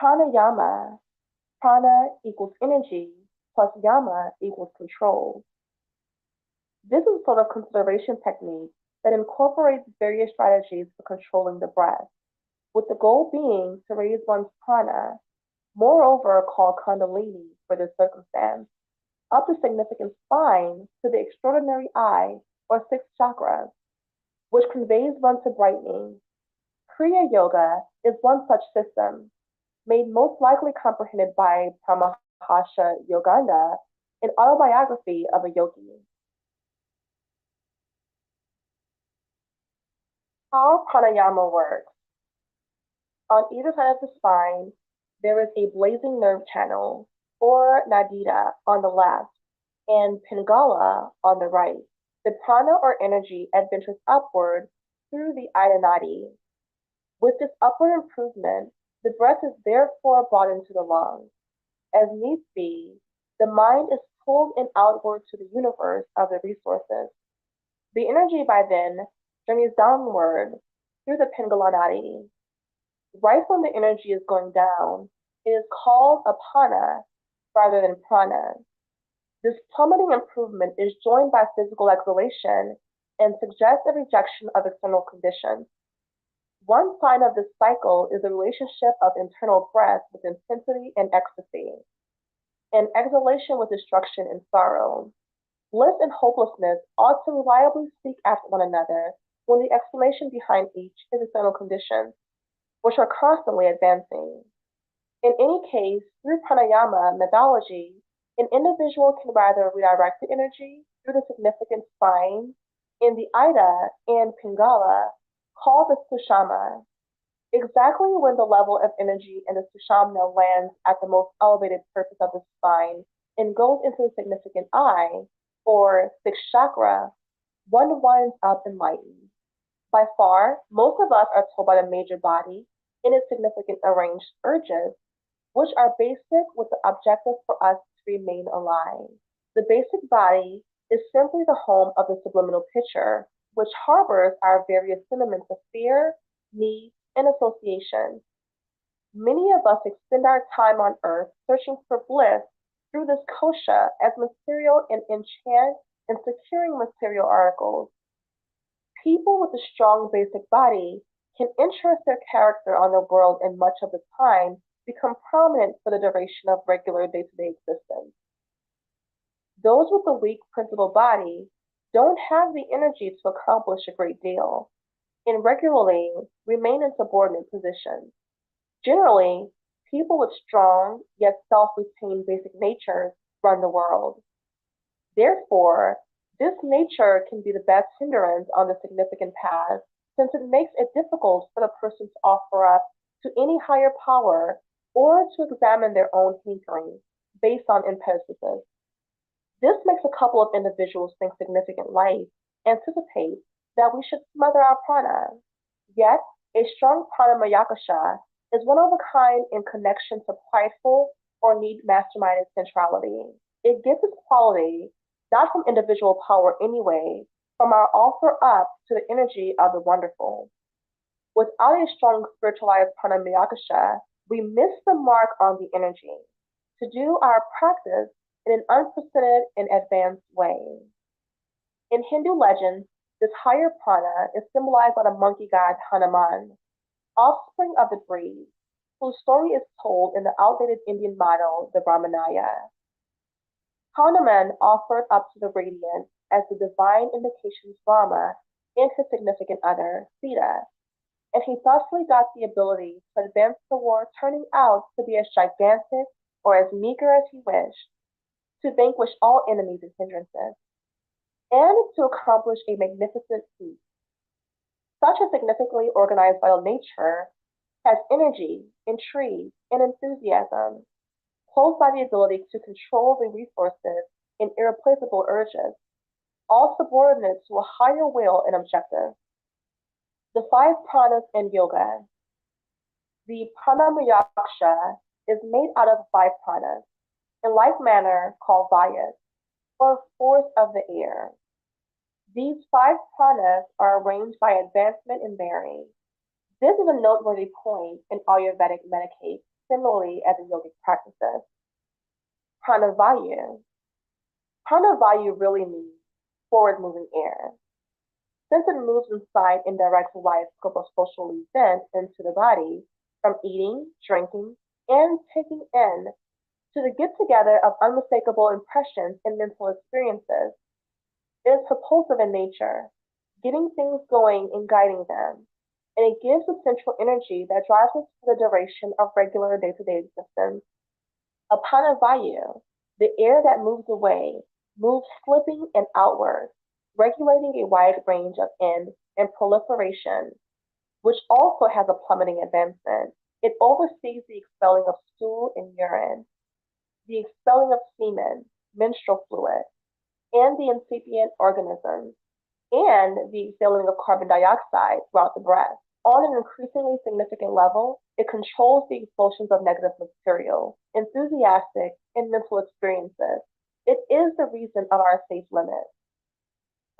Pranayama, prana equals energy, plus yama equals control. This is a sort of conservation technique that incorporates various strategies for controlling the breath, with the goal being to raise one's prana, moreover called Kundalini for this circumstance, up the significant spine to the extraordinary eye or 6th chakra, which conveys one to brightening. Kriya Yoga is one such system, made most likely comprehended by Paramahansa Yogananda, an autobiography of a yogi. How pranayama works. On either side of the spine, there is a blazing nerve channel, or nadita, on the left, and pingala on the right. The prana or energy adventures upward through the Ida nadi. With this upward improvement, the breath is therefore brought into the lungs. As needs be, the mind is pulled in outward to the universe of the resources. The energy by then journeys downward through the pingala nadi. Right when the energy is going down, it is called apana rather than prana. This plummeting improvement is joined by physical exhalation and suggests a rejection of external conditions. One sign of this cycle is the relationship of internal breath with intensity and ecstasy, and exhalation with destruction and sorrow. Bliss and hopelessness ought to reliably seek after one another when the explanation behind each is external conditions, which are constantly advancing. In any case, through pranayama methodology, an individual can rather redirect the energy through the significant spine in the Ida and Pingala, called the Sushama. Exactly when the level of energy in the Sushumna lands at the most elevated surface of the spine and goes into the significant eye, or 6th chakra, one winds up enlightened. By far, most of us are told by the major body in its significant arranged urges, which are basic with the objective for us to remain alive. The basic body is simply the home of the subliminal picture, which harbors our various sentiments of fear, need, and association. Many of us expend our time on earth searching for bliss through this kosha as material and enchant and securing material articles. People with a strong basic body can interest their character on the world and much of the time become prominent for the duration of regular day-to-day existence. Those with a weak principal body don't have the energy to accomplish a great deal and regularly remain in subordinate positions. Generally, people with strong yet self-retained basic natures run the world. Therefore, This nature can be the best hindrance on the significant path, since it makes it difficult for the person to offer up to any higher power or to examine their own hankering based on impetuses. This makes a couple of individuals think significant life anticipates that we should smother our prana. Yet, a strong prana mayakasha is one of a kind in connection to prideful or need masterminded centrality. It gets its quality not from individual power anyway, from our offer up to the energy of the wonderful. Without a strong spiritualized prana mayakasha, we miss the mark on the energy to do our practice in an unprecedented and advanced way. In Hindu legends, this higher prana is symbolized by the monkey god Hanuman, offspring of the breed, whose story is told in the outdated Indian model, the Ramayana. Hanuman offered up to the radiant as the divine indications Rama and his significant other, Sita, and he thusly got the ability to advance the war, turning out to be as gigantic or as meager as he wished, to vanquish all enemies and hindrances, and to accomplish a magnificent feat. Such a significantly organized vital nature has energy, intrigue, and enthusiasm, closed by the ability to control the resources and irreplaceable urges, all subordinate to a higher will and objective. The five pranas in yoga. The pranamayaksha is made out of five pranas, in like manner called vayas, or force of the air. These five pranas are arranged by advancement and varying. This is a noteworthy point in Ayurvedic Medicaid, similarly as in yogic practices. Pranavayu. Pranavayu really means forward-moving air. Since it moves inside and directs a wide scope of social events into the body, from eating, drinking, and taking in, to the get-together of unmistakable impressions and mental experiences. It is propulsive in nature, getting things going and guiding them, and it gives a central energy that drives us for the duration of regular day-to-day existence. Apanavayu, the air that moves away, moves slipping and outward, regulating a wide range of end and proliferation, which also has a plummeting advancement. It oversees the expelling of stool and urine, the expelling of semen, menstrual fluid, and the incipient organisms, and the exhaling of carbon dioxide throughout the breath. On an increasingly significant level, it controls the expulsions of negative material, enthusiastic, and mental experiences. It is the reason of our safe limit.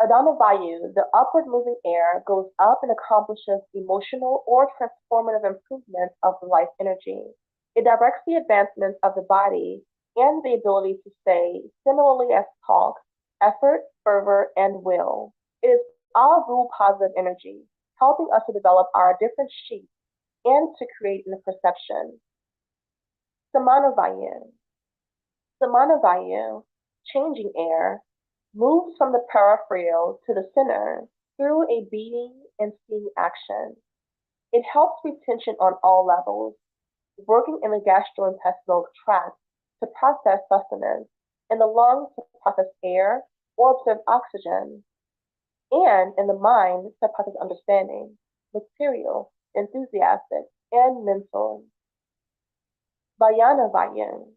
Adana-vayu, the upward moving air, goes up and accomplishes emotional or transformative improvements of the life energy. It directs the advancements of the body and the ability to say, similarly as talk, effort, fervor, and will. It is our rule positive energy, helping us to develop our different sheets and to create a perception. Samanavayu. Samanavayu, changing air, moves from the peripheral to the center through a beating and steam action. It helps retention on all levels, working in the gastrointestinal tract to process sustenance, in the lungs to process air or absorb oxygen, and in the mind to process understanding, material, enthusiastic, and mental. Vayana-vayu.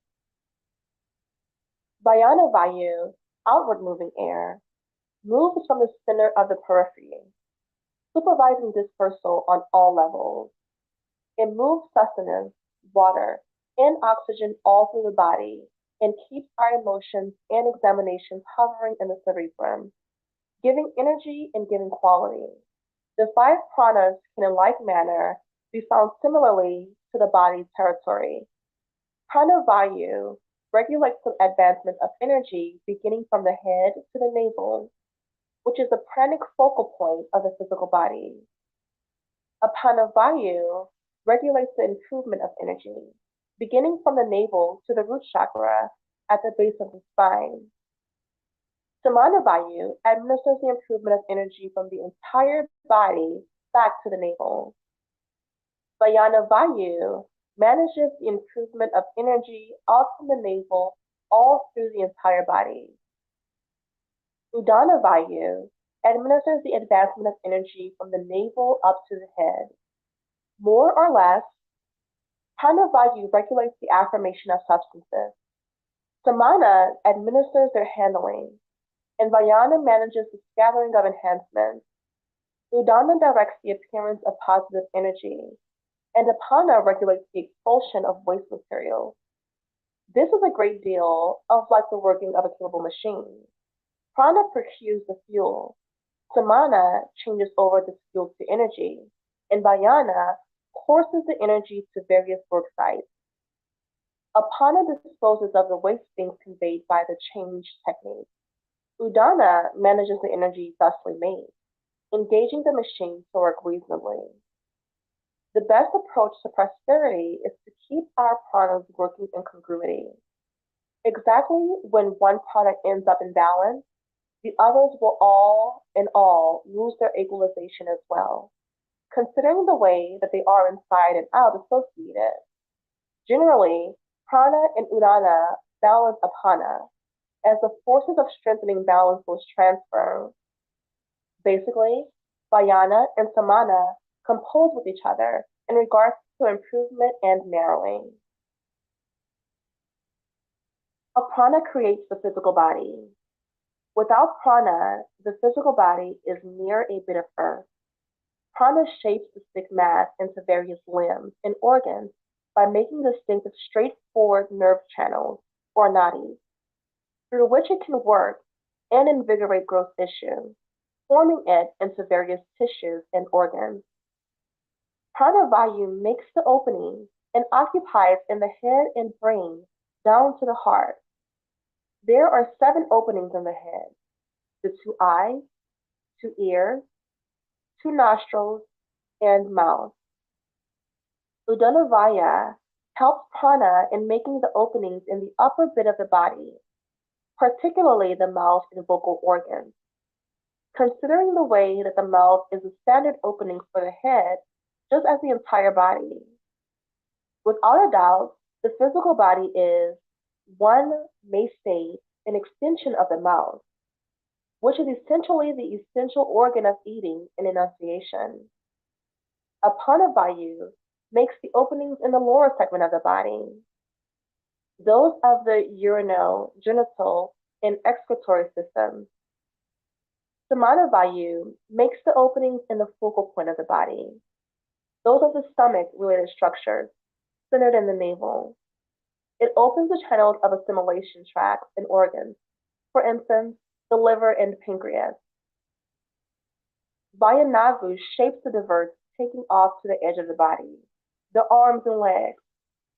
Vayana-vayu, outward moving air, moves from the center of the periphery, supervising dispersal on all levels. It moves sustenance, water, and oxygen all through the body and keeps our emotions and examinations hovering in the cerebrum, giving energy and giving quality. The five pranas can in like manner be found similarly to the body's territory. Pranavayu regulates the advancement of energy beginning from the head to the navel, which is the pranic focal point of the physical body. Apanavayu regulates the improvement of energy, beginning from the navel to the root chakra at the base of the spine. Samanavayu administers the improvement of energy from the entire body back to the navel. Vayanavayu manages the improvement of energy out from the navel all through the entire body. Udana Vayu administers the advancement of energy from the navel up to the head. More or less, Prana-Vayu regulates the affirmation of substances. Samana administers their handling, and Vayana manages the scattering of enhancements. Udana directs the appearance of positive energy, and Apana regulates the expulsion of waste material. This is a great deal of like the working of a capable machine. Prana procures the fuel, Samana changes over this fuel to energy, and Vayana courses the energy to various work sites. Apana disposes of the waste things conveyed by the change technique. Udana manages the energy thusly made, engaging the machine to work reasonably. The best approach to prosperity is to keep our pranas working in congruity. Exactly when one prana ends up in balance, the others will all in all lose their equalization as well, considering the way that they are inside and out associated. Generally, prana and udana balance apana as the forces of strengthening balance will transfer. Basically, vayana and samana compose with each other in regards to improvement and narrowing. A prana creates the physical body. Without prana, the physical body is mere a bit of earth. Prana shapes the stick mass into various limbs and organs by making distinctive straightforward nerve channels, or nadis, through which it can work and invigorate gross tissue, forming it into various tissues and organs. Prana Vayu makes the opening and occupies in the head and brain down to the heart. There are 7 openings in the head: the 2 eyes, 2 ears, 2 nostrils, and mouth. Udana helps prana in making the openings in the upper bit of the body, particularly the mouth and vocal organs. Considering the way that the mouth is the standard opening for the head, just as the entire body. Without a doubt, the physical body is, one may say, an extension of the mouth, which is essentially the essential organ of eating and enunciation. Apana Vayu makes the openings in the lower segment of the body, those of the urinal, genital, and excretory systems. Samana Vayu makes the openings in the focal point of the body, those of the stomach-related structures, centered in the navel. It opens the channels of assimilation tracts and organs, for instance, the liver and pancreas. Vayanavu shapes the diverts taking off to the edge of the body, the arms and legs.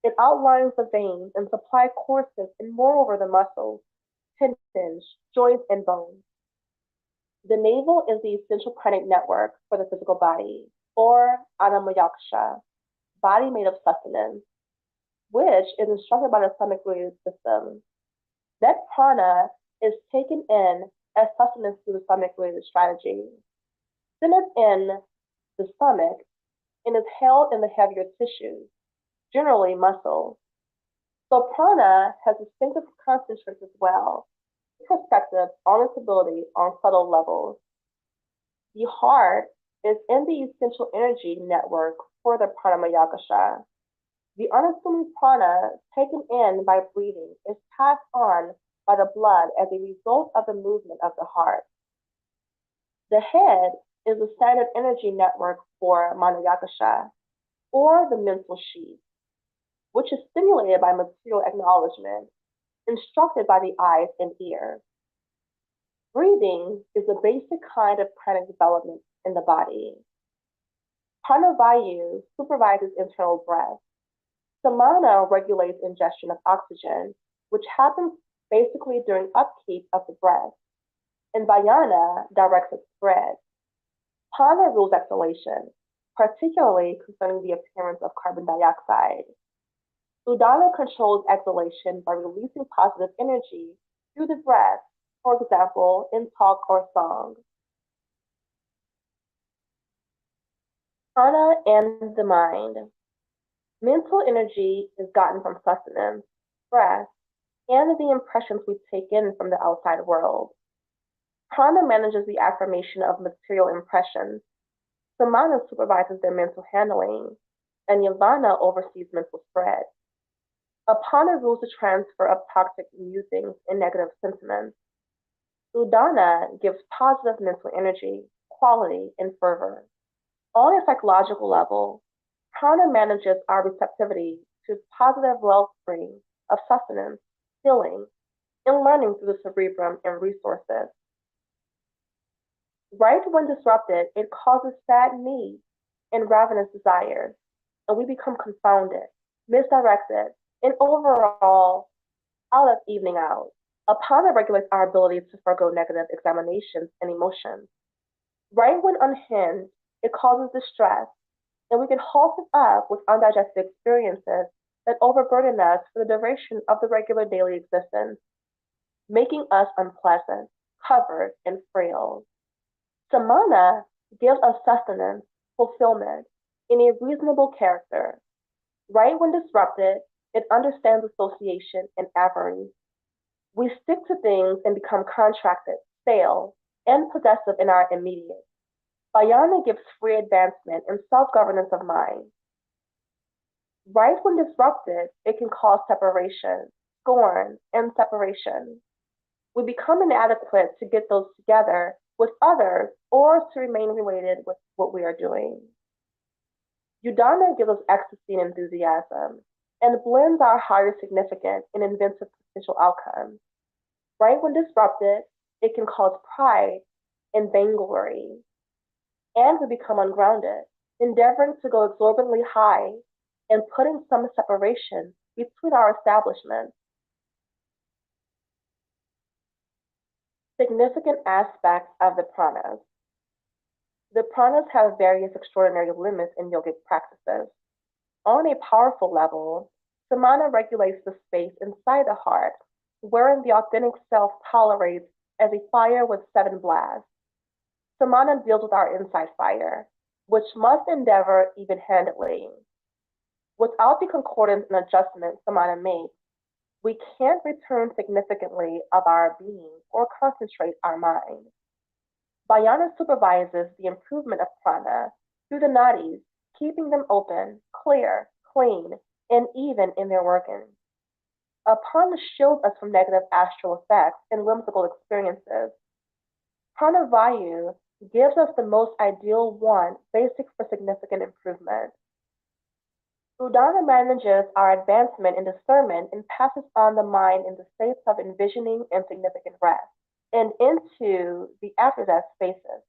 It outlines the veins and supply courses and moreover the muscles, tendons, joints, and bones. The navel is the essential pranic network for the physical body, or anamayaksha, body made of sustenance, which is instructed by the stomach-related system. That prana is taken in as sustenance through the stomach-related strategy, centered in the stomach, and is held in the heavier tissues, generally muscles. So prana has distinctive concentrates as well, perspective on its ability on subtle levels. The heart is in the essential energy network for the pranamayakasha. The unassuming prana taken in by breathing is passed on by the blood as a result of the movement of the heart. The head is the standard energy network for manayakasha, or the mental sheath, which is stimulated by material acknowledgement, instructed by the eyes and ears. Breathing is a basic kind of pranic development in the body. Pranavayu supervises internal breath. Samana regulates ingestion of oxygen, which happens basically during upkeep of the breath, and Vayana directs its spread. Prana rules exhalation, particularly concerning the appearance of carbon dioxide. Udana controls exhalation by releasing positive energy through the breath, for example, in talk or song. Prana and the mind. Mental energy is gotten from sustenance, breath, and the impressions we take in from the outside world. Prana manages the affirmation of material impressions. Samana supervises their mental handling, and Yavana oversees mental spread. Apana rules the transfer of toxic musings and negative sentiments. Udana gives positive mental energy, quality, and fervor. On a psychological level, prana manages our receptivity to positive wellspring of sustenance, healing, and learning through the cerebrum and resources. Right when disrupted, it causes sad needs and ravenous desires, and we become confounded, misdirected, and overall out of evening out. Apana regulates our ability to forego negative examinations and emotions. Right when unhinged, it causes distress, and we can halt it up with undigested experiences that overburden us for the duration of the regular daily existence, making us unpleasant, covered, and frail. Samana gives us sustenance, fulfillment, in a reasonable character. Right when disrupted, it understands association and avarice. We stick to things and become contracted, stale, and possessive in our immediate. Vayana gives free advancement and self-governance of mind. Right when disrupted, it can cause separation, scorn, and separation. We become inadequate to get those together with others or to remain related with what we are doing. Udana gives us ecstasy and enthusiasm and blends our higher significant and inventive potential outcomes. Right when disrupted, it can cause pride and vainglory, and we become ungrounded, endeavoring to go exorbitantly high and putting some separation between our establishments. Significant aspects of the pranas. The pranas have various extraordinary limits in yogic practices. On a powerful level, samana regulates the space inside the heart, wherein the authentic self tolerates as a fire with 7 blasts. Samana deals with our inside fire, which must endeavor even-handedly. Without the concordance and adjustment samana makes, we can't return significantly of our being or concentrate our mind. Vayana supervises the improvement of prana through the nadis, keeping them open, clear, clean, and even in their working. Prana shields us from negative astral effects and whimsical experiences. Prana Vayu gives us the most ideal one, basic for significant improvement. Udana manages our advancement in discernment and passes on the mind in the states of envisioning and significant rest, and into the after-death spaces.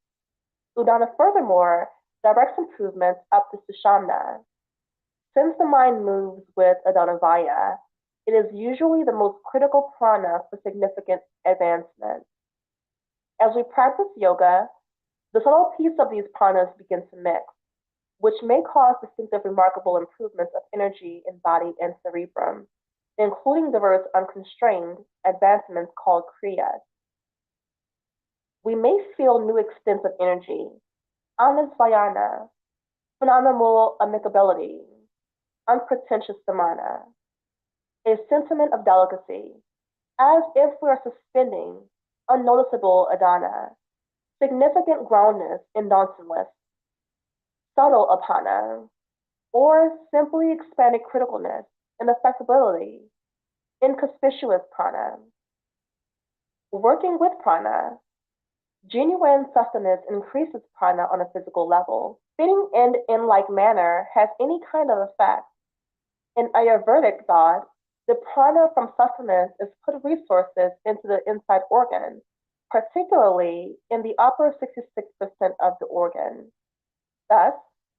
Udana furthermore directs improvements up to Sushumna. Since the mind moves with Adhanavaya, it is usually the most critical prana for significant advancement. As we practice yoga, the subtle piece of these pranas begins to mix, which may cause distinctive remarkable improvements of energy in body and cerebrum, including diverse unconstrained advancements called kriyas. We may feel new extents of energy, anasvayana, phenomenal amicability, unpretentious samana, a sentiment of delicacy, as if we are suspending unnoticeable adana, significant groundness in nonsense, subtle apana, or simply expanded criticalness and affectability, inconspicuous prana. Working with prana, genuine sustenance increases prana on a physical level. Fitting in like manner has any kind of effect. In Ayurvedic thought, the prana from sustenance is put resources into the inside organ, particularly in the upper 66% of the organ. Thus,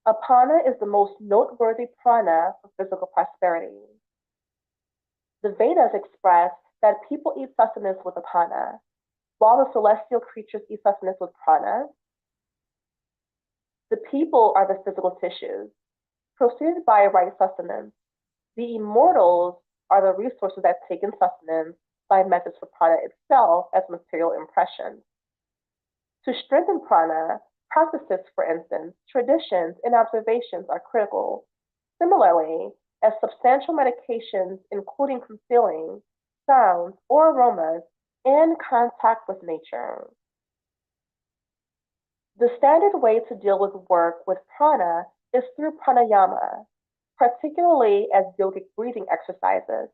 apana is the most noteworthy prana for physical prosperity. The Vedas express that people eat sustenance with apana, while the celestial creatures eat sustenance with prana. The people are the physical tissues, preceded by right sustenance. The immortals are the resources that take in sustenance by methods for prana itself as material impressions. To strengthen prana, practices, for instance, traditions, and observations are critical. Similarly, as substantial medications, including concealing sounds or aromas, and contact with nature. The standard way to deal with work with prana is through pranayama, particularly as yogic breathing exercises.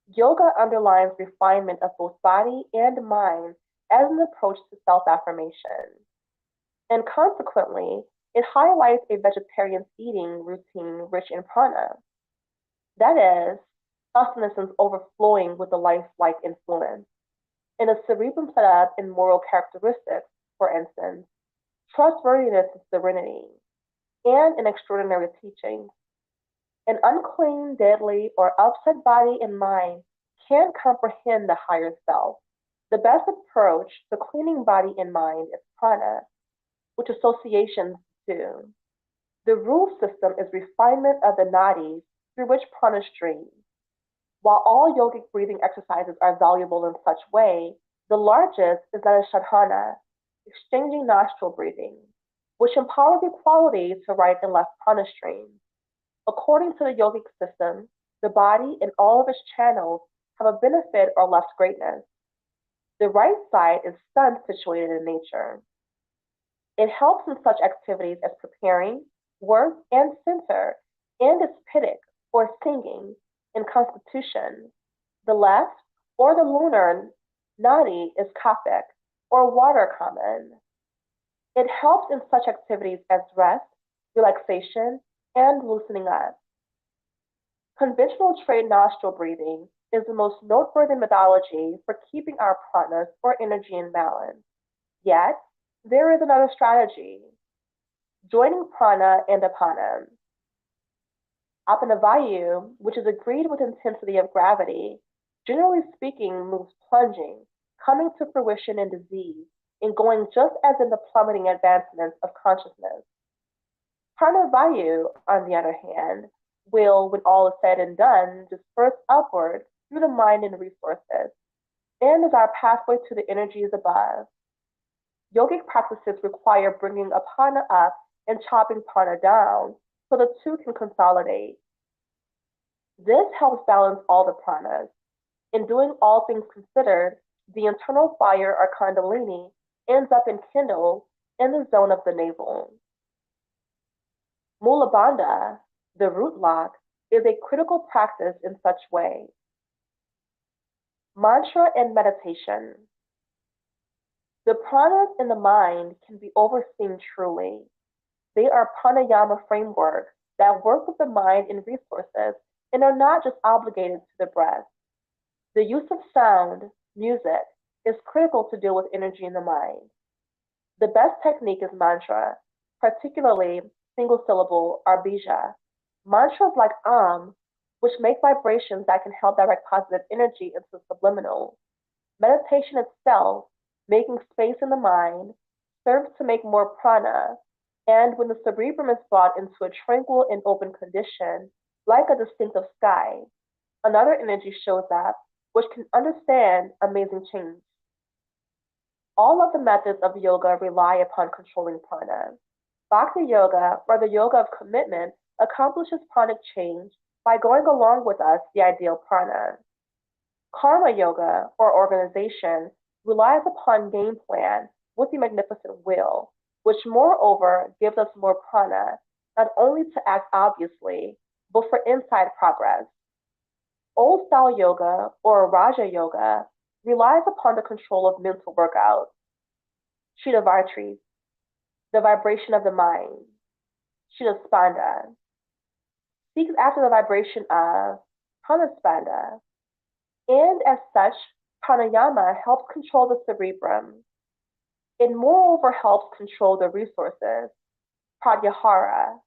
Yoga underlines refinement of both body and mind as an approach to self affirmation. And consequently, it highlights a vegetarian's eating routine rich in prana. That is, sustenance overflowing with the life-like influence. In a cerebrum set up in moral characteristics, for instance, trustworthiness and serenity, and in extraordinary teachings. An unclean, deadly, or upset body and mind can't comprehend the higher self. The best approach to cleaning body and mind is prana, which associations do. The rule system is refinement of the nadis through which prana streams. While all yogic breathing exercises are valuable in such way, the largest is that of sadhana, exchanging nostril breathing, which empowers the quality to right and left prana streams. According to the yogic system, the body and all of its channels have a benefit or left greatness. The right side is sun situated in nature. It helps in such activities as preparing, work, and center, and is pittic, or singing, in constitution. The left, or the lunar nadi, is kaphic, or water common. It helps in such activities as rest, relaxation, and loosening up. Conventional trade nostril breathing is the most noteworthy methodology for keeping our pranas or energy in balance. Yet, there is another strategy, joining prana and apana. Apanavayu, which is agreed with intensity of gravity, generally speaking moves plunging, coming to fruition in disease, and going just as in the plummeting advancements of consciousness. Pranavayu, on the other hand, will, when all is said and done, disperse upward through the mind and resources, and is our pathway to the energies above. Yogic practices require bringing apana up and chopping prana down so the two can consolidate. This helps balance all the pranas. In doing all things considered, the internal fire or Kundalini ends up enkindled in the zone of the navel. Mula Bandha, the root lock, is a critical practice in such way. Mantra and meditation. The pranas in the mind can be overseen truly. They are pranayama frameworks that work with the mind and resources and are not just obligated to the breath. The use of sound, music, is critical to deal with energy in the mind. The best technique is mantra, particularly single syllable or bija. Mantras like which make vibrations that can help direct positive energy into the subliminal. Meditation itself, making space in the mind, serves to make more prana, and when the cerebrum is brought into a tranquil and open condition, like a distinctive sky, another energy shows up which can understand amazing change. All of the methods of yoga rely upon controlling prana. Bhakti yoga, or the yoga of commitment, accomplishes pranic change by going along with us the ideal prana. Karma yoga, or organization, relies upon game plan with the magnificent will, which moreover gives us more prana, not only to act obviously, but for inside progress. Old style yoga, or Raja yoga, relies upon the control of mental workouts. Shitavartri, the vibration of the mind. Shitaspanda, seeks after the vibration of Pranaspanda, and as such, pranayama helps control the cerebrum. It moreover helps control the resources, pratyahara,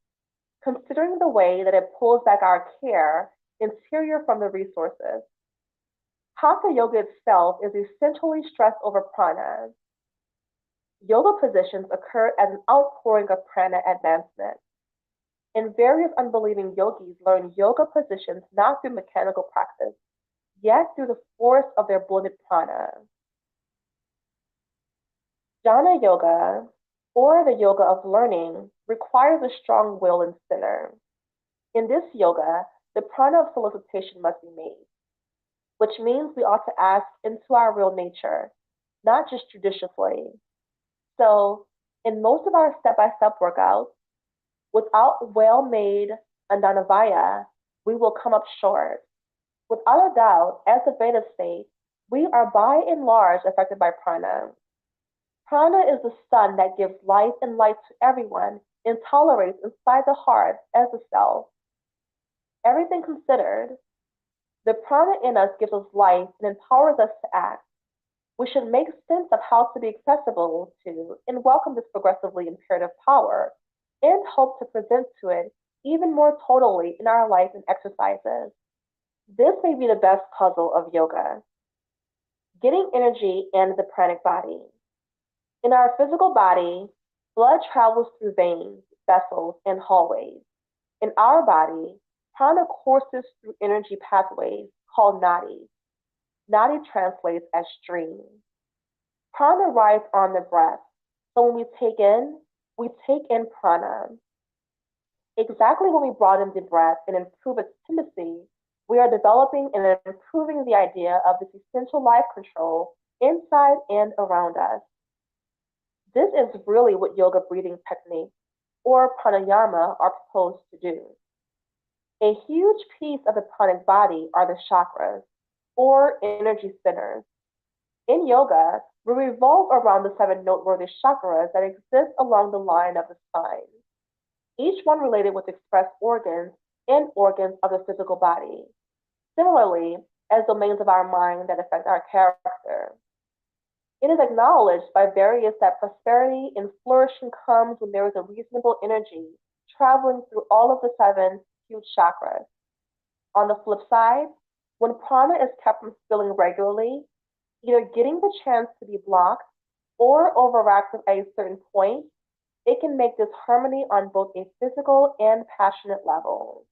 considering the way that it pulls back our care interior from the resources. Hatha yoga itself is essentially stress over prana. Yoga positions occur as an outpouring of prana advancement. And various unbelieving yogis learn yoga positions not through mechanical practice, yet through the force of their blended prana. Jnana yoga, or the yoga of learning, requires a strong will and center. In this yoga, the prana of solicitation must be made, which means we ought to ask into our real nature, not just judiciously. So, In most of our step-by-step workouts, without well-made Andanavaya, we will come up short. Without a doubt, as a Veda state, we are by and large affected by prana. Prana is the sun that gives life and light to everyone and tolerates inside the heart as a self. Everything considered, the prana in us gives us life and empowers us to act. We should make sense of how to be accessible to and welcome this progressively imperative power and hope to present to it even more totally in our life and exercises. This may be the best puzzle of yoga. Getting energy in the pranic body. In our physical body, blood travels through veins, vessels, and hallways. In our body, prana courses through energy pathways called nadis. Nadi translates as stream. Prana rides on the breath. So when we take in prana. Exactly when we broaden the breath and improve its tendency, we are developing and improving the idea of this essential life control inside and around us. This is really what yoga breathing techniques or pranayama are proposed to do. A huge piece of the pranic body are the chakras, or energy centers. In yoga, we revolve around the 7 noteworthy chakras that exist along the line of the spine, each one related with express organs and organs of the physical body, similarly as domains of our mind that affect our character. It is acknowledged by various that prosperity and flourishing comes when there is a reasonable energy traveling through all of the 7 huge chakras. On the flip side, when prana is kept from spilling regularly, either getting the chance to be blocked or overactive at a certain point, it can make disharmony on both a physical and passionate level.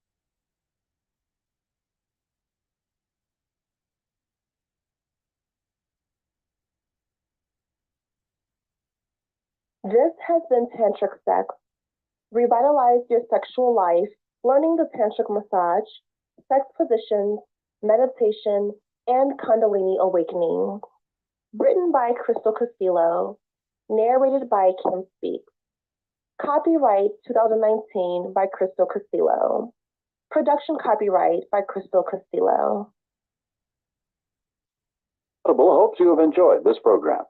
This has been Tantric Sex. Revitalize your sexual life, learning the Tantric massage, sex positions, meditation, and Kundalini awakening. Written by Crystal Castillo, narrated by Kim Speaks. Copyright 2019 by Crystal Castillo. Production copyright by Crystal Castillo. Hopes you have enjoyed this program.